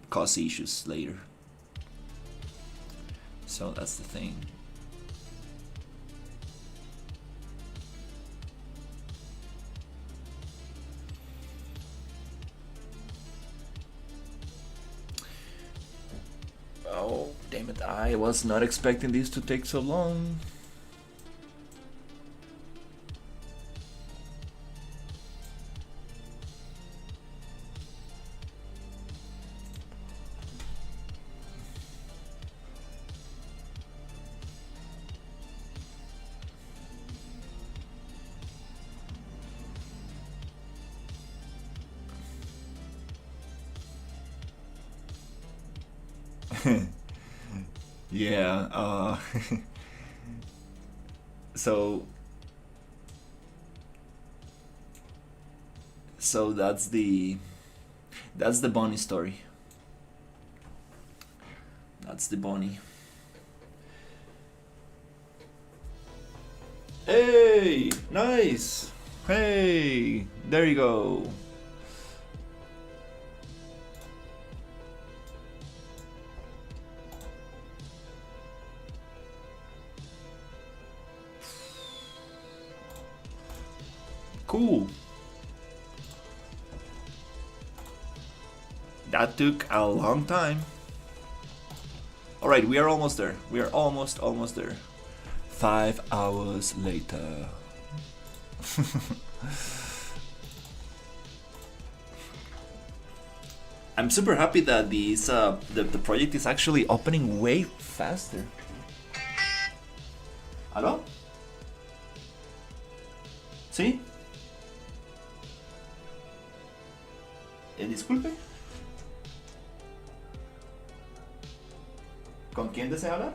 Speaker 1: cause issues later. So that's the thing. Oh, damn it. I was not expecting this to take so long. Yeah, so so that's the bunny story. That's the bunny. Hey, nice. Hey, there you go. Cool. That took a long time. Alright, we are almost there. We are almost there. 5 hours later. I'm super happy that the project is actually opening way faster. ¿Aló? ¿Sí? Disculpe. ¿Con quién desea hablar?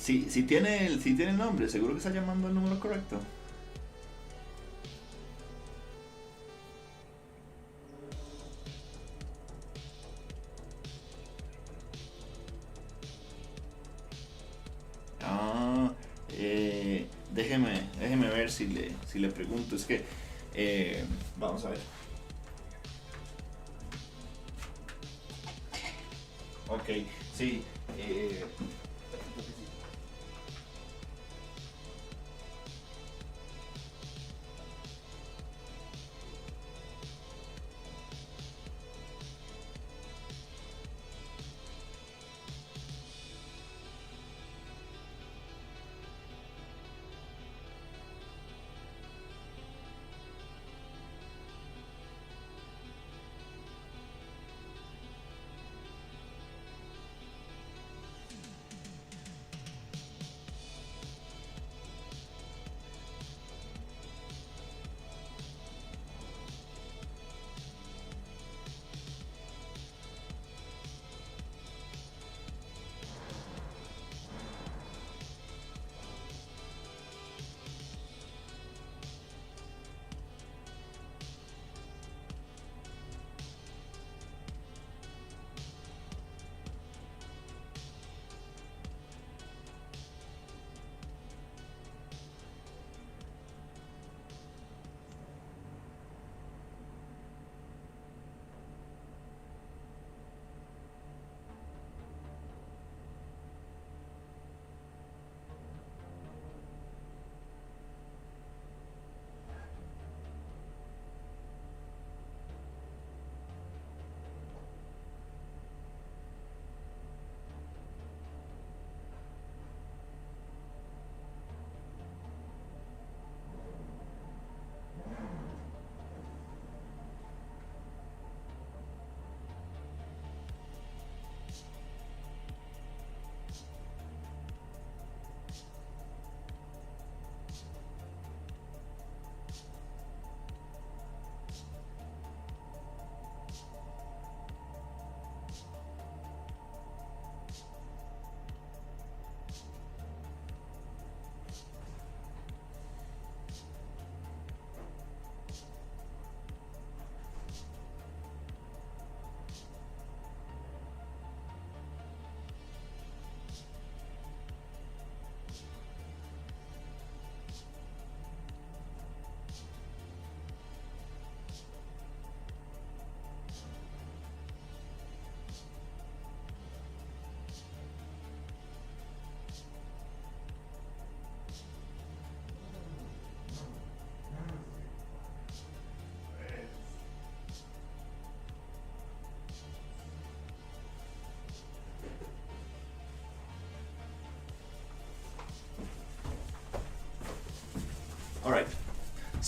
Speaker 1: Si tiene el nombre, seguro que está llamando al número correcto. Ah, déjeme ver si le pregunto. Es que, vamos a ver. Ok, sí.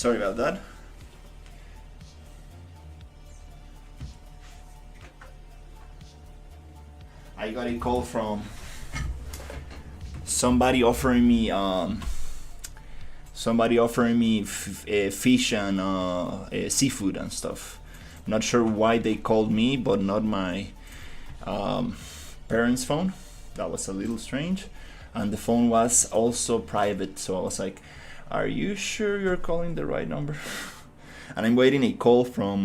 Speaker 1: Sorry about that. I got a call from somebody offering me fish and seafood and stuff. Not sure why they called me, but not my parents' phone. That was a little strange. And the phone was also private, so I was like, are you sure you're calling the right number? And I'm waiting a call from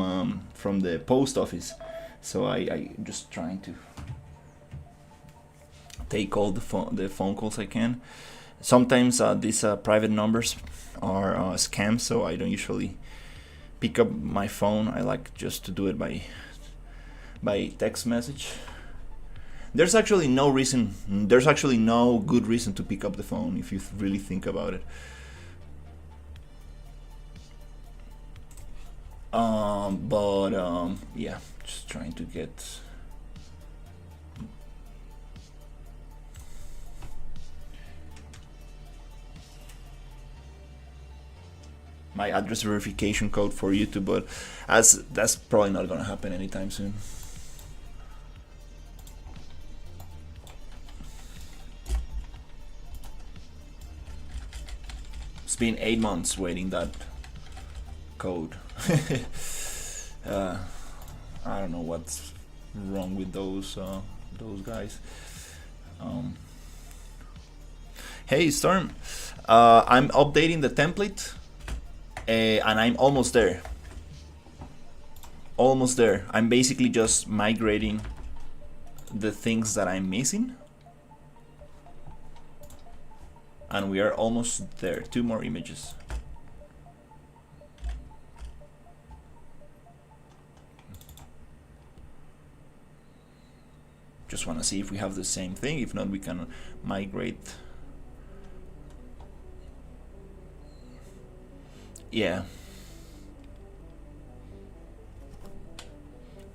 Speaker 1: the post office, so I just trying to take all the phone calls I can. Sometimes these private numbers are scams, so I don't usually pick up my phone. I like just to do it by text message. There's actually no good reason to pick up the phone if you really think about it. Yeah, just trying to get my address verification code for YouTube, but that's probably not gonna happen anytime soon. It's been 8 months waiting that code. I don't know what's wrong with those guys. Hey Storm, I'm updating the template. And I'm almost there. I'm basically just migrating the things that I'm missing. And we are almost there. 2 more images. Just want to see if we have the same thing. If not, we can migrate. Yeah.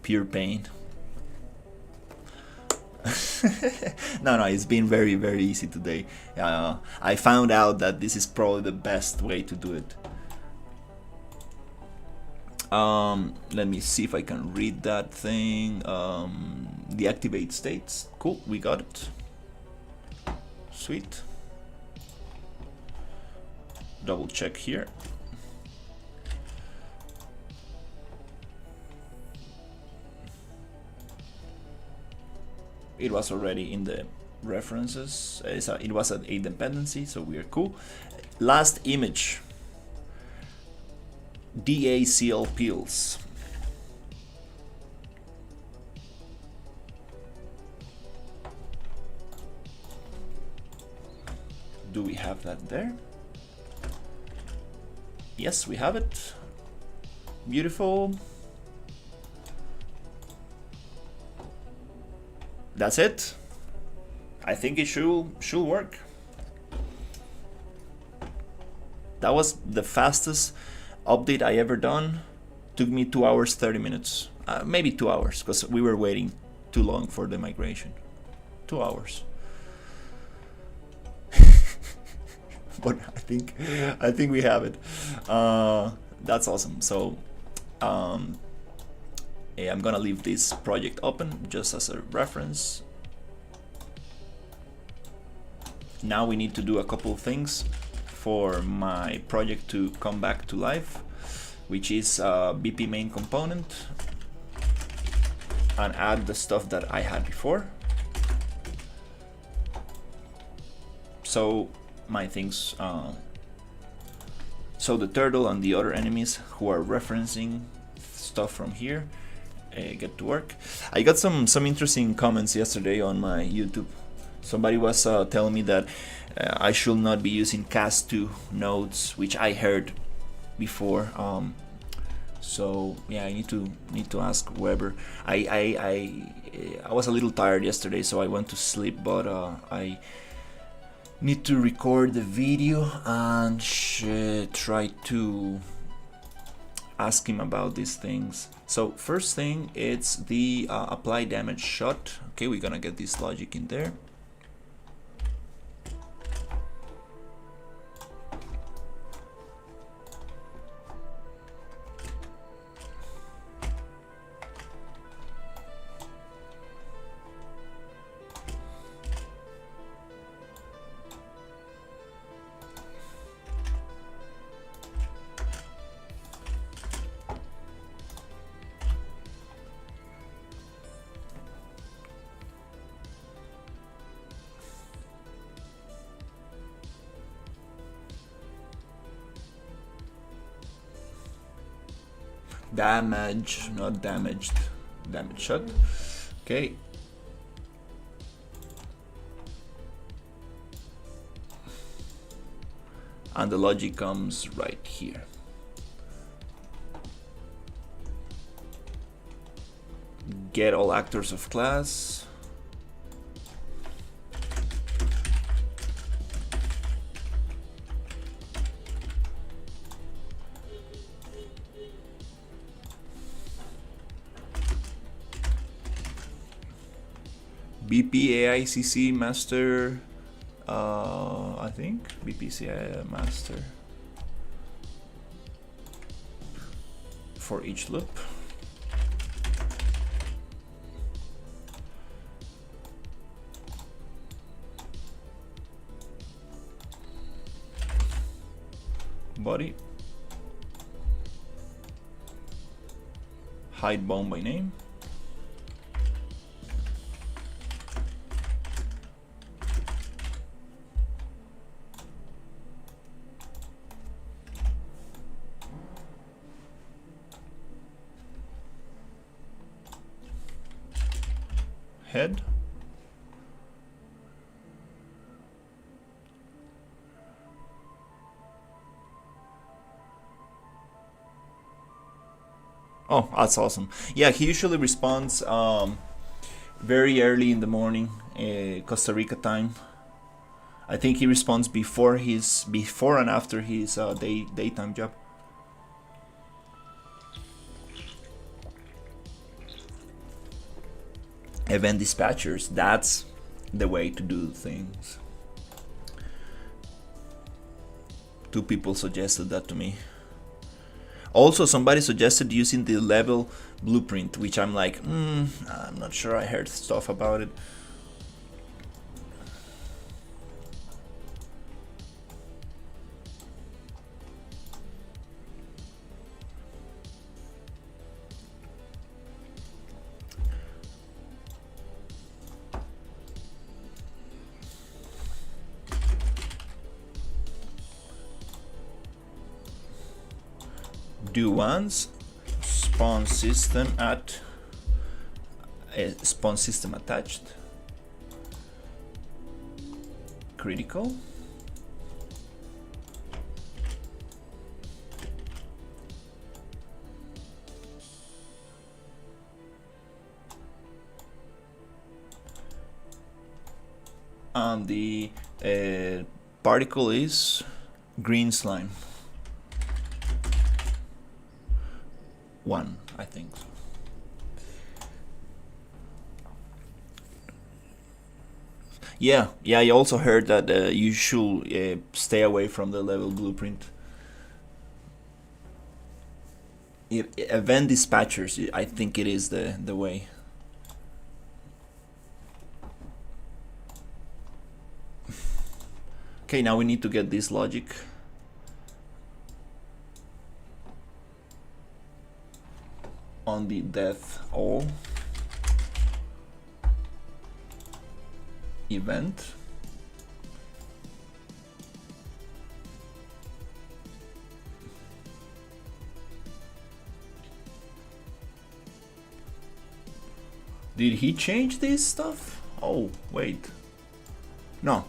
Speaker 1: Pure pain. No, it's been very, very easy today. I found out that this is probably the best way to do it. Let me see if I can read that thing. Deactivate states. Cool, we got it. Sweet. Double check here. It was already in the references. It was at a dependency, so we are cool. Last image. DACL pills. Do we have that there? Yes, we have it. Beautiful. That's it. I think it should work. That was the fastest update I ever done. Took me 2 hours 30 minutes, maybe 2 hours, because we were waiting too long for the migration. 2 hours. But I think we have it. That's awesome. So I'm gonna leave this project open just as a reference. Now we need to do a couple of things for my project to come back to life, which is BP main component, and add the stuff that I had before. So my things, so the turtle and the other enemies who are referencing stuff from here get to work. I got some interesting comments yesterday on my YouTube. Somebody was telling me that I should not be using cast2 nodes, which I heard before. So yeah, I need to ask Weber. I was a little tired yesterday, so I went to sleep. But I need to record the video and try to ask him about these things. So first thing, it's the apply damage shot. Okay, we're gonna get this logic in there. Damage, not damaged. Damage shot. Okay. And the logic comes right here. Get all actors of class. BPAICC master, I think BPCI master for each loop. Body, hide bound by name. Head. Oh, that's awesome. Yeah, he usually responds very early in the morning, Costa Rica time. I think he responds before and after his daytime job. Event dispatchers, that's the way to do things. 2 people suggested that to me. Also, somebody suggested using the level blueprint, which I'm like, I'm not sure. I heard stuff about it. Do once spawn system at spawn system attached critical. And the particle is green slime. 1, I think. Yeah, I also heard that you should stay away from the level blueprint. Event dispatchers, I think it is the way. Okay, now we need to get this logic. On the death all event. Did he change this stuff? Oh, wait. No.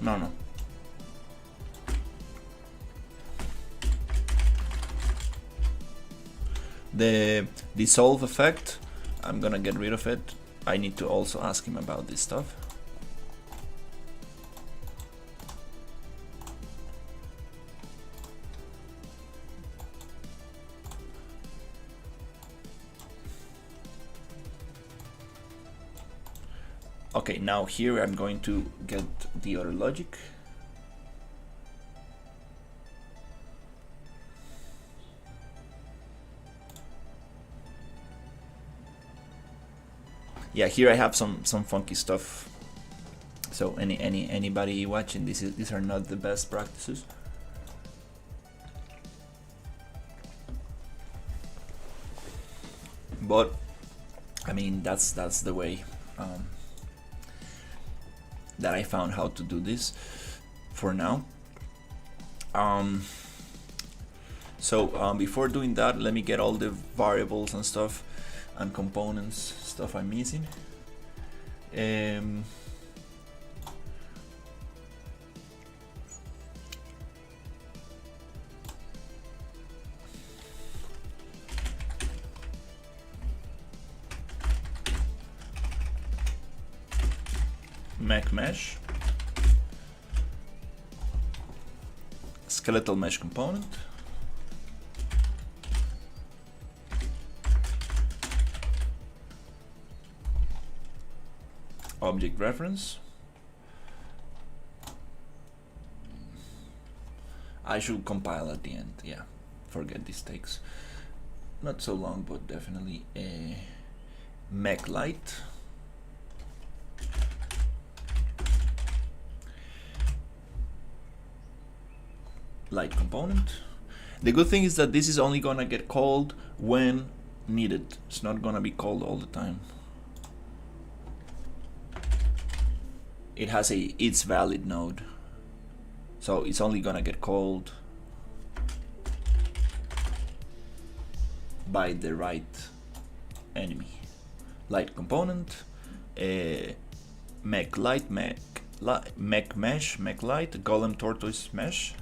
Speaker 1: The dissolve effect, I'm gonna get rid of it. I need to also ask him about this stuff. Okay, now here I'm going to get the other logic. Yeah, here I have some funky stuff. So anybody watching, these are not the best practices. But I mean, that's the way that I found how to do this for now. So before doing that, let me get all the variables and stuff and components stuff I'm missing. Mech mesh, skeletal mesh component, object reference. I should compile at the end. Yeah, forget this takes not so long, but definitely a mech light. Light component. The good thing is that this is only gonna get called when needed. It's not gonna be called all the time. It has a it's valid node, so it's only gonna get called by the right enemy. Light component, mech light, mech mesh, mech light, golem tortoise mesh.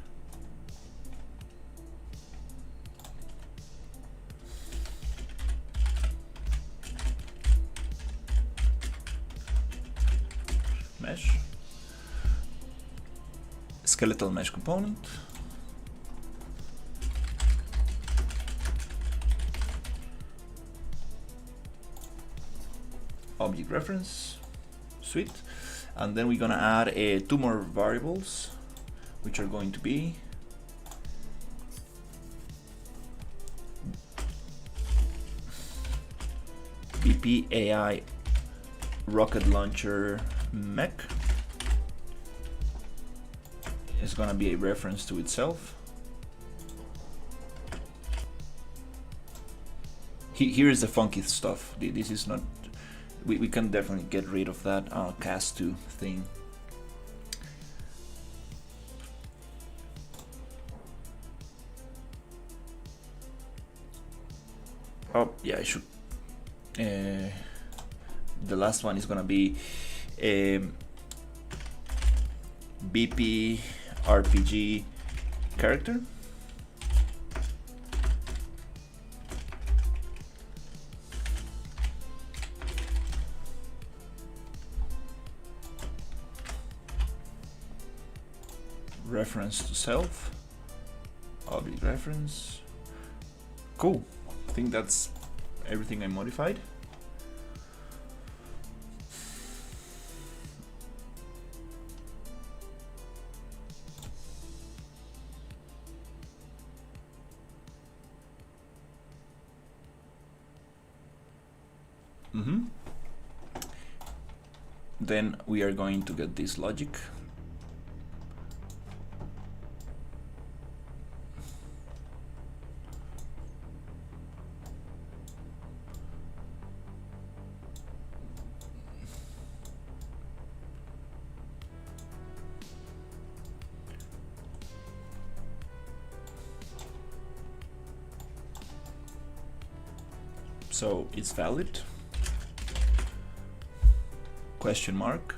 Speaker 1: Mesh, skeletal mesh component, object reference, sweet, and then we're gonna add two more variables, which are going to be BP AI rocket launcher mech. Is gonna be a reference to itself. Here is the funky stuff. This is not. We can definitely get rid of that cast to thing. Oh yeah, I should. The last one is gonna be BP RPG character. Reference to self. Object reference. Cool. I think that's everything I modified. Then we are going to get this logic. So it's valid. Question mark.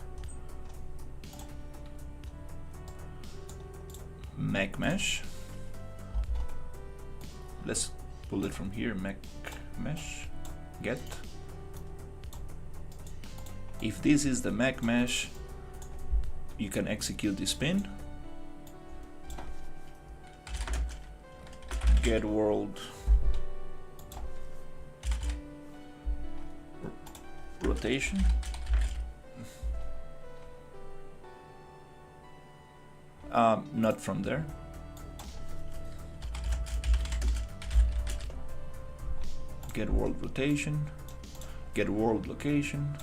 Speaker 1: Mech mesh. Let's pull it from here. Mech mesh. Get. If this is the mech mesh, you can execute this pin. Get world rotation. Not from there. Get world rotation. Get world location.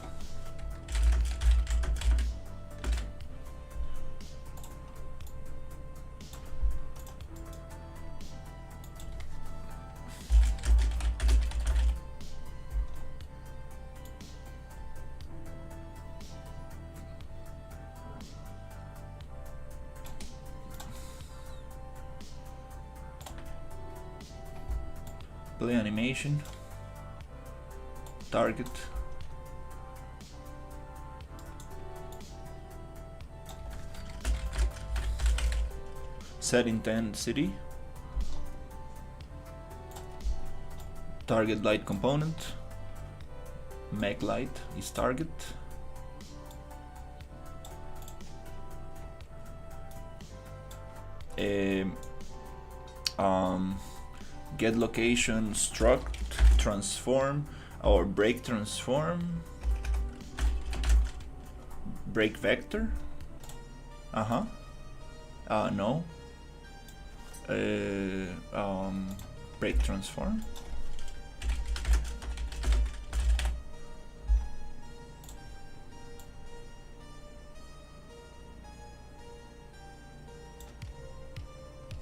Speaker 1: Play animation. Target. Set intensity. Target light component. Make light is target. Get location struct transform or break transform. Break vector. No. Break transform.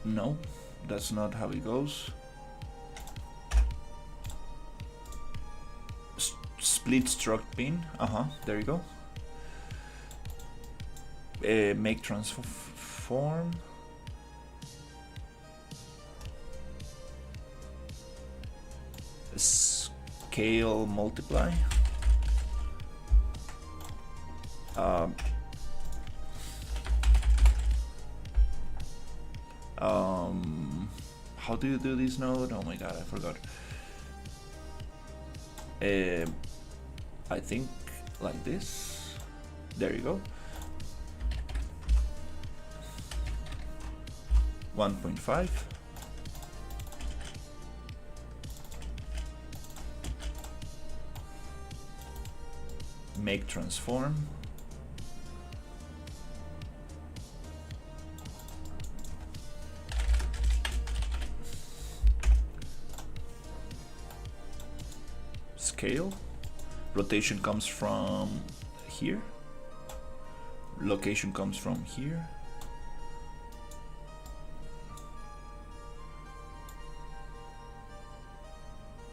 Speaker 1: No, that's not how it goes. Split struct pin. There you go. Make transform. Scale multiply. How do you do this node? Oh my god, I forgot. I think like this. There you go. 1.5. Make transform. Scale. Rotation comes from here. Location comes from here.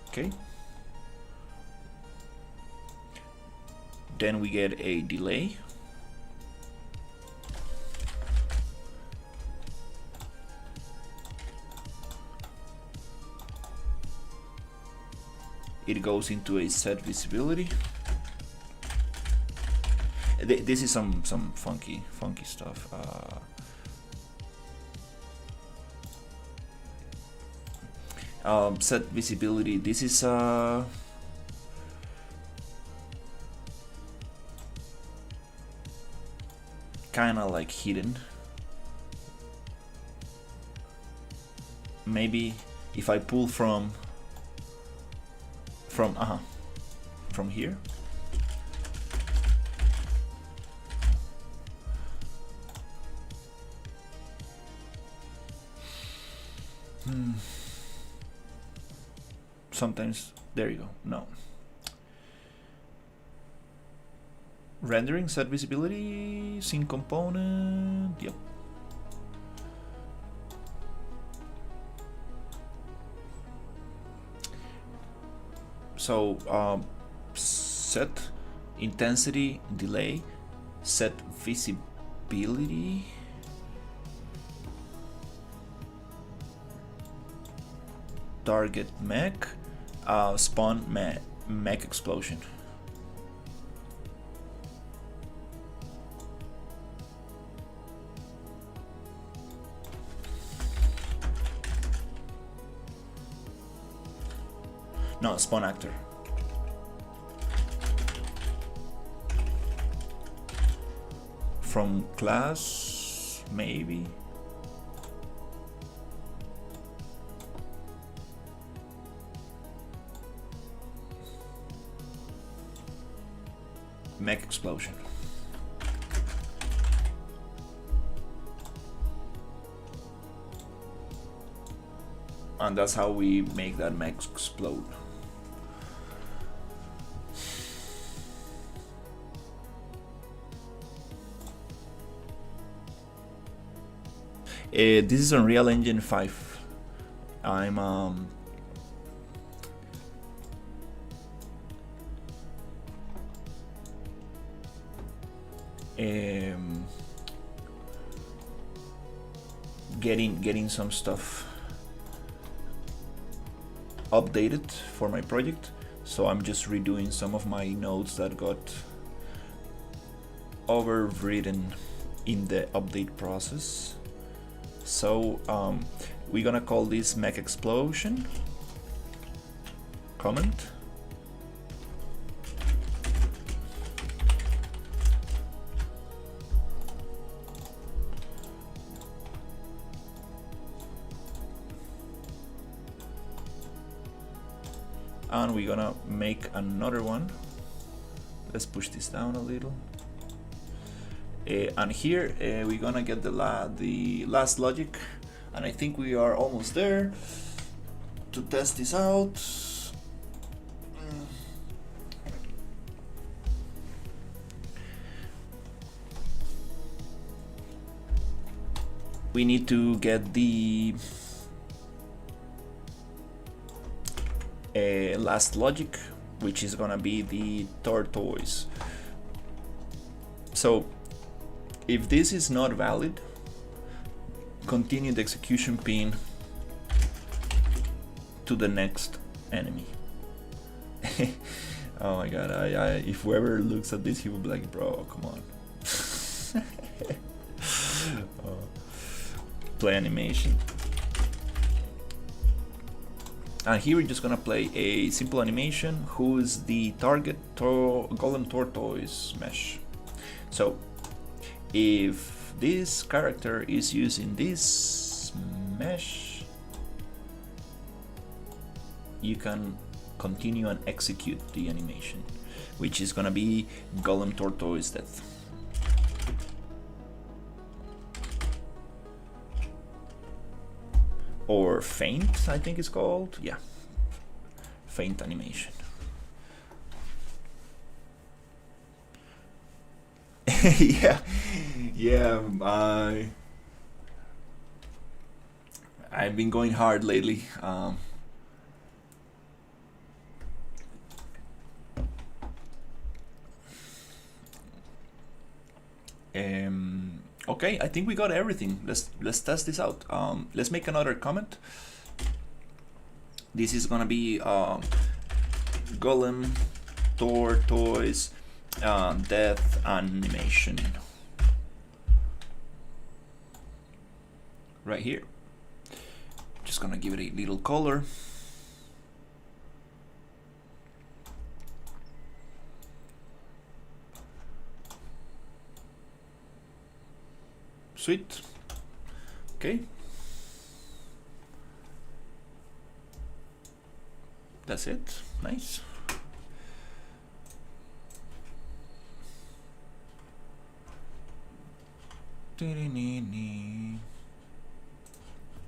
Speaker 1: Okay. Then we get a delay. It goes into a set visibility. This is some funky stuff. Set visibility. This is kind of like hidden. Maybe if I pull from here. Sometimes there you go. No. Rendering set visibility, sync component. Yep. So set intensity delay, set visibility, target mech, spawn mech explosion. No, spawn actor. From class, maybe. Mech explosion. And that's how we make that mech explode. This is Unreal Engine 5. I'm getting some stuff updated for my project, so I'm just redoing some of my nodes that got overwritten in the update process. So we're gonna call this mech explosion comment. And we're gonna make another one. Let's push this down a little. And here we're gonna get the last logic, and I think we are almost there to test this out. We need to get the last logic, which is gonna be the tortoise. So if this is not valid, continue the execution pin to the next enemy. Oh my god, if whoever looks at this, he will be like, bro, come on. Play animation. And here we're just gonna play a simple animation. Who is the target? Golem tortoise mesh. So if this character is using this mesh, you can continue and execute the animation, which is gonna be Golem tortoise death. Or faint, I think it's called. Yeah, faint animation. yeah. I've been going hard lately. Okay, I think we got everything. Let's test this out. Let's make another comment. This is gonna be Golem tortoise death animation right here. Just gonna give it a little color. Sweet. Okay. That's it. Nice.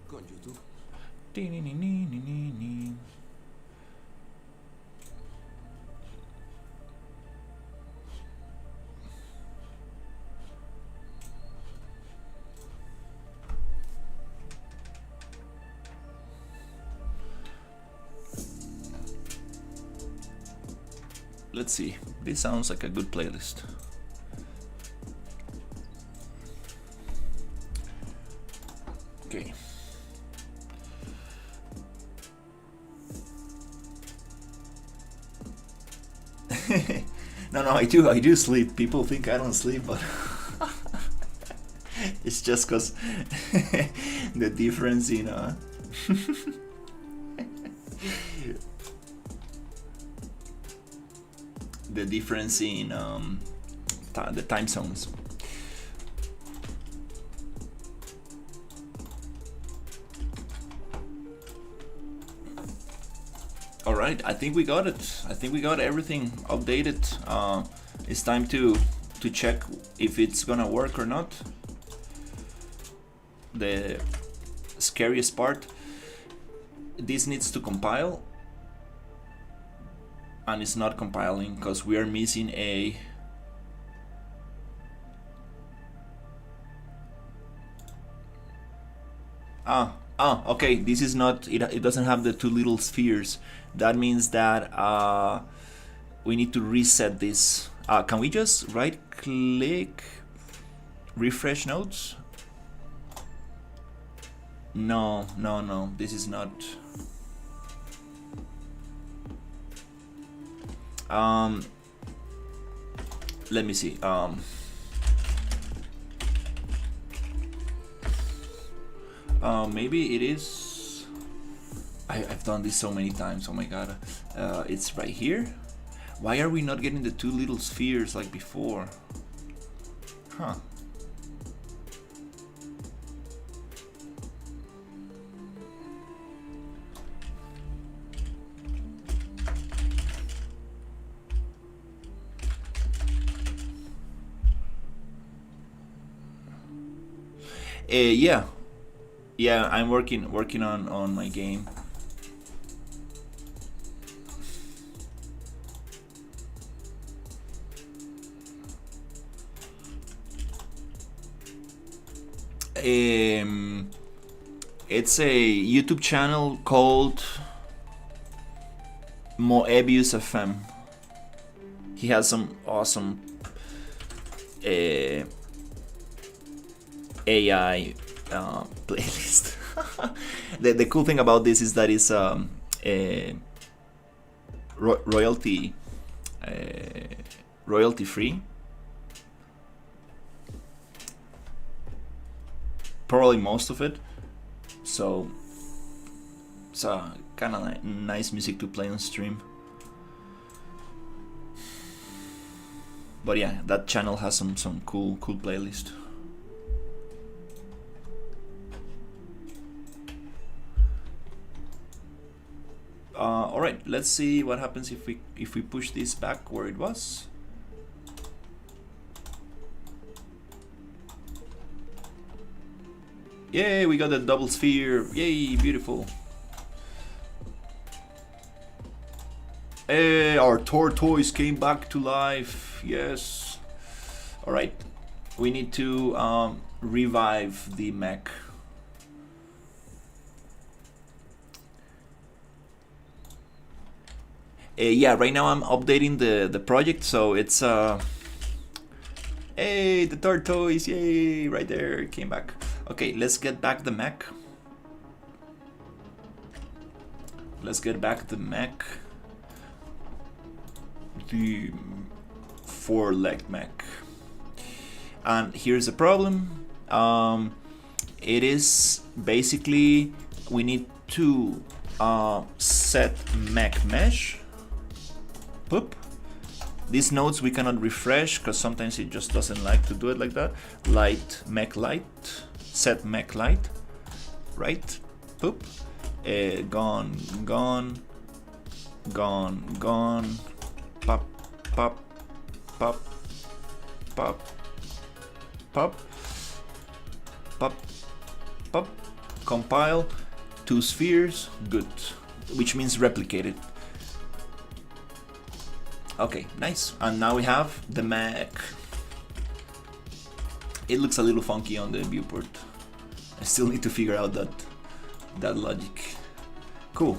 Speaker 2: Con YouTube.
Speaker 1: Let's see. This sounds like a good playlist. Okay. No, I do sleep. People think I don't sleep, but it's just because the difference in the difference in the time zones. All right, I think we got it. I think we got everything updated. It's time to check if it's gonna work or not. The scariest part, this needs to compile, and it's not compiling because we are missing a okay, this is not it doesn't have the two little spheres. That means that we need to reset this. Can we just right click refresh nodes? No, this is not. Let me see. Maybe it is. I've done this so many times. Oh my god. It's right here. Why are we not getting the two little spheres like before? Huh. Yeah, I'm working on my game. It's a YouTube channel called Moebius FM. He has some awesome AI playlist. The cool thing about this is that it's royalty free. Probably most of it. So it's kind of nice music to play on stream. But yeah, that channel has some cool playlist. All right, let's see what happens if we push this back where it was. Yay, we got a double sphere. Yay, beautiful. Hey, our tortoise came back to life. Yes. All right, we need to revive the mech. Yeah, right now I'm updating the project, so it's hey, the tortoise, yay, right there, it came back. Okay, let's get back the mech. The four-legged mech. And here's the problem. It is basically we need to set mech mesh. Boop. These nodes we cannot refresh because sometimes it just doesn't like to do it like that. Light mech light, set mech light, right? Boop. Gone. Pop. Compile. Two spheres. Good. Which means replicate it. Okay, nice. And now we have the mech. It looks a little funky on the viewport. I still need to figure out that logic. Cool.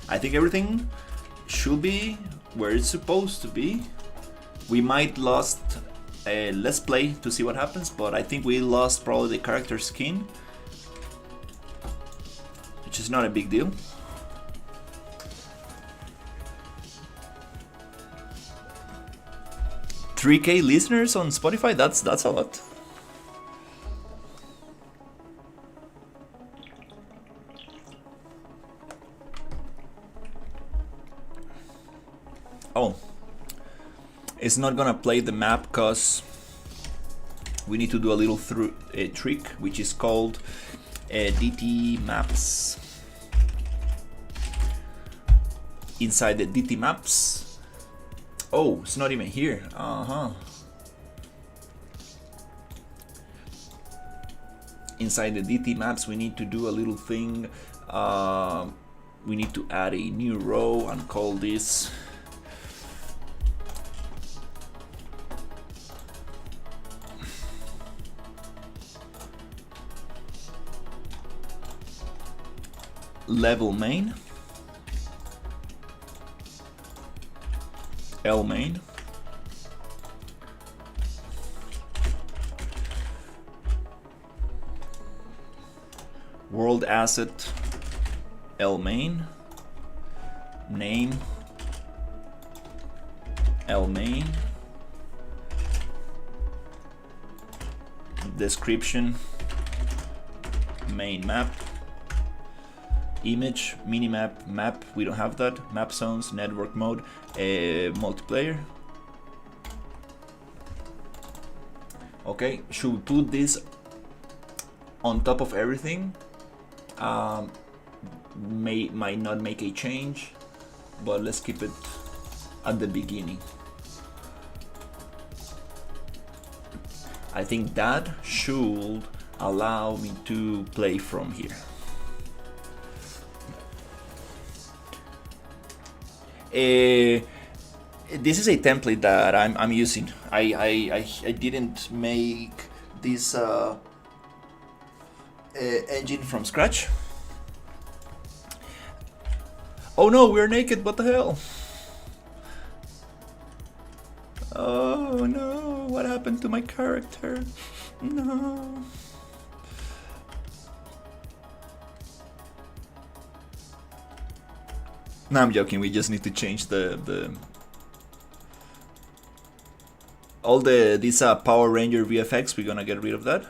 Speaker 1: I think everything should be where it's supposed to be. We might lost let's play to see what happens, but I think we lost probably the character skin, which is not a big deal. $3K listeners on Spotify, that's a lot. Oh, it's not gonna play the map because we need to do a little trick, which is called DT maps. Inside the DT maps. Oh, it's not even here. Inside the DT maps, we need to do a little thing. We need to add a new row and call this level main. L main. World asset L main. Name L main, description, main map, image, minimap, map, we don't have that, map zones, network mode, multiplayer. Okay, should we put this on top of everything? Might not make a change, but let's keep it at the beginning. I think that should allow me to play from here. This is a template that I'm using. I didn't make this engine from scratch. Oh no, we're naked, what the hell? Oh no, what happened to my character? No. No, I'm joking, we just need to change all these Power Ranger VFX, we're gonna get rid of that.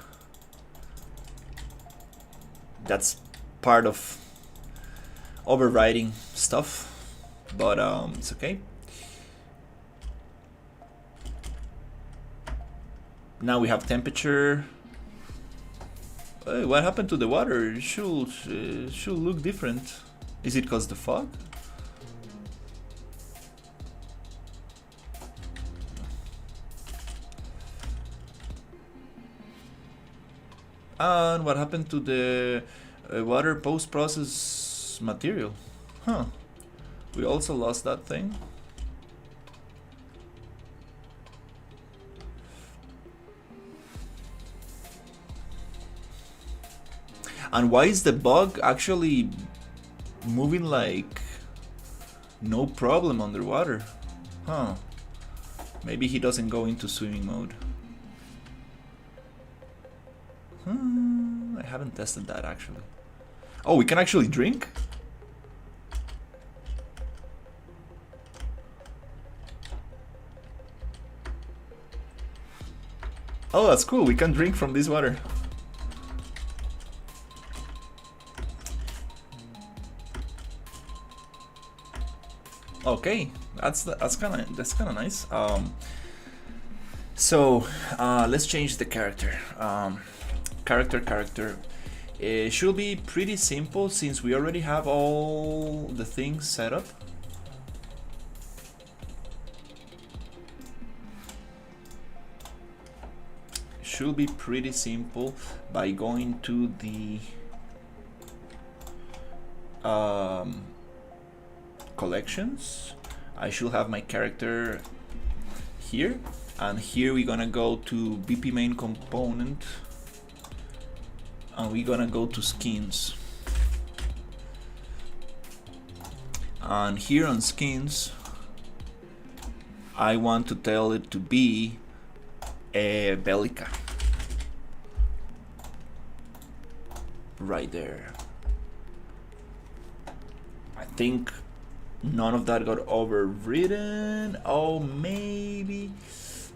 Speaker 1: That's part of overriding stuff, but it's okay. Now we have temperature. Hey, what happened to the water? It should look different. Is it because the fog? And what happened to the water post-process material? Huh. We also lost that thing. And why is the bug actually moving like no problem underwater? Huh. Maybe he doesn't go into swimming mode. I haven't tested that actually. Oh, we can actually drink? Oh, that's cool. We can drink from this water. Okay, that's kind of nice. So let's change the character. Character. It should be pretty simple since we already have all the things set up. Should be pretty simple by going to the collections. I should have my character here, and here we're gonna go to BP main component, and we're gonna go to skins, and here on skins I want to tell it to be a Bellica right there. I think none of that got overridden. Oh, maybe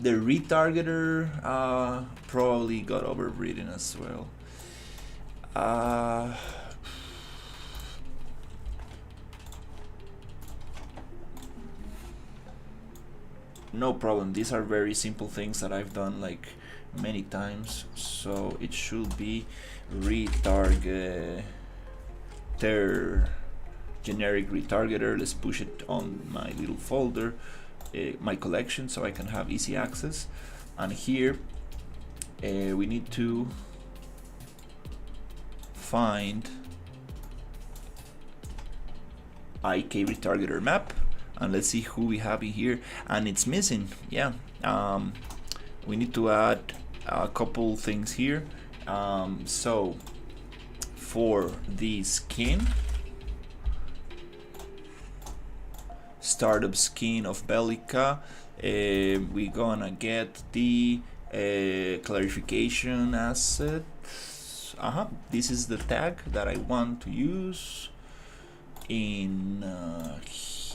Speaker 1: the retargeter probably got overridden as well. No problem, these are very simple things that I've done like many times, so it should be retargeter, generic retargeter. Let's push it on my little folder, my collection, so I can have easy access. And here we need to find IK retargeter map, and let's see who we have in here. And it's missing. Yeah, we need to add a couple things here. So for the skin, startup skin of Bellica, we're gonna get the clarification asset. This is the tag that I want to use in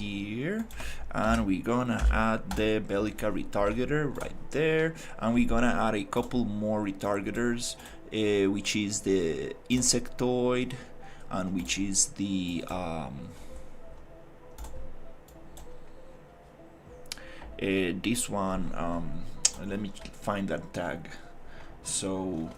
Speaker 1: here, and we're gonna add the Bellica retargeter right there, and we're gonna add a couple more retargeters, which is the insectoid, and which is the this one. Let me find that tag. So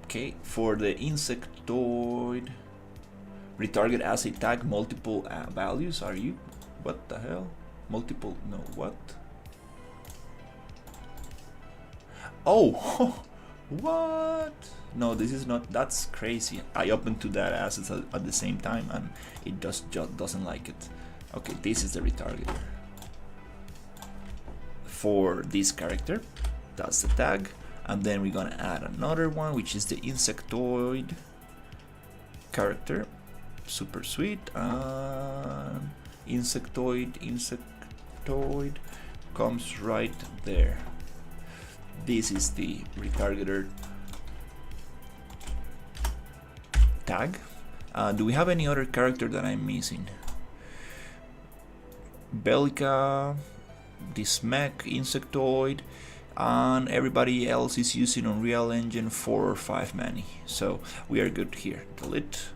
Speaker 1: okay, for the insectoid, retarget as a tag multiple values. Are you? What the hell? Multiple? No, what? Oh, what? No, this is not. That's crazy. I opened two data assets at the same time, and it just doesn't like it. Okay, this is the retargeter for this character. That's the tag. And then we're gonna add another one, which is the insectoid character. Super sweet. Insectoid comes right there. This is the retargeter tag. Do we have any other character that I'm missing? Bellica, this mech, insectoid, and everybody else is using Unreal Engine 4 or 5 many, so we are good here. Delete.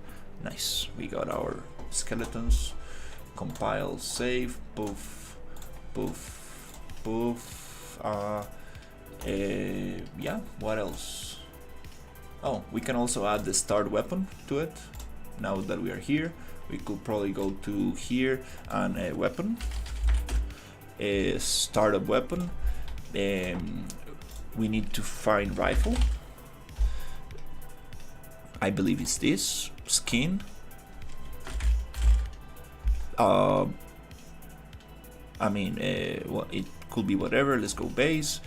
Speaker 1: Nice. We got our skeletons. Compile, save, poof, poof, poof. Yeah, what else? Oh, we can also add the start weapon to it. Now that we are here, we could probably go to here and a weapon, a startup weapon. We need to find rifle. I believe it's this skin. I mean, well, it could be whatever. Let's go base.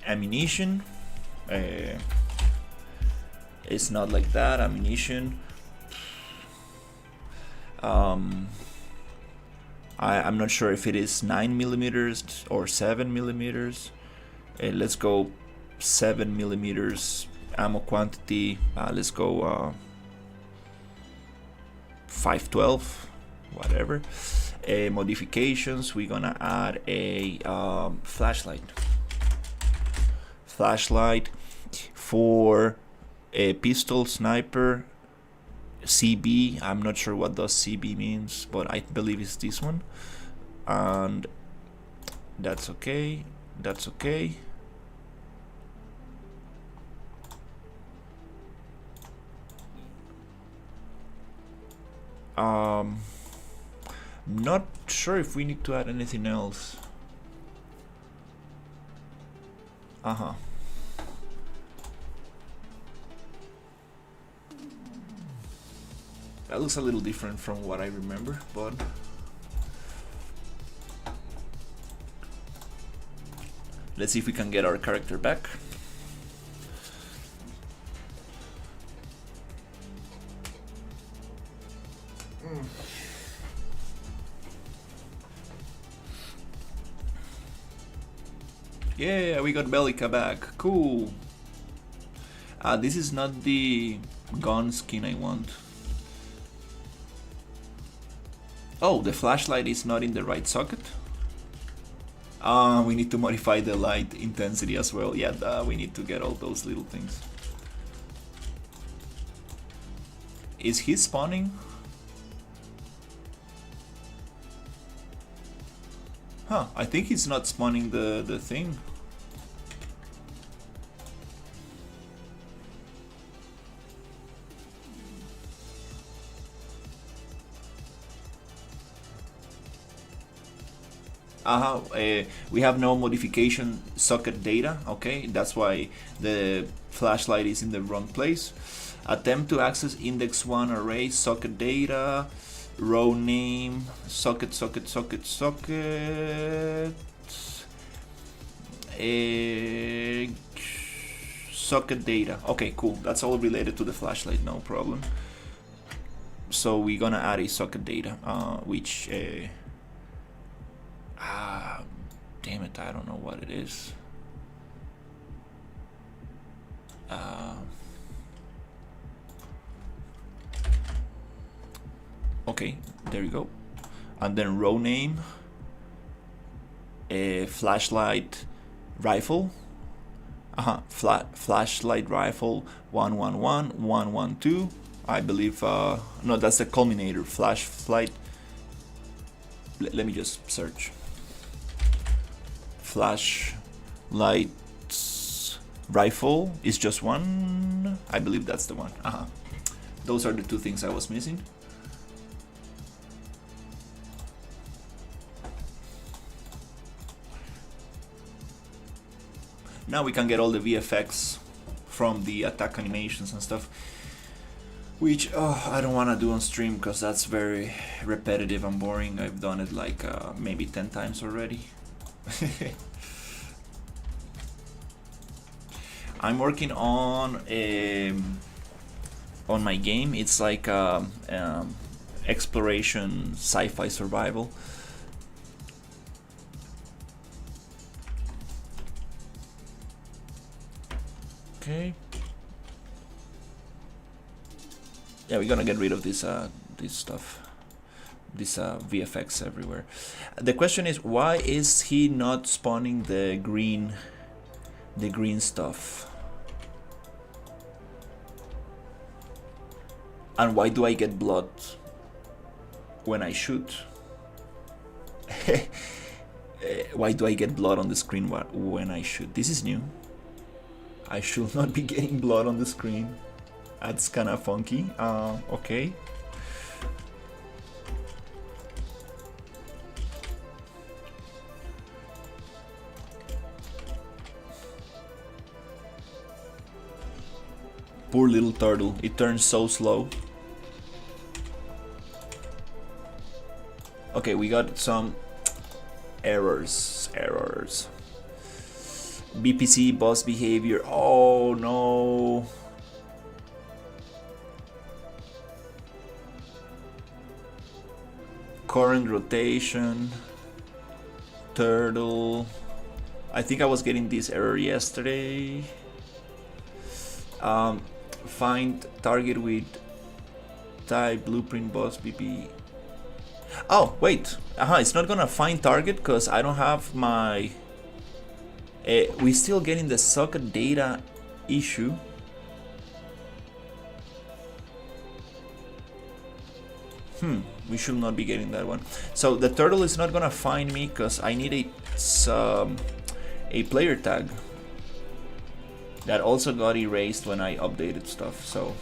Speaker 1: Ammunition. It's not like that. Ammunition. I'm not sure if it is 9mm or 7mm. Let's go 7mm ammo quantity. Let's go 512, whatever. Modifications, we're gonna add a flashlight. Flashlight for a pistol, sniper, CB. I'm not sure what does CB means, but I believe it's this one, and that's okay. That's okay. Not sure if we need to add anything else. That looks a little different from what I remember, but let's see if we can get our character back. Yeah, we got Bellica back. Cool. This is not the gun skin I want. Oh, the flashlight is not in the right socket. We need to modify the light intensity as well. Yeah, we need to get all those little things. Is he spawning? Huh, I think he's not spawning the thing. We have no modification socket data. Okay, that's why the flashlight is in the wrong place. Attempt to access index 1 array socket data, row name, socket. Socket data. Okay, cool. That's all related to the flashlight, no problem. So we're gonna add a socket data, which damn it, I don't know what it is. Okay, there you go. And then row name, flashlight rifle. Flashlight rifle 111 112. I believe no, that's the culminator. Flashlight. Let me just search. Flashlight rifle is just one. I believe that's the one. Those are the two things I was missing. Now we can get all the VFX from the attack animations and stuff, which I don't want to do on stream because that's very repetitive and boring. I've done it like maybe 10 times already. I'm working on my game. It's like exploration, sci-fi survival. Okay. Yeah, we're gonna get rid of this stuff, this VFX everywhere. The question is, why is he not spawning the green stuff? And why do I get blood when I shoot? Why do I get blood on the screen when I shoot? This is new. I should not be getting blood on the screen. That's kind of funky. Okay. Poor little turtle. It turns so slow. Okay, we got some errors. BPC boss behavior. Oh no. Current rotation. Turtle. I think I was getting this error yesterday. Find target with type blueprint boss BP. Oh wait, it's not gonna find target because I don't have my. We still getting the socket data issue. We should not be getting that one. So the turtle is not gonna find me because I need a player tag that also got erased when I updated stuff. So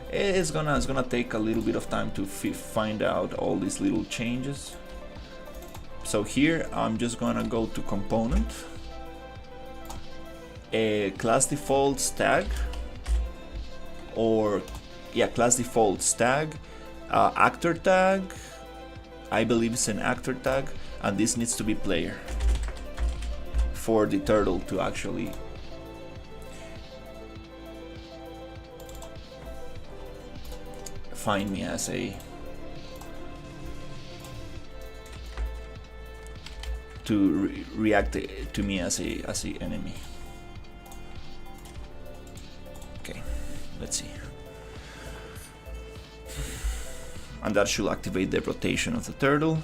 Speaker 1: it's gonna take a little bit of time to find out all these little changes. So here I'm just gonna go to component, class defaults tag, or yeah, class defaults tag, actor tag. I believe it's an actor tag, and this needs to be player for the turtle to actually find me as a react to me as a enemy. Okay, let's see. And that should activate the rotation of the turtle.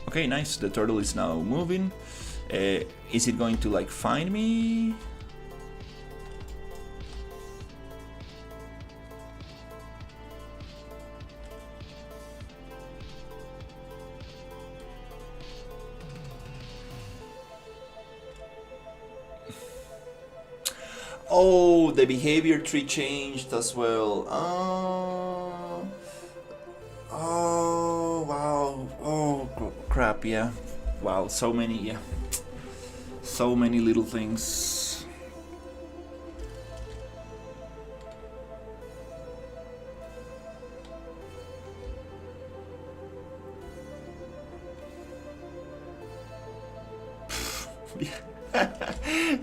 Speaker 1: Okay, nice. The turtle is now moving. Is it going to like find me? Oh, the behavior tree changed as well. Oh, wow. Oh, crap, yeah. Wow, so many, yeah. So many little things.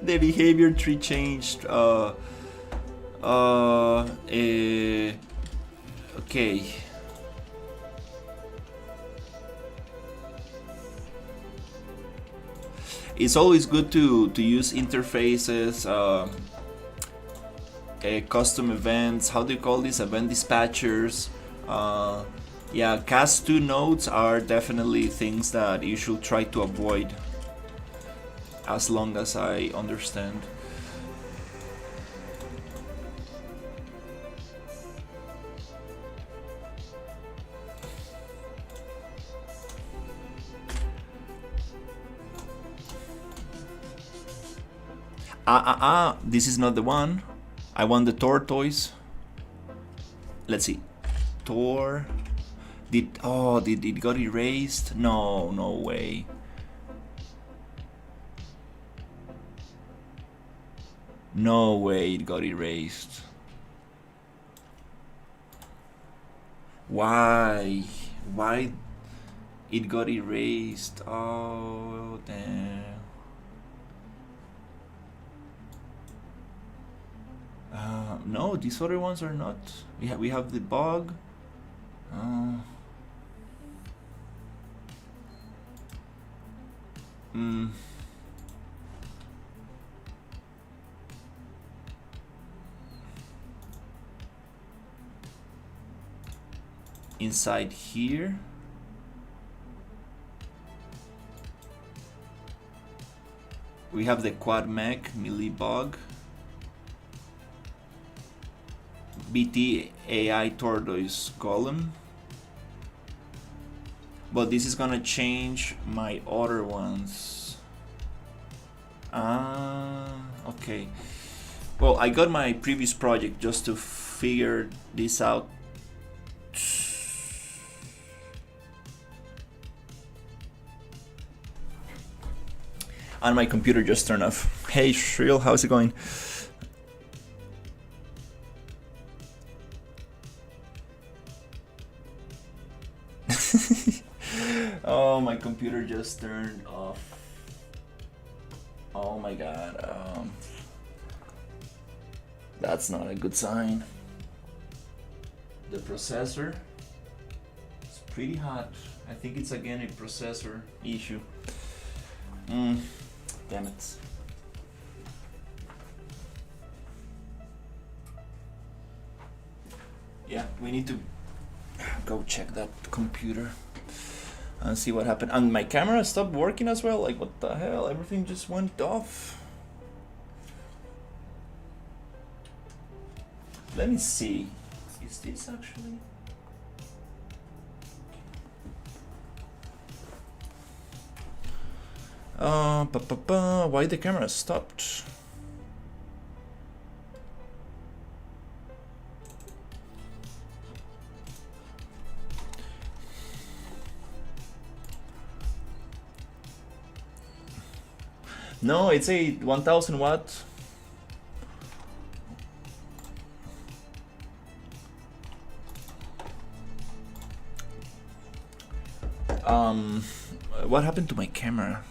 Speaker 1: The behavior tree changed. Okay. it's always good to use interfaces, custom events. How do you call this? Event dispatchers. Yeah, cast2 nodes are definitely things that you should try to avoid, as long as I understand. This is not the one. I want the tortoise. Let's see. Tor. Did it got erased? No, no way. No way it got erased. Why? Why it got erased? Oh, damn. No, these other ones are not. We have the bug. Inside here. We have the quad mech melee bug. BT AI tortoise golem. But this is gonna change my other ones. Okay. Well, I got my previous project just to figure this out. And my computer just turned off. Hey Shrill, how's it going? Oh, my computer just turned off. Oh my god. That's not a good sign. The processor is pretty hot. I think it's again a processor issue. Damn it. Yeah, we need to go check that computer and see what happened. And my camera stopped working as well. Like, what the hell? Everything just went off. Let me see. Is this actually? Why the camera stopped? No, it's a 1000 watt. What happened to my camera?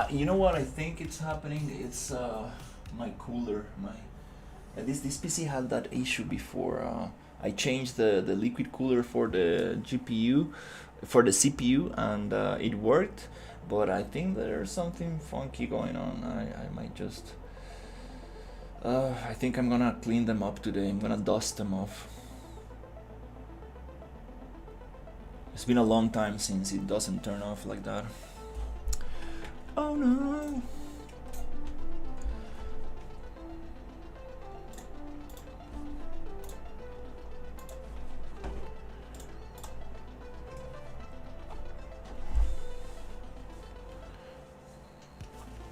Speaker 1: You know what I think it's happening? It's my cooler. This PC had that issue before. I changed the liquid cooler for the GPU, for the CPU, and it worked. But I think there's something funky going on. I might just. I think I'm gonna clean them up today. I'm gonna dust them off. It's been a long time since it doesn't turn off like that. Oh no!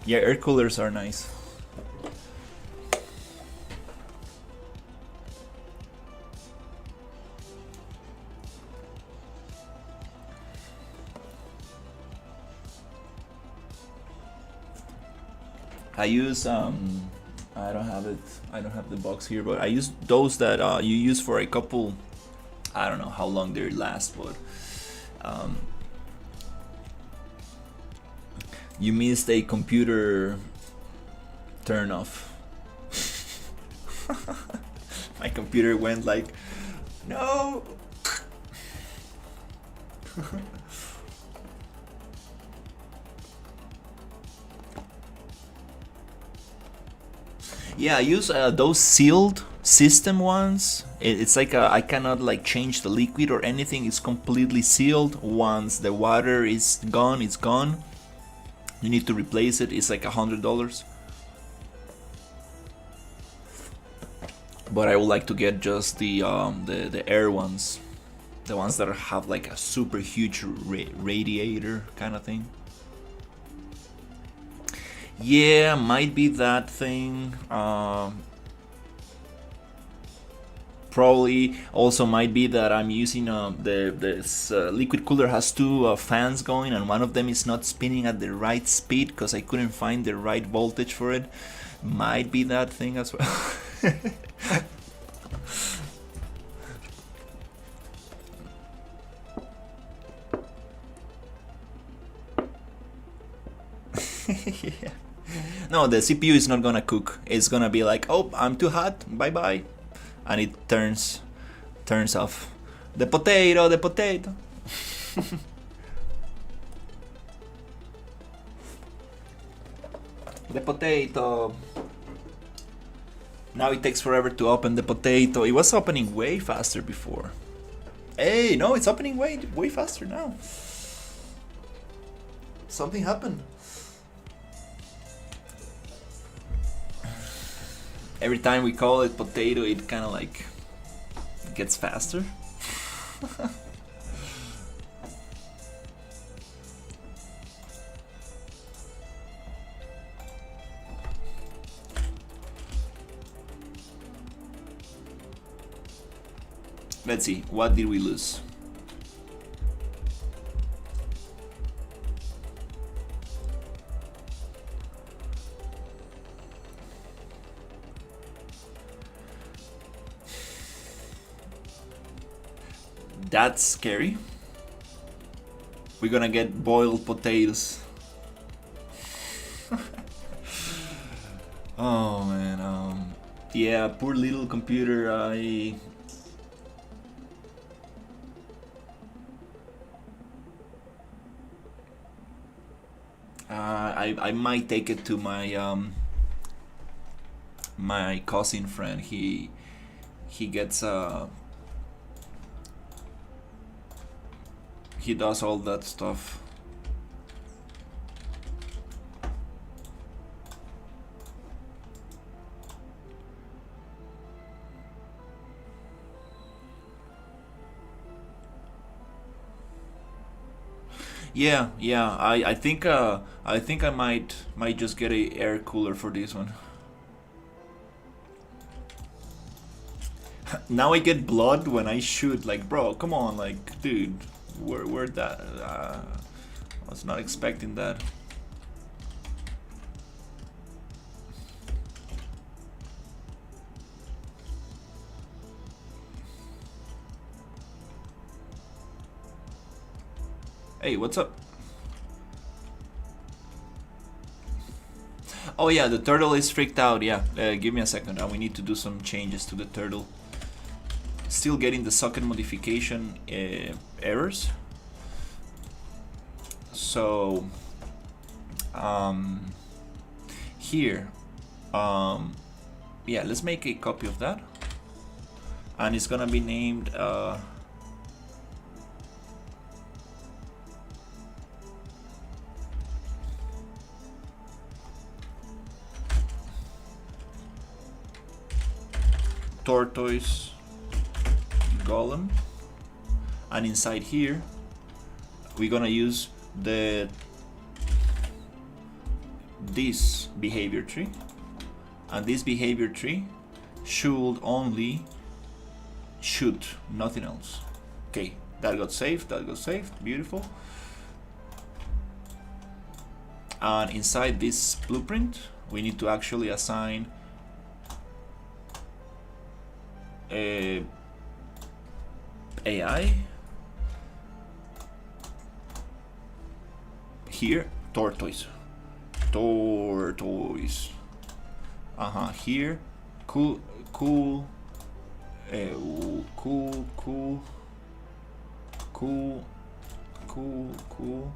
Speaker 1: Yeah, air coolers are nice. I use I don't have it. I don't have the box here, but I use those that you use for a couple. I don't know how long they last, but you missed a computer turn off. My computer went like, no. Yeah, I use those sealed system ones. It's like I cannot like change the liquid or anything. It's completely sealed. Once the water is gone, it's gone. You need to replace it. It's like $100. But I would like to get just the air ones, the ones that have like a super huge radiator kind of thing. Yeah, might be that thing. Probably also might be that I'm using this liquid cooler has two fans going, and one of them is not spinning at the right speed because I couldn't find the right voltage for it. Might be that thing as well. Yeah. No, the CPU is not gonna cook. It's gonna be like, oh, I'm too hot, bye bye, and it turns off. The potato. The potato. Now it takes forever to open the potato. It was opening way faster before. Hey, no, it's opening way faster now. Something happened. Every time we call it potato, it kind of like gets faster. Let's see, what did we lose? That's scary. We're gonna get boiled potatoes. Oh man, yeah, poor little computer. I might take it to my my cousin friend. He gets he does all that stuff. Yeah, I think I might just get a air cooler for this one. Now I get blood when I shoot. Like, bro, come on, like, dude, where that? I was not expecting that. Hey, what's up? Oh yeah, the turtle is freaked out. Yeah, give me a second. We need to do some changes to the turtle. Still getting the socket modification errors. So here, yeah, let's make a copy of that, and it's gonna be named tortoise golem, and inside here we're gonna use this behavior tree, and this behavior tree should only shoot, nothing else. Okay, that got saved, beautiful. And inside this blueprint we need to actually assign a AI here, tortoise. Here, cool, cool, cool, cool, cool, cool, cool.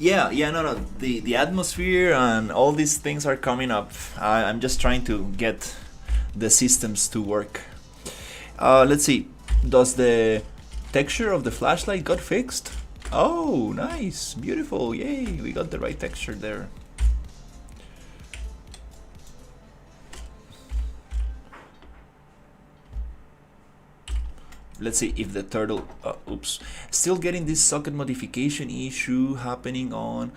Speaker 1: Yeah, no, no. The atmosphere and all these things are coming up. I'm just trying to get the systems to work. Let's see. Does the texture of the flashlight got fixed? Oh, nice, beautiful, yay! We got the right texture there. Let's see if the turtle, oops, still getting this socket modification issue happening on.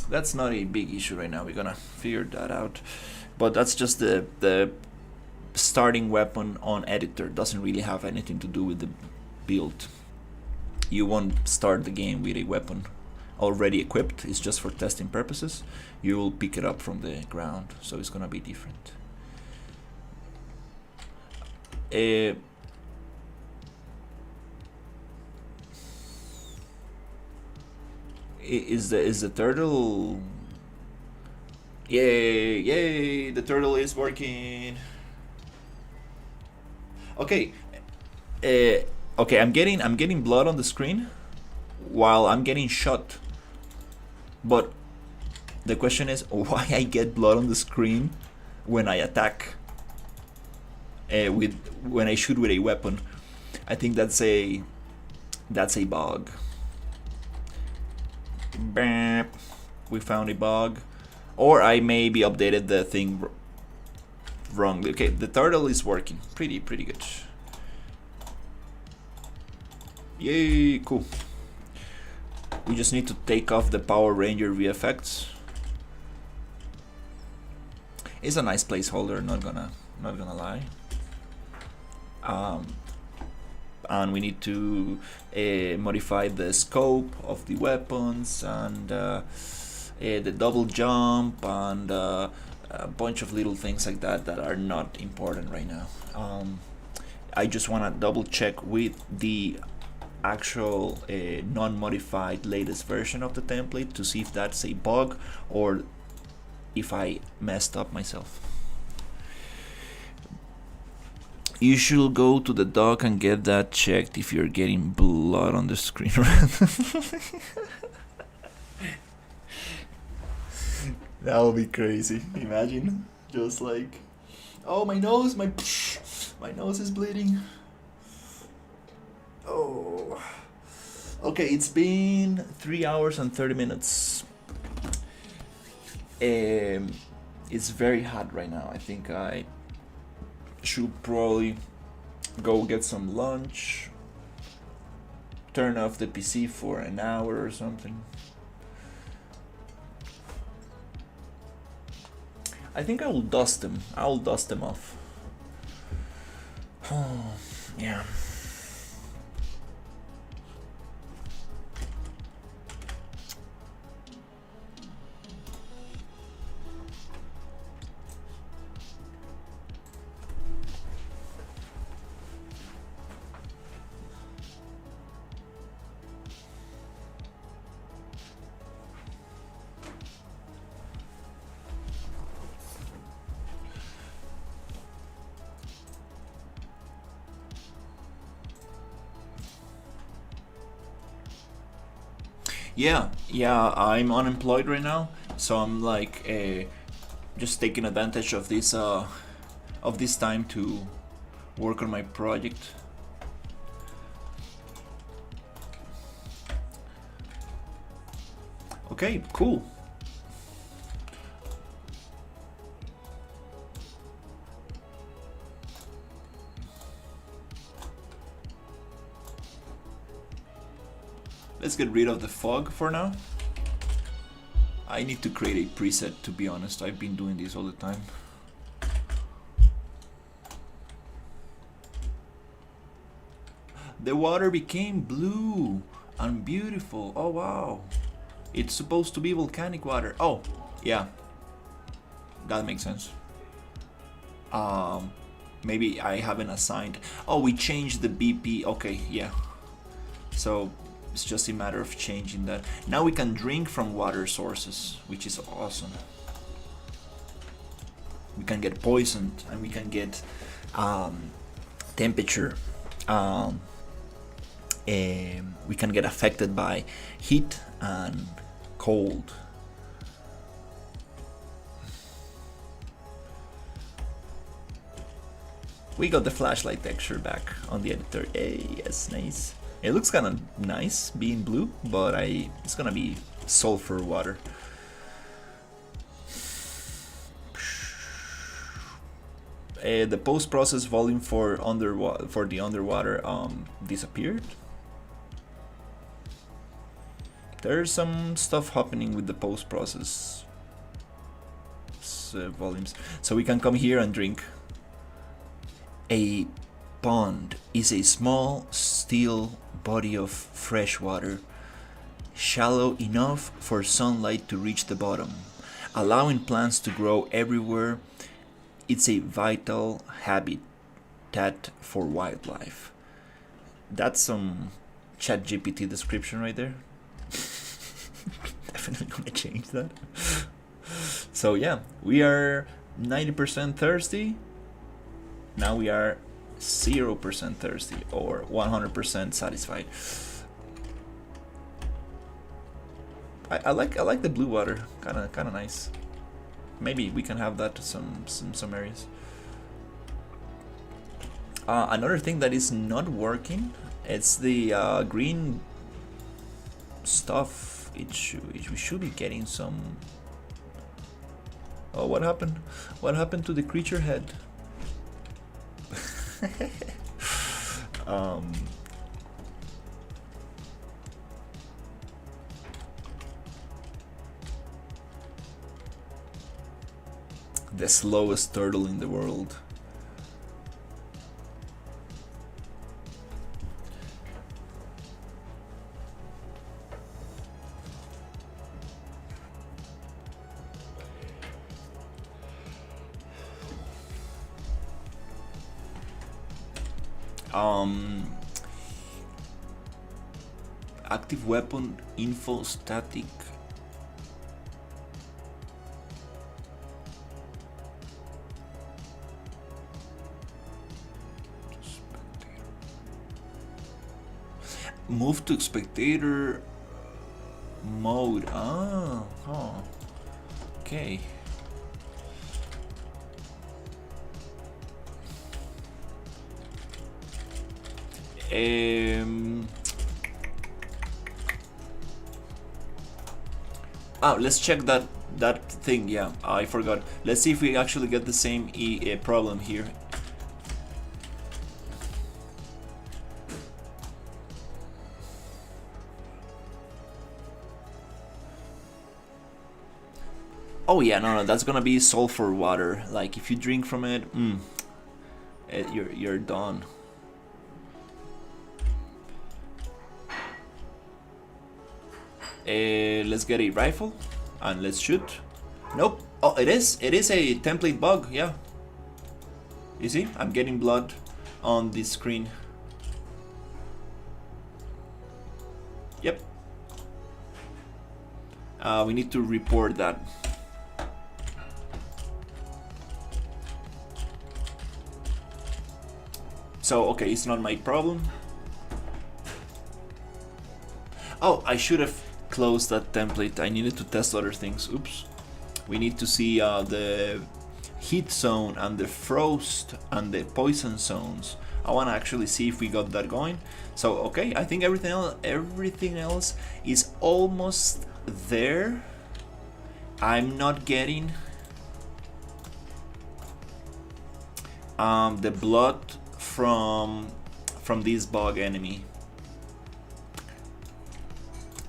Speaker 1: That's not a big issue right now. We're gonna figure that out. But that's just the starting weapon on editor. Doesn't really have anything to do with the build. You won't start the game with a weapon already equipped. It's just for testing purposes. You will pick it up from the ground, so it's gonna be different. Is the turtle? Yay! The turtle is working. Okay. Okay. I'm getting blood on the screen while I'm getting shot. But the question is why I get blood on the screen when I attack. When I shoot with a weapon. I think that's a bug. We found a bug, or I maybe updated the thing wrongly. Okay, the turtle is working pretty good. Yay, cool. We just need to take off the Power Ranger VFX. It's a nice placeholder, not gonna lie. And we need to modify the scope of the weapons and the double jump and a bunch of little things like that that are not important right now. I just want to double check with the actual non-modified latest version of the template to see if that's a bug or if I messed up myself. You should go to the dock and get that checked if you're getting blood on the screen. That would be crazy. Imagine, just like, oh, my nose, my nose is bleeding. Oh, okay. It's been 3 hours and 30 minutes. It's very hot right now. I think I should probably go get some lunch, turn off the PC for an hour or something. I think I will dust them. I'll dust them off. Oh, yeah. Yeah, I'm unemployed right now, so I'm like just taking advantage of this time to work on my project. Okay, cool. Let's get rid of the fog for now. I need to create a preset, to be honest. I've been doing this all the time. The water became blue and beautiful. Oh wow. It's supposed to be volcanic water. Oh, yeah. That makes sense. Maybe I haven't assigned. Oh, we changed the BP. Okay, yeah. So it's just a matter of changing that. Now we can drink from water sources, which is awesome. We can get poisoned and we can get temperature. We can get affected by heat and cold. We got the flashlight texture back on the editor. Hey, yes, nice. It looks kind of nice being blue, but it's gonna be sulfur water. The post-process volume for the underwater disappeared. There's some stuff happening with the post-process volumes, so we can come here and drink. A pond is a small, still body of fresh water, shallow enough for sunlight to reach the bottom, allowing plants to grow everywhere. It's a vital habitat for wildlife. That's some ChatGPT description right there. Definitely gonna change that. So yeah, we are 90% thirsty. Now we are 0% thirsty, or 100% satisfied. I like the blue water, kind of nice. Maybe we can have that to some areas. Another thing that is not working, it's the green stuff. We should be getting some. Oh, what happened? What happened to the creature head? The slowest turtle in the world. Active weapon info static. Move to spectator mode. Okay. Let's check that thing. Yeah, I forgot. Let's see if we actually get the same problem here. Oh yeah, no, that's gonna be sulfur water. Like if you drink from it, you're done. Let's get a rifle and let's shoot. Nope. Oh, it is a template bug. Yeah. You see, I'm getting blood on this screen. Yep. We need to report that. So, okay, it's not my problem. Oh, I should have closed that template. I needed to test other things. Oops. We need to see the heat zone and the frost and the poison zones. I want to actually see if we got that going. So okay, I think everything else is almost there. I'm not getting the blood from this bug enemy.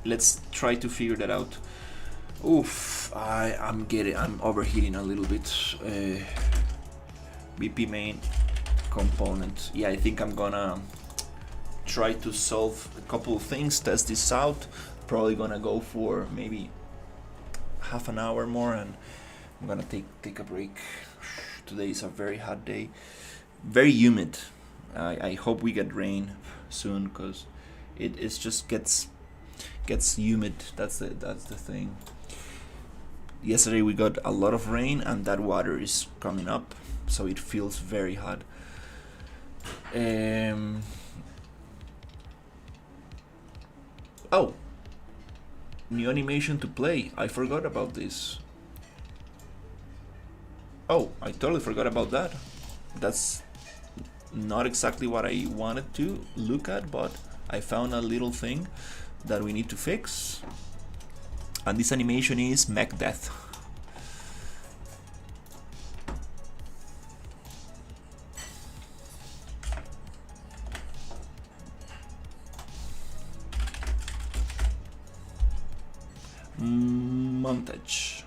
Speaker 1: Let's try to figure that out. Oof, I'm overheating a little bit. BP main component. Yeah, I think I'm gonna try to solve a couple of things, test this out. Probably gonna go for maybe half an hour more, and I'm gonna take a break. Today is a very hot day, very humid. I hope we get rain soon, because it just gets humid. That's the thing. Yesterday we got a lot of rain, and that water is coming up, so it feels very hot. Oh, new animation to play. I forgot about this. Oh, I totally forgot about that. That's not exactly what I wanted to look at, but I found a little thing that we need to fix. And this animation is mech death. Montage.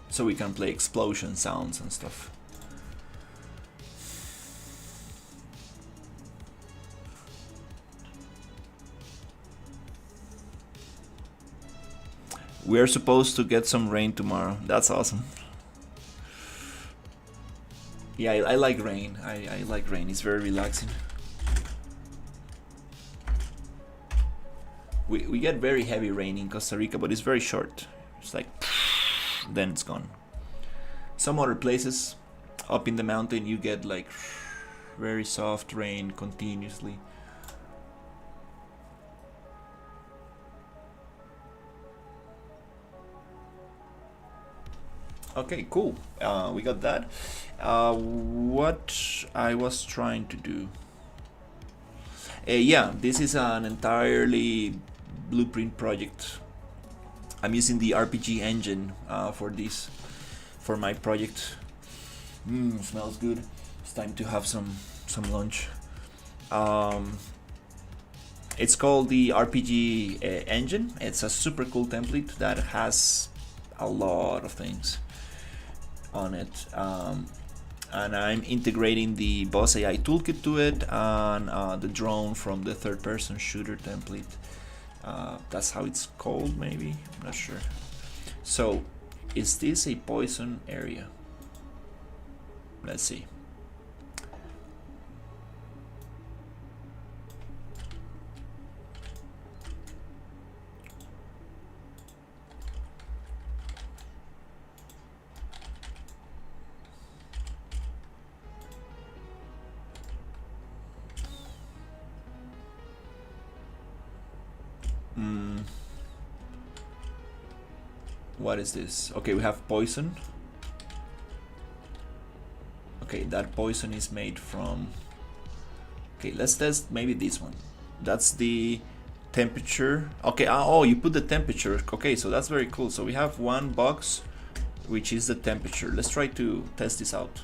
Speaker 1: So we can play explosion sounds and stuff. We're supposed to get some rain tomorrow. That's awesome. Yeah, I like rain. I like rain. It's very relaxing. We get very heavy rain in Costa Rica, but it's very short. It's like, then it's gone. Some other places up in the mountain, you get like very soft rain continuously. Okay, cool. We got that. What I was trying to do. Yeah, this is an entirely blueprint project. I'm using the RPG engine for this, for my project. Smells good. It's time to have some lunch. It's called the RPG engine. It's a super cool template that has a lot of things on it. And I'm integrating the Boss AI toolkit to it, and the drone from the third-person shooter template. That's how it's called, maybe? I'm not sure. So, is this a poison area? Let's see. What is this? Okay, we have poison. Okay, that poison is made from... Okay, let's test maybe this one. That's the temperature. Okay, oh, you put the temperature. Okay, so that's very cool. So we have one box, which is the temperature. Let's try to test this out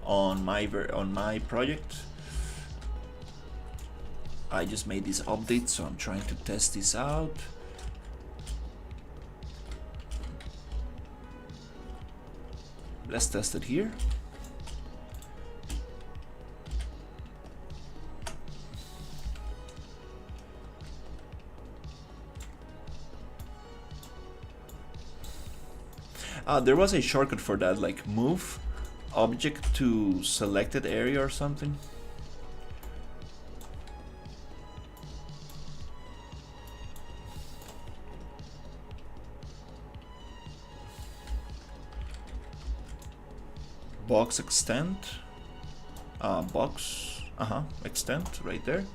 Speaker 1: on my project. I just made this update, so I'm trying to test this out. Let's test it here. There was a shortcut for that, like move object to selected area or something. Box extend, extend right there.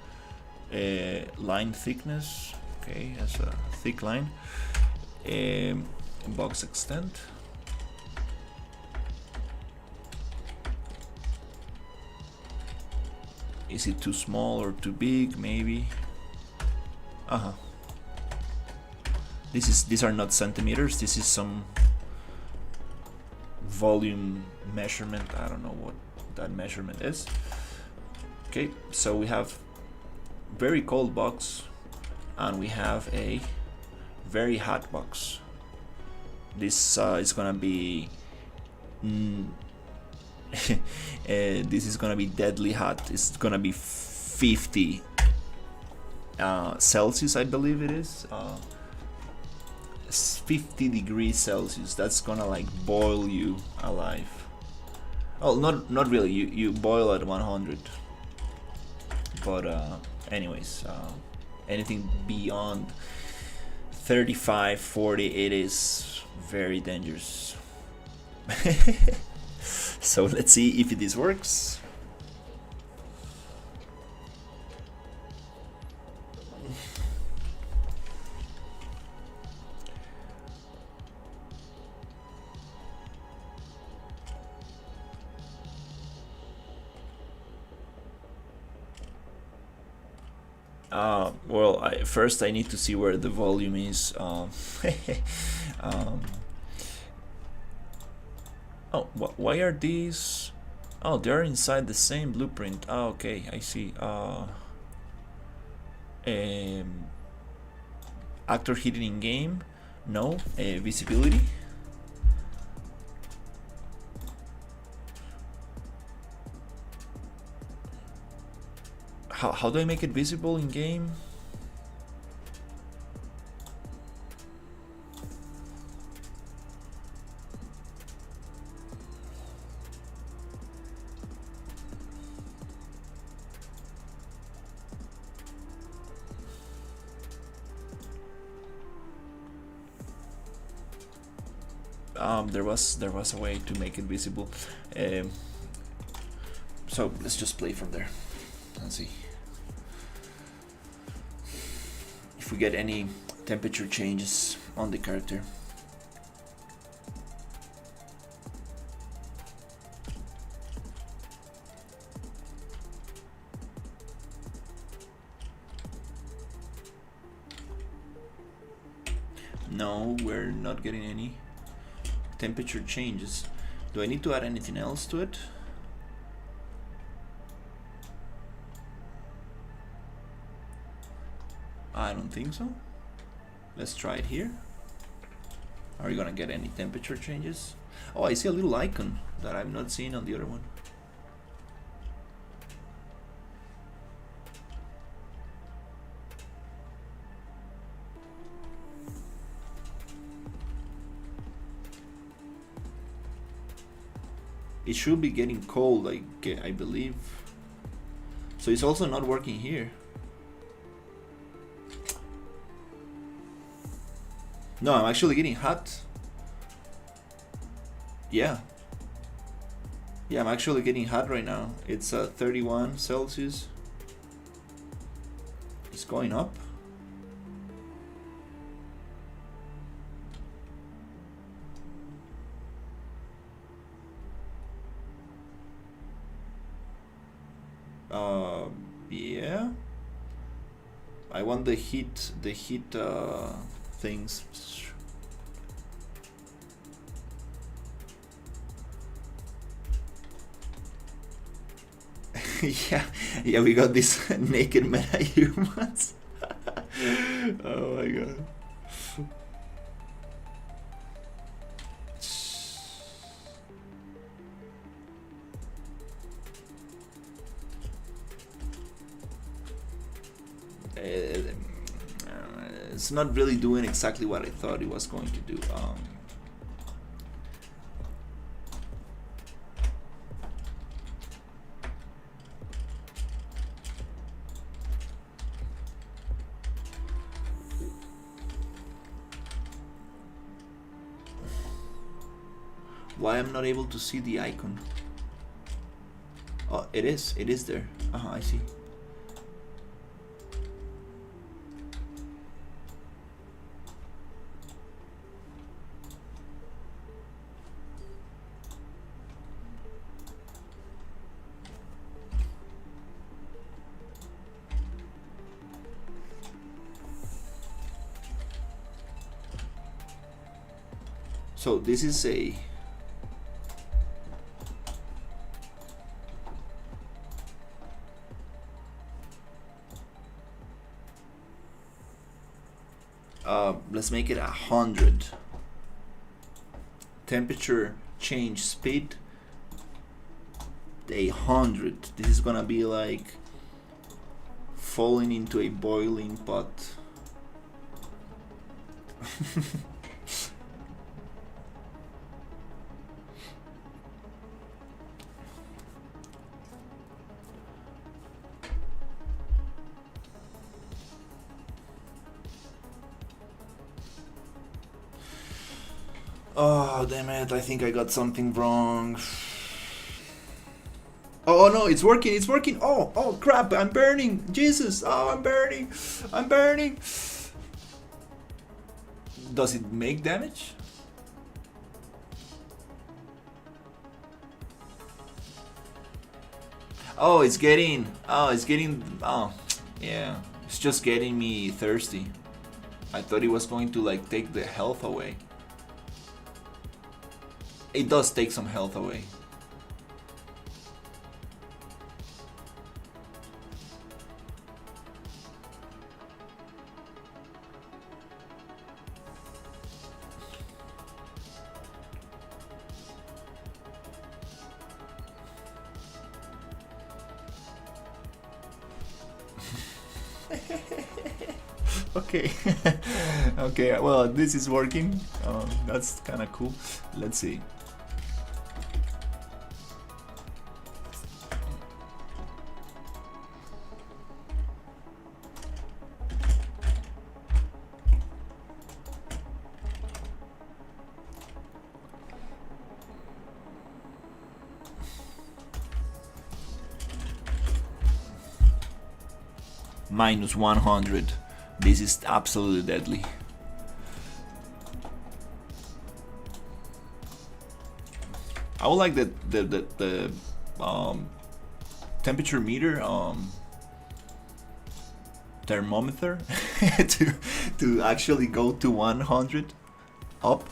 Speaker 1: Line thickness, okay, that's a thick line. Box extend. Is it too small or too big? Maybe. These are not centimeters. This is some volume measurement. I don't know what that measurement is. Okay, so we have very cold box and we have a very hot box. This is gonna be this is gonna be deadly hot. It's gonna be 50 Celsius, I believe it is. 50 degrees Celsius. That's gonna like boil you alive. Oh, not really. You boil at 100. But anyways, anything beyond 35, 40, it is very dangerous. So let's see if this works. Well, first I need to see where the volume is. Oh, why are these? Oh, they're inside the same blueprint. Oh, okay, I see. Actor hidden in game. No. Visibility. How do I make it visible in game? There was a way to make it visible. So let's just play from there and see if we get any temperature changes on the character. No, we're not getting any temperature changes. Do I need to add anything else to it? I don't think so. Let's try it here. Are you gonna get any temperature changes? Oh, I see a little icon that I'm not seeing on the other one. It should be getting cold, I believe. So it's also not working here. No, I'm actually getting hot. Yeah. Yeah, I'm actually getting hot right now. It's 31 Celsius. It's going up. Yeah. I want the heat things. yeah, we got these naked meta humans. Oh my god. It's not really doing exactly what I thought it was going to do. Why I'm not able to see the icon? Oh, it is there. I see. So this is a let's make it 100. Temperature change speed 100. This is gonna be like falling into a boiling pot. Oh, damn it, I think I got something wrong. Oh no, it's working, it's working. Oh crap, I'm burning. Jesus, oh, I'm burning. I'm burning. Does it make damage? Oh, it's getting, yeah. It's just getting me thirsty. I thought it was going to like take the health away. It does take some health away. Okay. Okay, well, this is working. That's kind of cool. Let's see. Minus 100. This is absolutely deadly. I would like the temperature meter thermometer to actually go to 100 up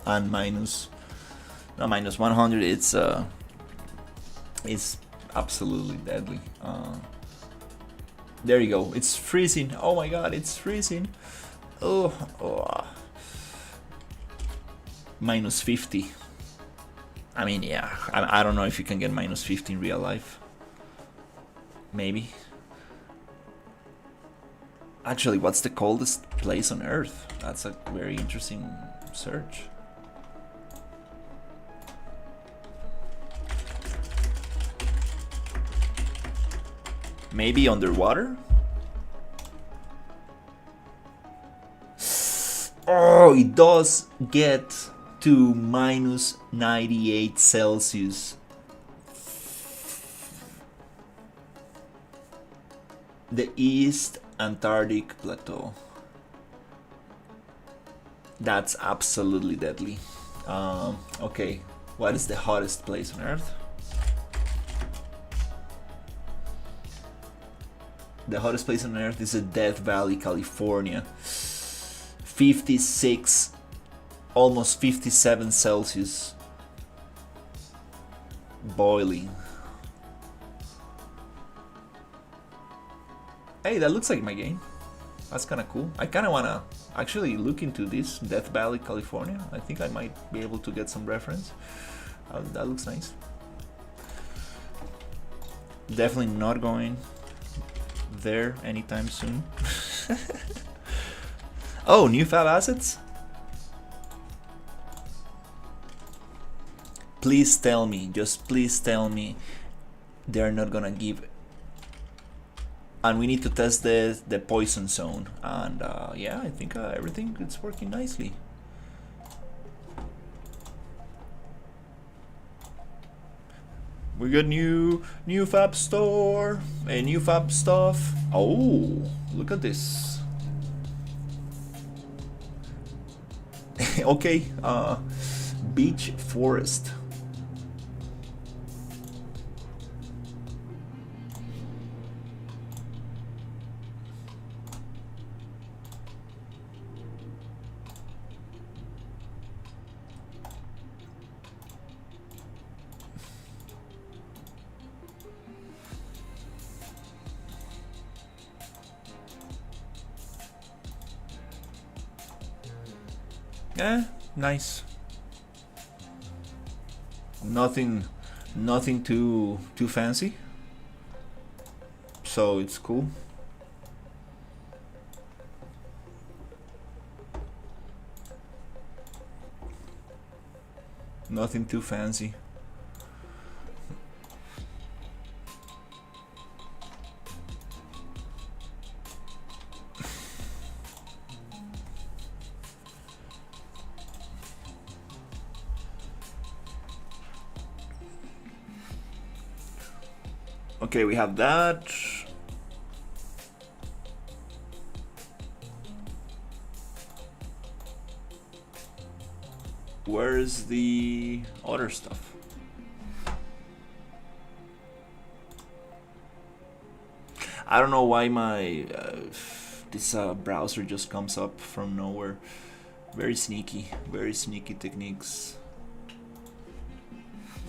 Speaker 1: and minus 100. It's absolutely deadly. There you go. It's freezing. Oh my god, it's freezing. Oh. Minus 50. I mean, yeah. I don't know if you can get minus 50 in real life. Maybe. Actually, what's the coldest place on Earth? That's a very interesting search. Maybe underwater? Oh, it does get to minus 98 Celsius. The East Antarctic Plateau. That's absolutely deadly. Okay, what is the hottest place on Earth? The hottest place on Earth is Death Valley, California. 56, almost 57 Celsius. Boiling. Hey, that looks like my game. That's kind of cool. I kind of want to actually look into this Death Valley, California. I think I might be able to get some reference. That looks nice. Definitely not going there anytime soon. Oh, new fab assets? Please tell me, just please tell me they're not gonna give. And we need to test the poison zone. And yeah, I think everything is working nicely. We got new fab store, a new fab stuff. Oh, look at this. Okay, beach forest. Nice. Nothing too fancy. So it's cool. Nothing too fancy. Okay, we have that. Where's the other stuff? I don't know why my this browser just comes up from nowhere. Very sneaky techniques.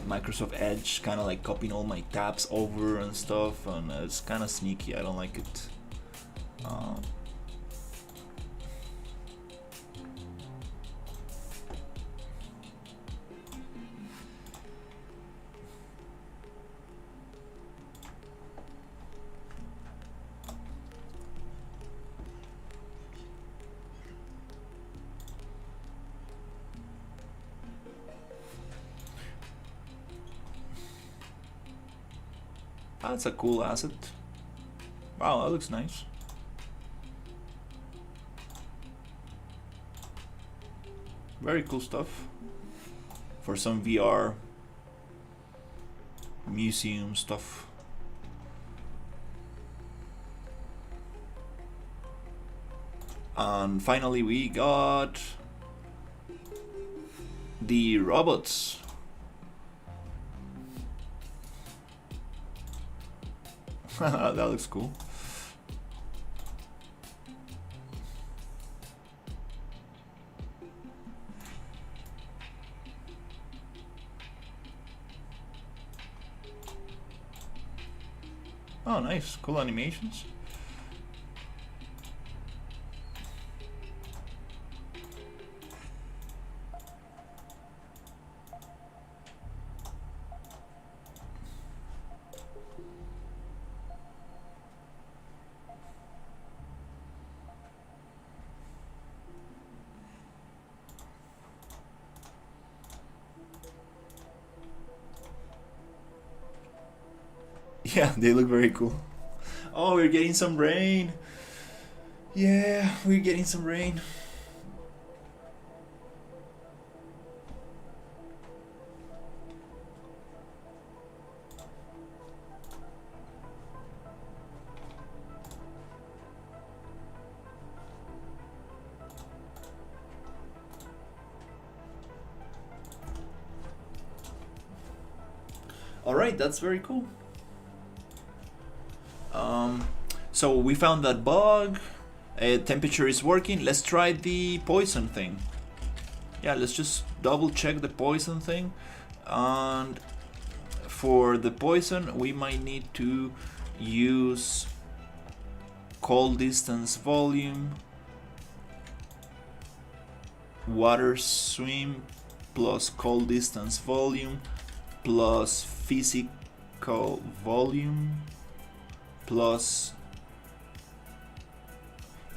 Speaker 1: Microsoft Edge kind of like copying all my tabs over and stuff, and it's kind of sneaky. I don't like it. That's a cool asset. Wow, that looks nice. Very cool stuff for some VR museum stuff. And finally we got the robots. That looks cool. Oh, nice. Cool animations. Yeah, they look very cool. Oh, we're getting some rain. Yeah, we're getting some rain. All right, that's very cool. So we found that bug. Temperature is working. Let's try the poison thing. Yeah, let's just double check the poison thing. And for the poison, we might need to use cold distance volume, water swim plus cold distance volume plus physical volume plus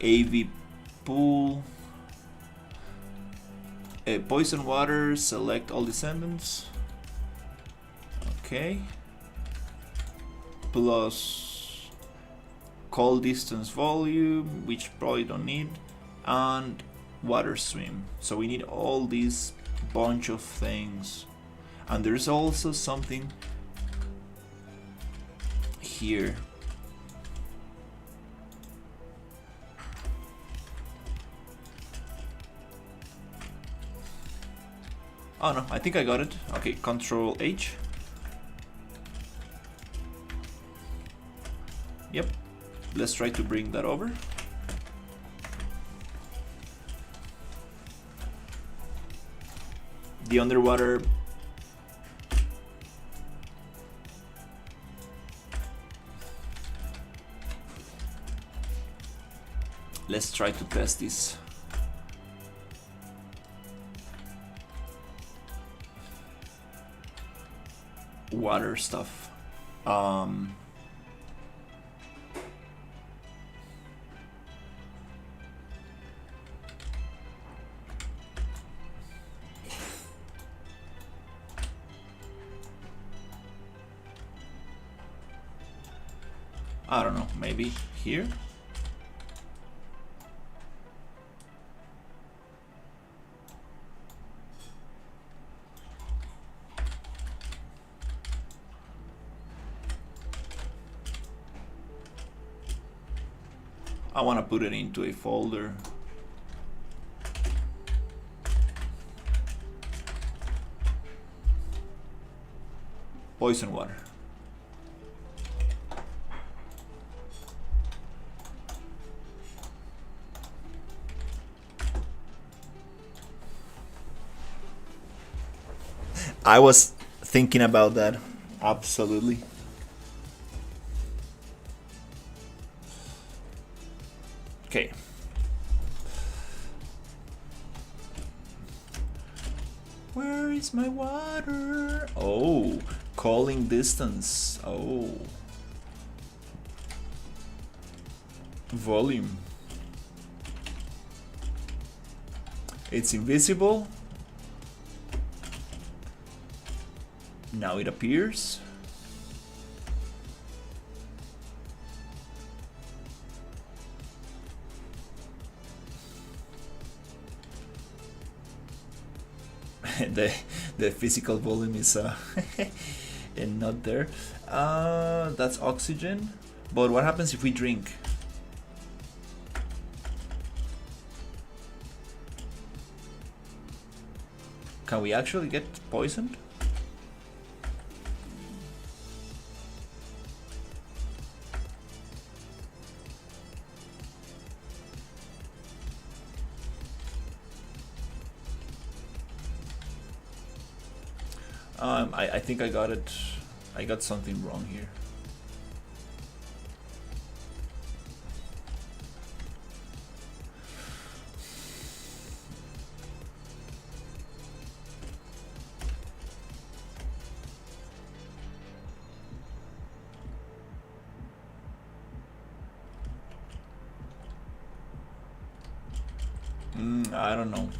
Speaker 1: AV pool, poison water, select all descendants, okay, plus cold distance volume, which probably don't need, and water swim. So we need all these bunch of things. And there's also something here. Oh no, I think I got it. Okay, Control H. Yep. Let's try to bring that over. The underwater let's try to test this. water stuff. Um, I don't know, maybe here? I want to put it into a folder. Poison water. I was thinking about that. Absolutely. Okay. Where is my water? Oh, calling distance. Oh. Volume. It's invisible. Now it appears. the physical volume is and not there. That's oxygen. But what happens if we drink? Can we actually get poisoned? I think I got it. I got something wrong here. I don't know.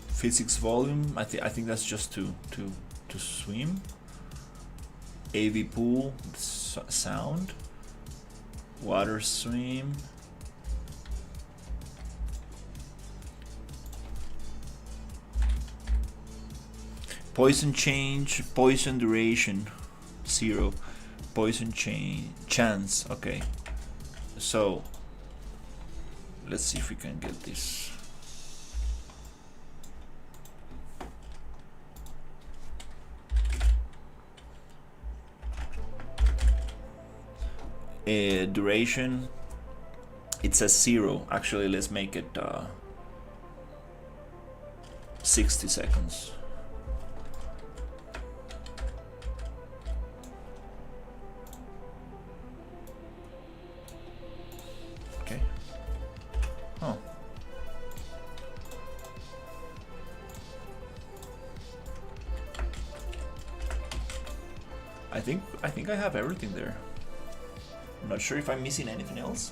Speaker 1: Physics volume. I think that's just to swim. AV pool sound. Water swim. Poison change. Poison duration 0. Poison change chance. Okay. So let's see if we can get this. Duration, it says 0. Actually, let's make it 60 seconds. Okay. Oh. I think I have everything there. I'm not sure if I'm missing anything else.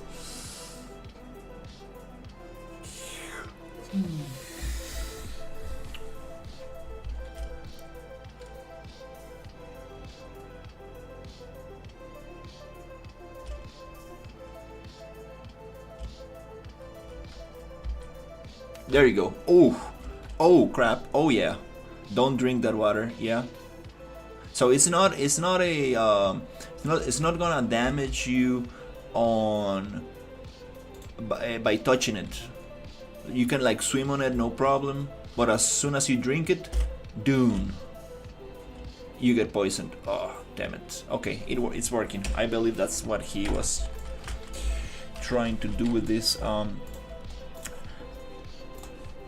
Speaker 1: There you go. Oh crap. Oh yeah. Don't drink that water. Yeah. So it's not it's not gonna damage you on by touching it. You can like swim on it, no problem. But as soon as you drink it, Dune, you get poisoned. Oh, damn it. Okay, it's working. I believe that's what he was trying to do with this.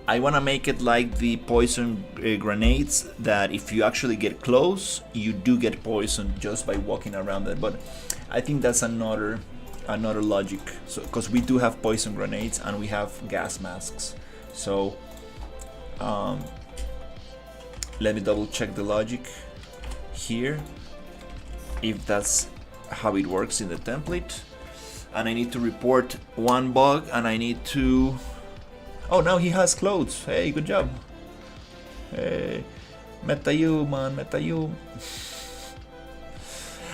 Speaker 1: I want to make it like the poison grenades, that if you actually get close, you do get poisoned just by walking around it. But I think that's another logic. So because we do have poison grenades and we have gas masks. So let me double check the logic here, if that's how it works in the template. And I need to report one bug, and I need to... Oh, now he has clothes. Hey, good job. Hey, meta-human.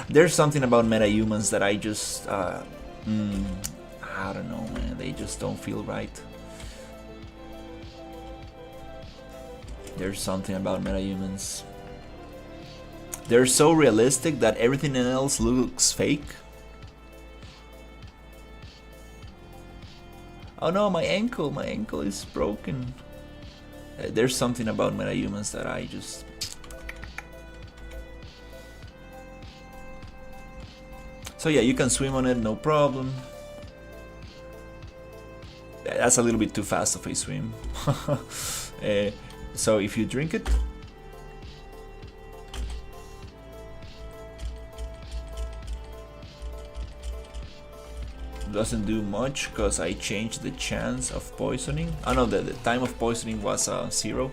Speaker 1: There's something about meta-humans that I just... I don't know, man. They just don't feel right. There's something about meta-humans. They're so realistic that everything else looks fake. Oh no, my ankle is broken. There's something about meta-humans that I just... So yeah, you can swim on it, no problem. That's a little bit too fast of a swim. So if you drink it, doesn't do much because I changed the chance of poisoning. Oh no, the time of poisoning was 0.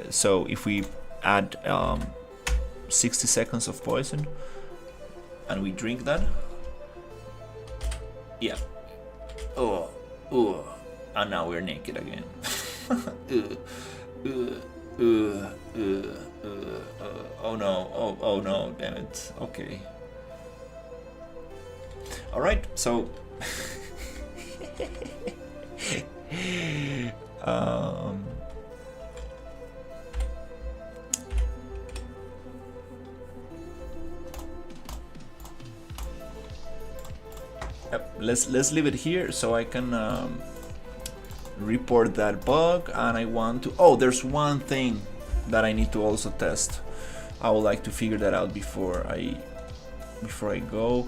Speaker 1: So if we add 60 seconds of poison and we drink that, yeah. Oh, and now we're naked again. Oh no, oh no, damn it. Okay. Alright, so yep, let's leave it here so I can report that bug. And I want to... Oh, there's one thing that I need to also test. I would like to figure that out before I go.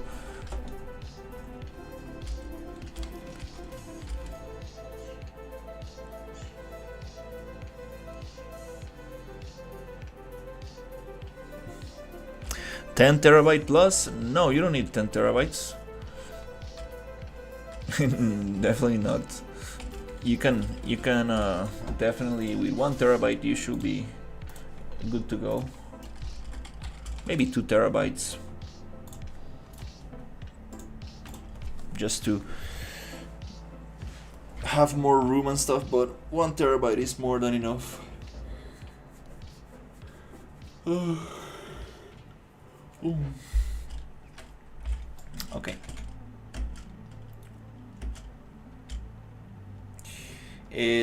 Speaker 1: $10 terabyte plus? No, you don't need 10 terabytes. Definitely not. You can definitely, with 1 terabyte you should be good to go. Maybe 2 terabytes, just to have more room and stuff, but 1 terabyte is more than enough. Okay.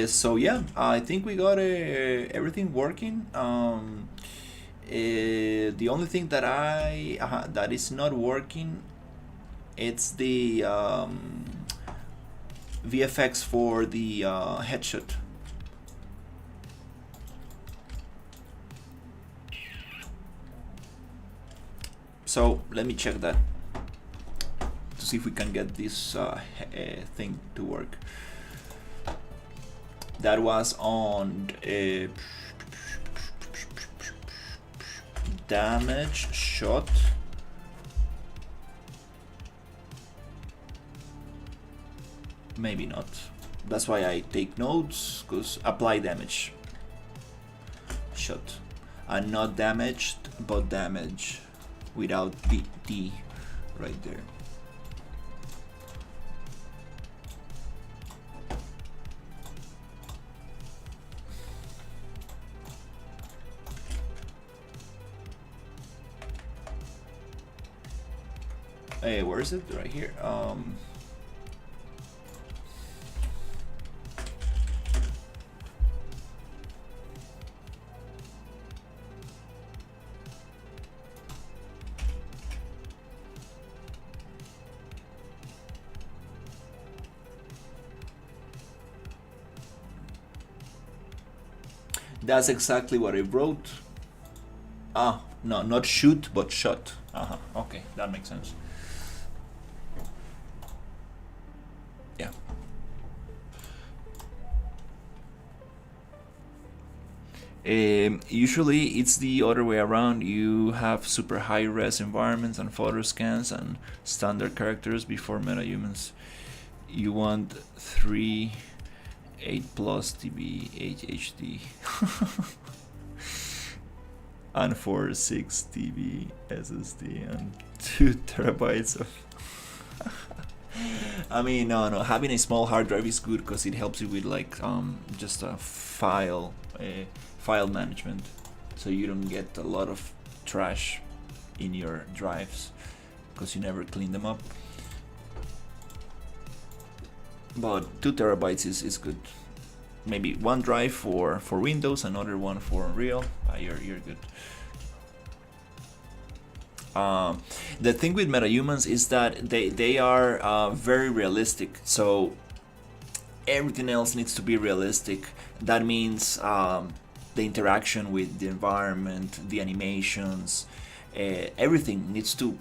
Speaker 1: So yeah, I think we got everything working. The only thing that that is not working, it's the VFX for the headshot. So let me check that to see if we can get this thing to work. That was on damage shot. Maybe not. That's why I take notes, because apply damage shot, and not damaged, but damage without the D right there. Hey, where is it? Right here. That's exactly what I wrote. Ah, no, not shoot, but shot. Uh-huh. Okay, that makes sense. Yeah. Usually it's the other way around. You have super high res environments and photo scans and standard characters before metahumans. You want 3 8 plus TB HHD and 4 6 TB SSD and 2 terabytes of I mean, no. Having a small hard drive is good because it helps you with like just a file management, so you don't get a lot of trash in your drives because you never clean them up. But 2 terabytes is good. Maybe one drive for Windows, another one for Unreal. You're good. The thing with metahumans is that they are very realistic, so everything else needs to be realistic. That means the interaction with the environment, the animations, everything needs to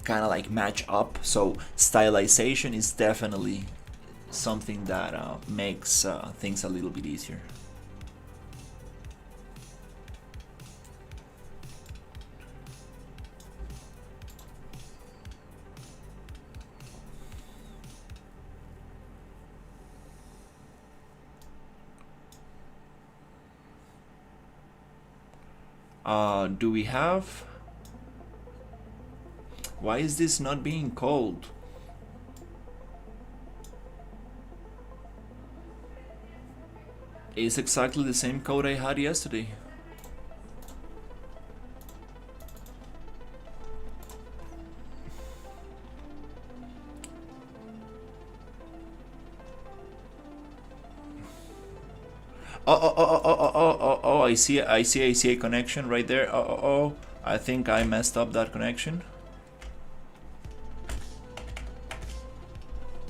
Speaker 1: kind of like match up. So stylization is definitely something that makes things a little bit easier. Do we have? Why is this not being called? It's exactly the same code I had yesterday. Oh, I see a connection right there. I think I messed up that connection.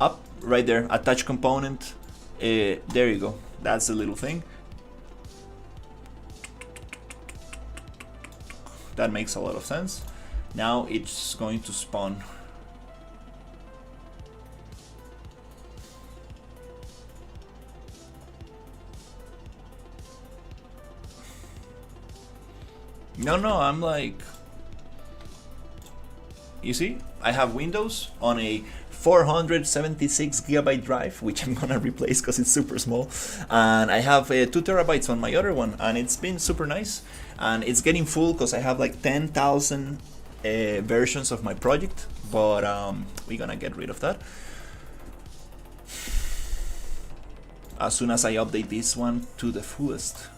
Speaker 1: Up, right there, attach component. There you go. That's the little thing. That makes a lot of sense. Now it's going to spawn. No, I'm like, you see, I have Windows on a 476 gigabyte drive, which I'm gonna replace because it's super small, and I have 2 terabytes on my other one, and it's been super nice, and it's getting full because I have like 10,000 versions of my project, but we're gonna get rid of that as soon as I update this one to the fullest.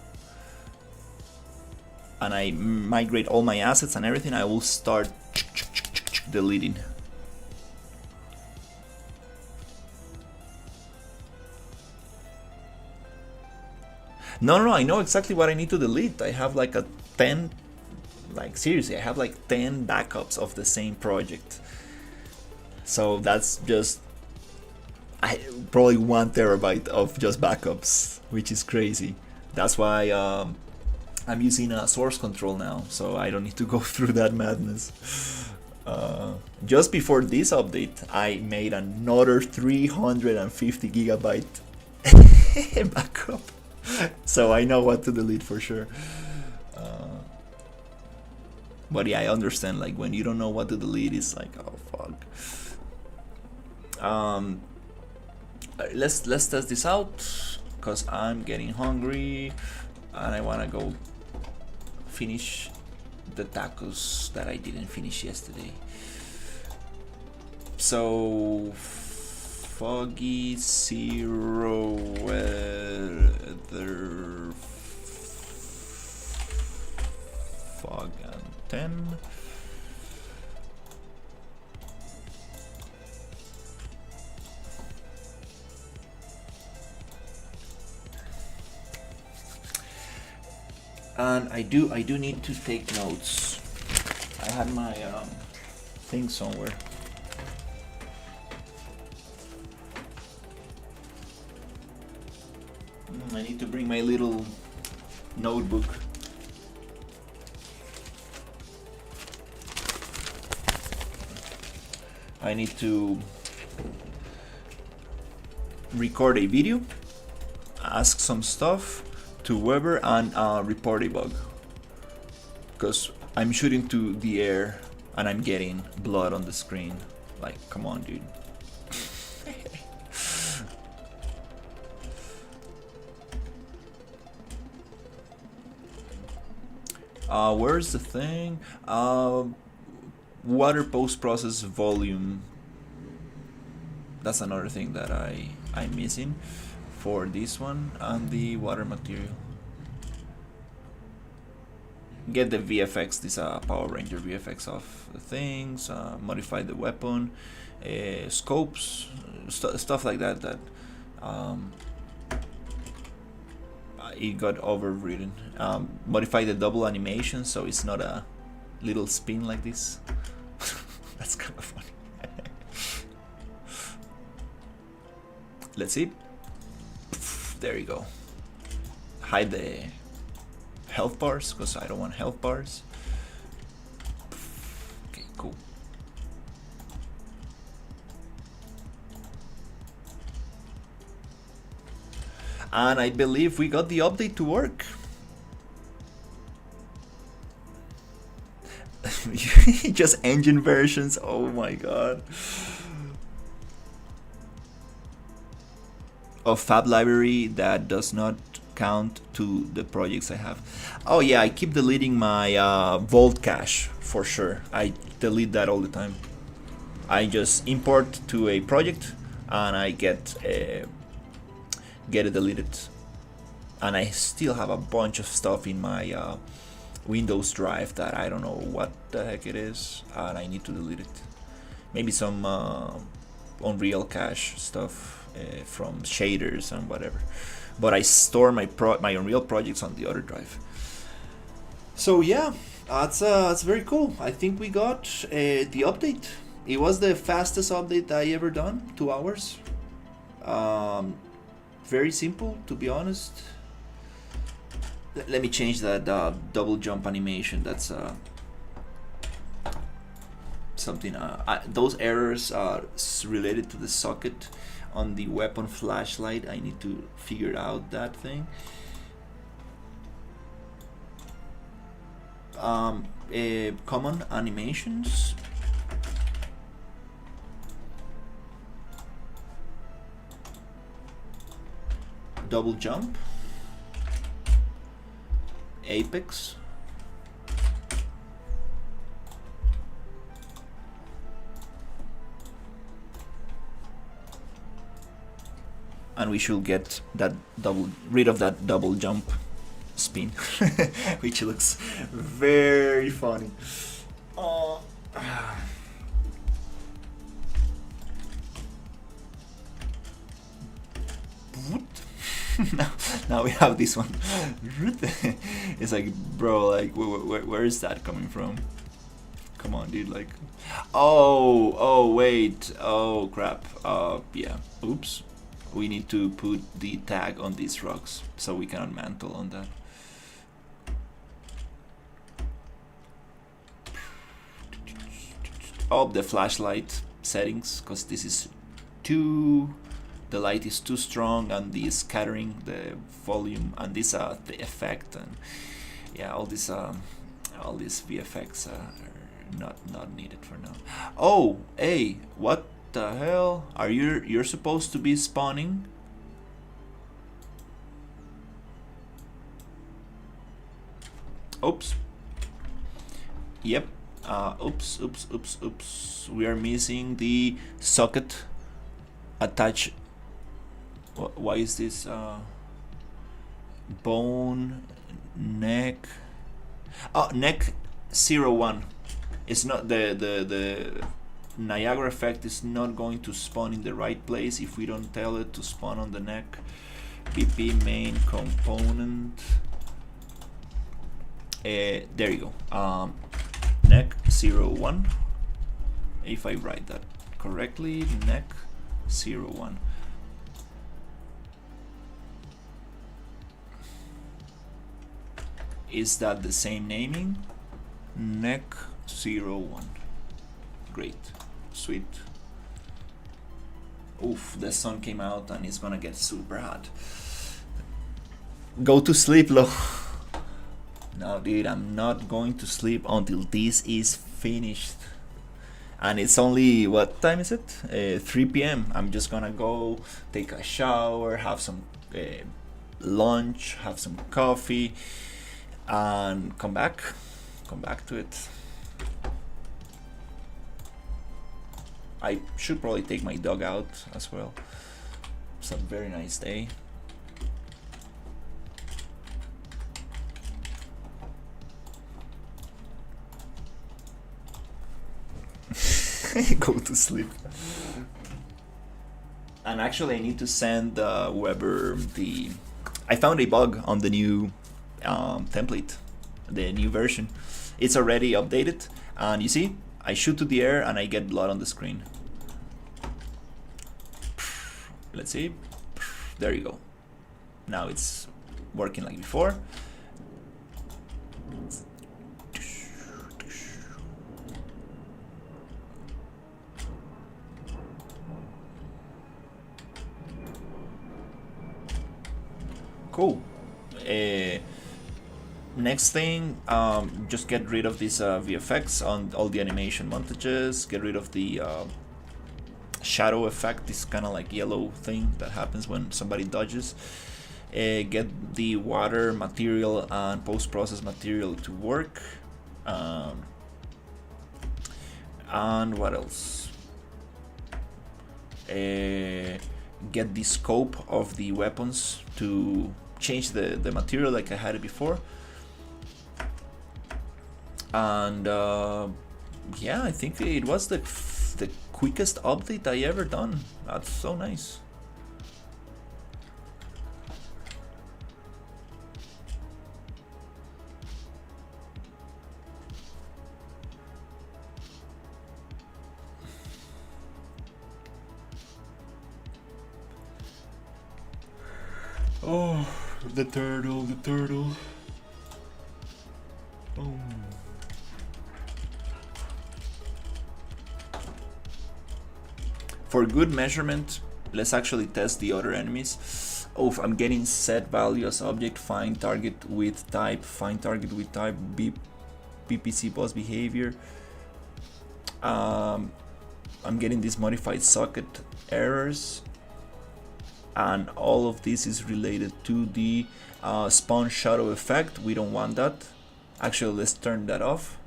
Speaker 1: And I migrate all my assets and everything, I will start deleting. No, I know exactly what I need to delete. I have like 10, like seriously, I have like 10 backups of the same project. So that's just probably 1 terabyte of just backups, which is crazy. That's why I'm using a source control now, so I don't need to go through that madness. Just before this update, I made another 350 gigabyte backup, so I know what to delete for sure. But yeah, I understand, like when you don't know what to delete, it's like, oh fuck. Let's test this out, because I'm getting hungry and I want to go finish the tacos that I didn't finish yesterday. So foggy 0 weather, fog and 10. And I do need to take notes. I had my thing somewhere. I need to bring my little notebook. I need to record a video, ask some stuff to Weber, and report a bug. Because I'm shooting to the air and I'm getting blood on the screen. Like, come on, dude. Where's the thing? Water post-process volume. That's another thing that I'm missing for this one, and the water material. Get the VFX, this Power Ranger VFX of the things, modify the weapon, scopes, stuff like that. It got overridden. Modify the double animation so it's not a little spin like this. That's kind of funny. Let's see. There you go. Hide the health bars because I don't want health bars. Okay, cool. And I believe we got the update to work. Just engine versions. Oh my god. Of Fab Library that does not count to the projects I have. Oh yeah, I keep deleting my Vault cache for sure. I delete that all the time. I just import to a project and I get it deleted. And I still have a bunch of stuff in my Windows drive that I don't know what the heck it is, and I need to delete it. Maybe some Unreal cache stuff from shaders and whatever. But I store my Unreal projects on the other drive. So yeah, that's very cool. I think we got the update. It was the fastest update I ever done, 2 hours. Very simple, to be honest. Let me change that double jump animation. That's something. Those errors are related to the socket on the weapon flashlight. I need to figure out that thing. Common animations. Double jump. Apex. And we should get that rid of that double jump spin, which looks very funny. Now we have this one. It's like, bro, like where is that coming from? Come on, dude. Like, oh wait, oh crap. Yeah, oops. We need to put the tag on these rocks so we cannot mantle on that. Oh, the flashlight settings, because this is too, the light is too strong, and the scattering, the volume, and this the effect, and yeah, all these VFX are not needed for now. Oh, hey, what the hell? Are you're supposed to be spawning? Oops. Yep. Oops. We are missing the socket attach. Why is this bone neck? Oh, neck 01. It's not the Niagara effect is not going to spawn in the right place if we don't tell it to spawn on the neck. PP main component. There you go. Neck 01. If I write that correctly, neck 01. Is that the same naming? Neck 01. Great. Sweet. Oof, the sun came out and it's gonna get super hot. Go to sleep, Lo. No, dude, I'm not going to sleep until this is finished. And it's only, what time is it? 3 p.m. I'm just gonna go take a shower, have some lunch, have some coffee, and come back to it. I should probably take my dog out as well. It's a very nice day. Go to sleep. And actually I need to send whoever the... I found a bug on the new template, the new version. It's already updated, and you see, I shoot to the air and I get blood on the screen. Let's see. There you go. Now it's working like before. Cool. Next thing, just get rid of these VFX on all the animation montages. Get rid of the shadow effect, this kind of like yellow thing that happens when somebody dodges. Get the water material and post-process material to work. And what else? Get the scope of the weapons to change the material like I had it before. And yeah, I think it was the quickest update I ever done. That's so nice. Oh, the turtle. Oh. For good measurement, let's actually test the other enemies. Oh, I'm getting set value as object, find target with type, BPC boss behavior. I'm getting these modified socket errors. And all of this is related to the spawn shadow effect. We don't want that. Actually, let's turn that off.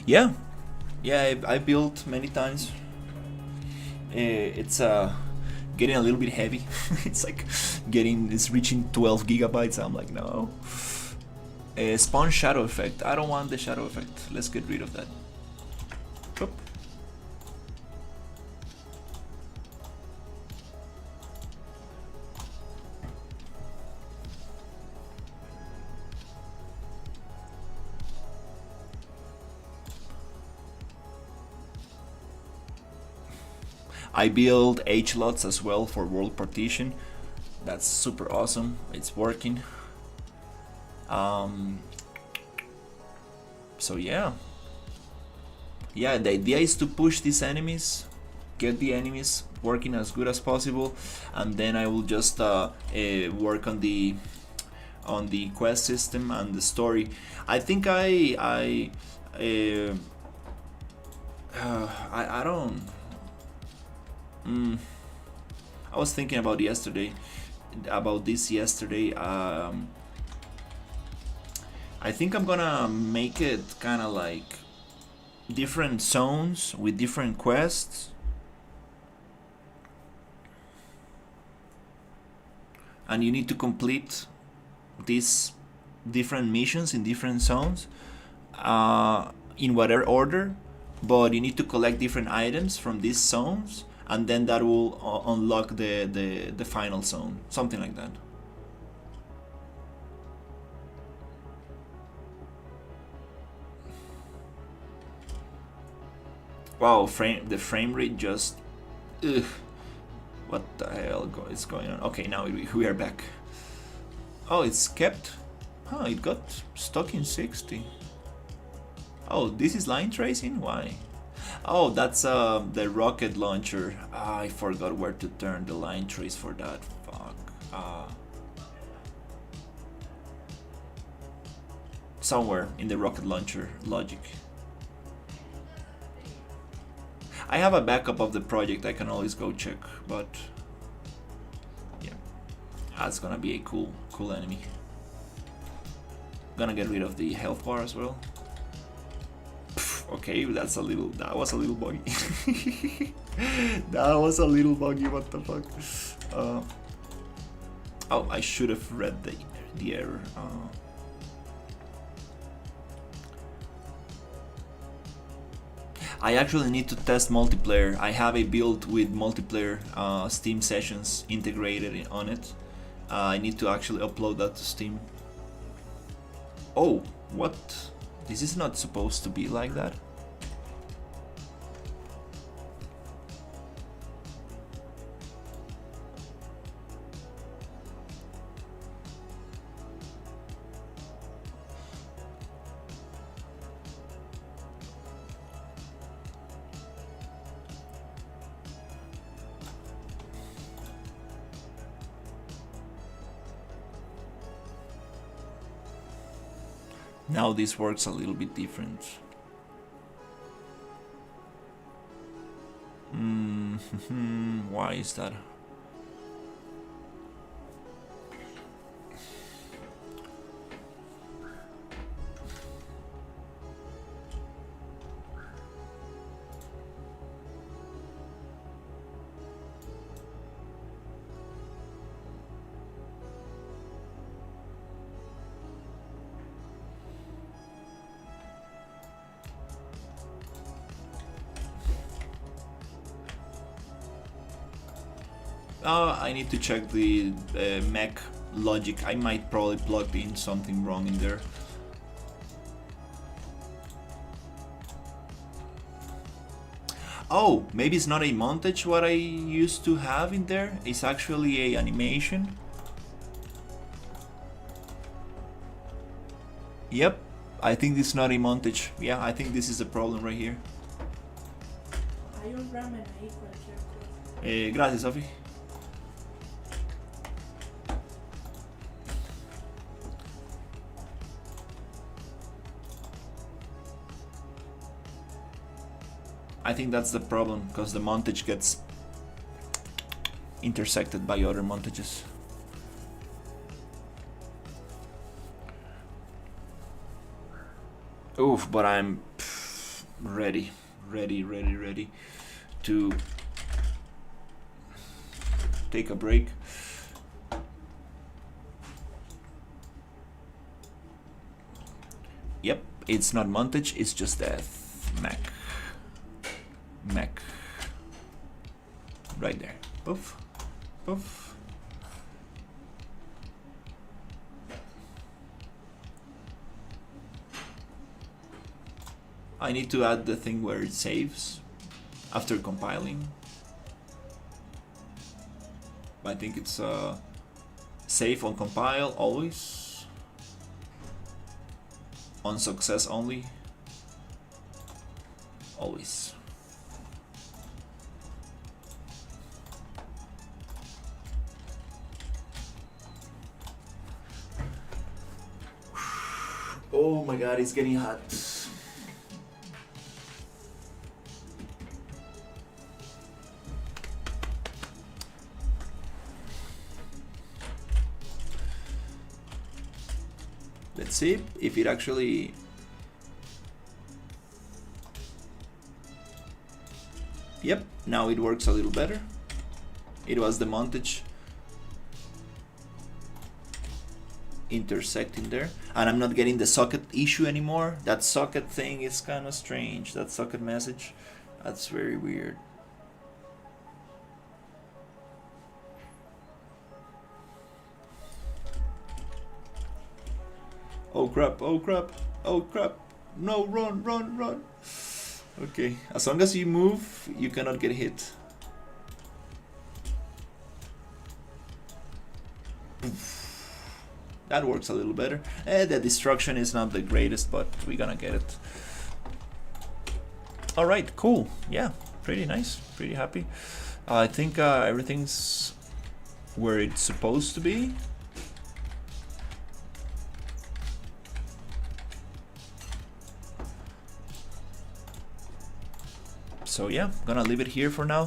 Speaker 1: Yeah, I built many times. It's getting a little bit heavy. It's reaching 12 gigabytes. I'm like, no. Spawn shadow effect. I don't want the shadow effect. Let's get rid of that. Oop. I build H-lots as well for world partition. That's super awesome. It's working. So yeah, the idea is to push these enemies, get the enemies working as good as possible, and then I will just work on the quest system and the story. I think I don't. I was thinking about this yesterday. I think I'm gonna make it kind of like different zones with different quests. And you need to complete these different missions in different zones in whatever order, but you need to collect different items from these zones, and then that will unlock the final zone, something like that. Wow, the frame rate just... Ugh. What the hell is going on? Okay, now we are back. Oh, it's kept? Huh, it got stuck in 60. Oh, this is line tracing? Why? Oh, that's the rocket launcher. Ah, I forgot where to turn the line trace for that. Fuck. Somewhere in the rocket launcher logic. I have a backup of the project, I can always go check, but yeah, that's gonna be a cool enemy. Gonna get rid of the health bar as well. Okay, that was a little buggy. That was a little buggy, what the fuck. Oh, I should have read the error. I actually need to test multiplayer. I have a build with multiplayer Steam sessions integrated on it. I need to actually upload that to Steam. Oh, what? This is not supposed to be like that. Now this works a little bit different. Why is that? I need to check the Mac logic. I might probably plug in something wrong in there. Oh, maybe it's not a montage what I used to have in there. It's actually a animation. Yep, I think this is not a montage. Yeah, I think this is the problem right here. Gracias, Sophie. I think that's the problem, because the montage gets intersected by other montages. Oof, but I'm ready to take a break. Yep, it's not montage, it's just death. Mac. Right there. Poof. Poof. I need to add the thing where it saves after compiling. I think it's save on compile always. On success only. Always. Oh my god, it's getting hot. Let's see if it actually... Yep, now it works a little better. It was the montage intersecting there, and I'm not getting the socket issue anymore. That socket thing is kind of strange. That socket message, that's very weird. Oh crap, oh crap, oh crap. No, run. Okay, as long as you move, you cannot get hit. That works a little better. The destruction is not the greatest, but we're gonna get it. Alright, cool. Yeah, pretty nice. Pretty happy. I think everything's where it's supposed to be. So yeah, I'm gonna leave it here for now.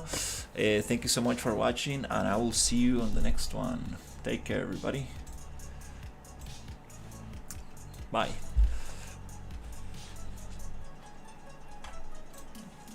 Speaker 1: Thank you so much for watching, and I will see you on the next one. Take care, everybody. Bye.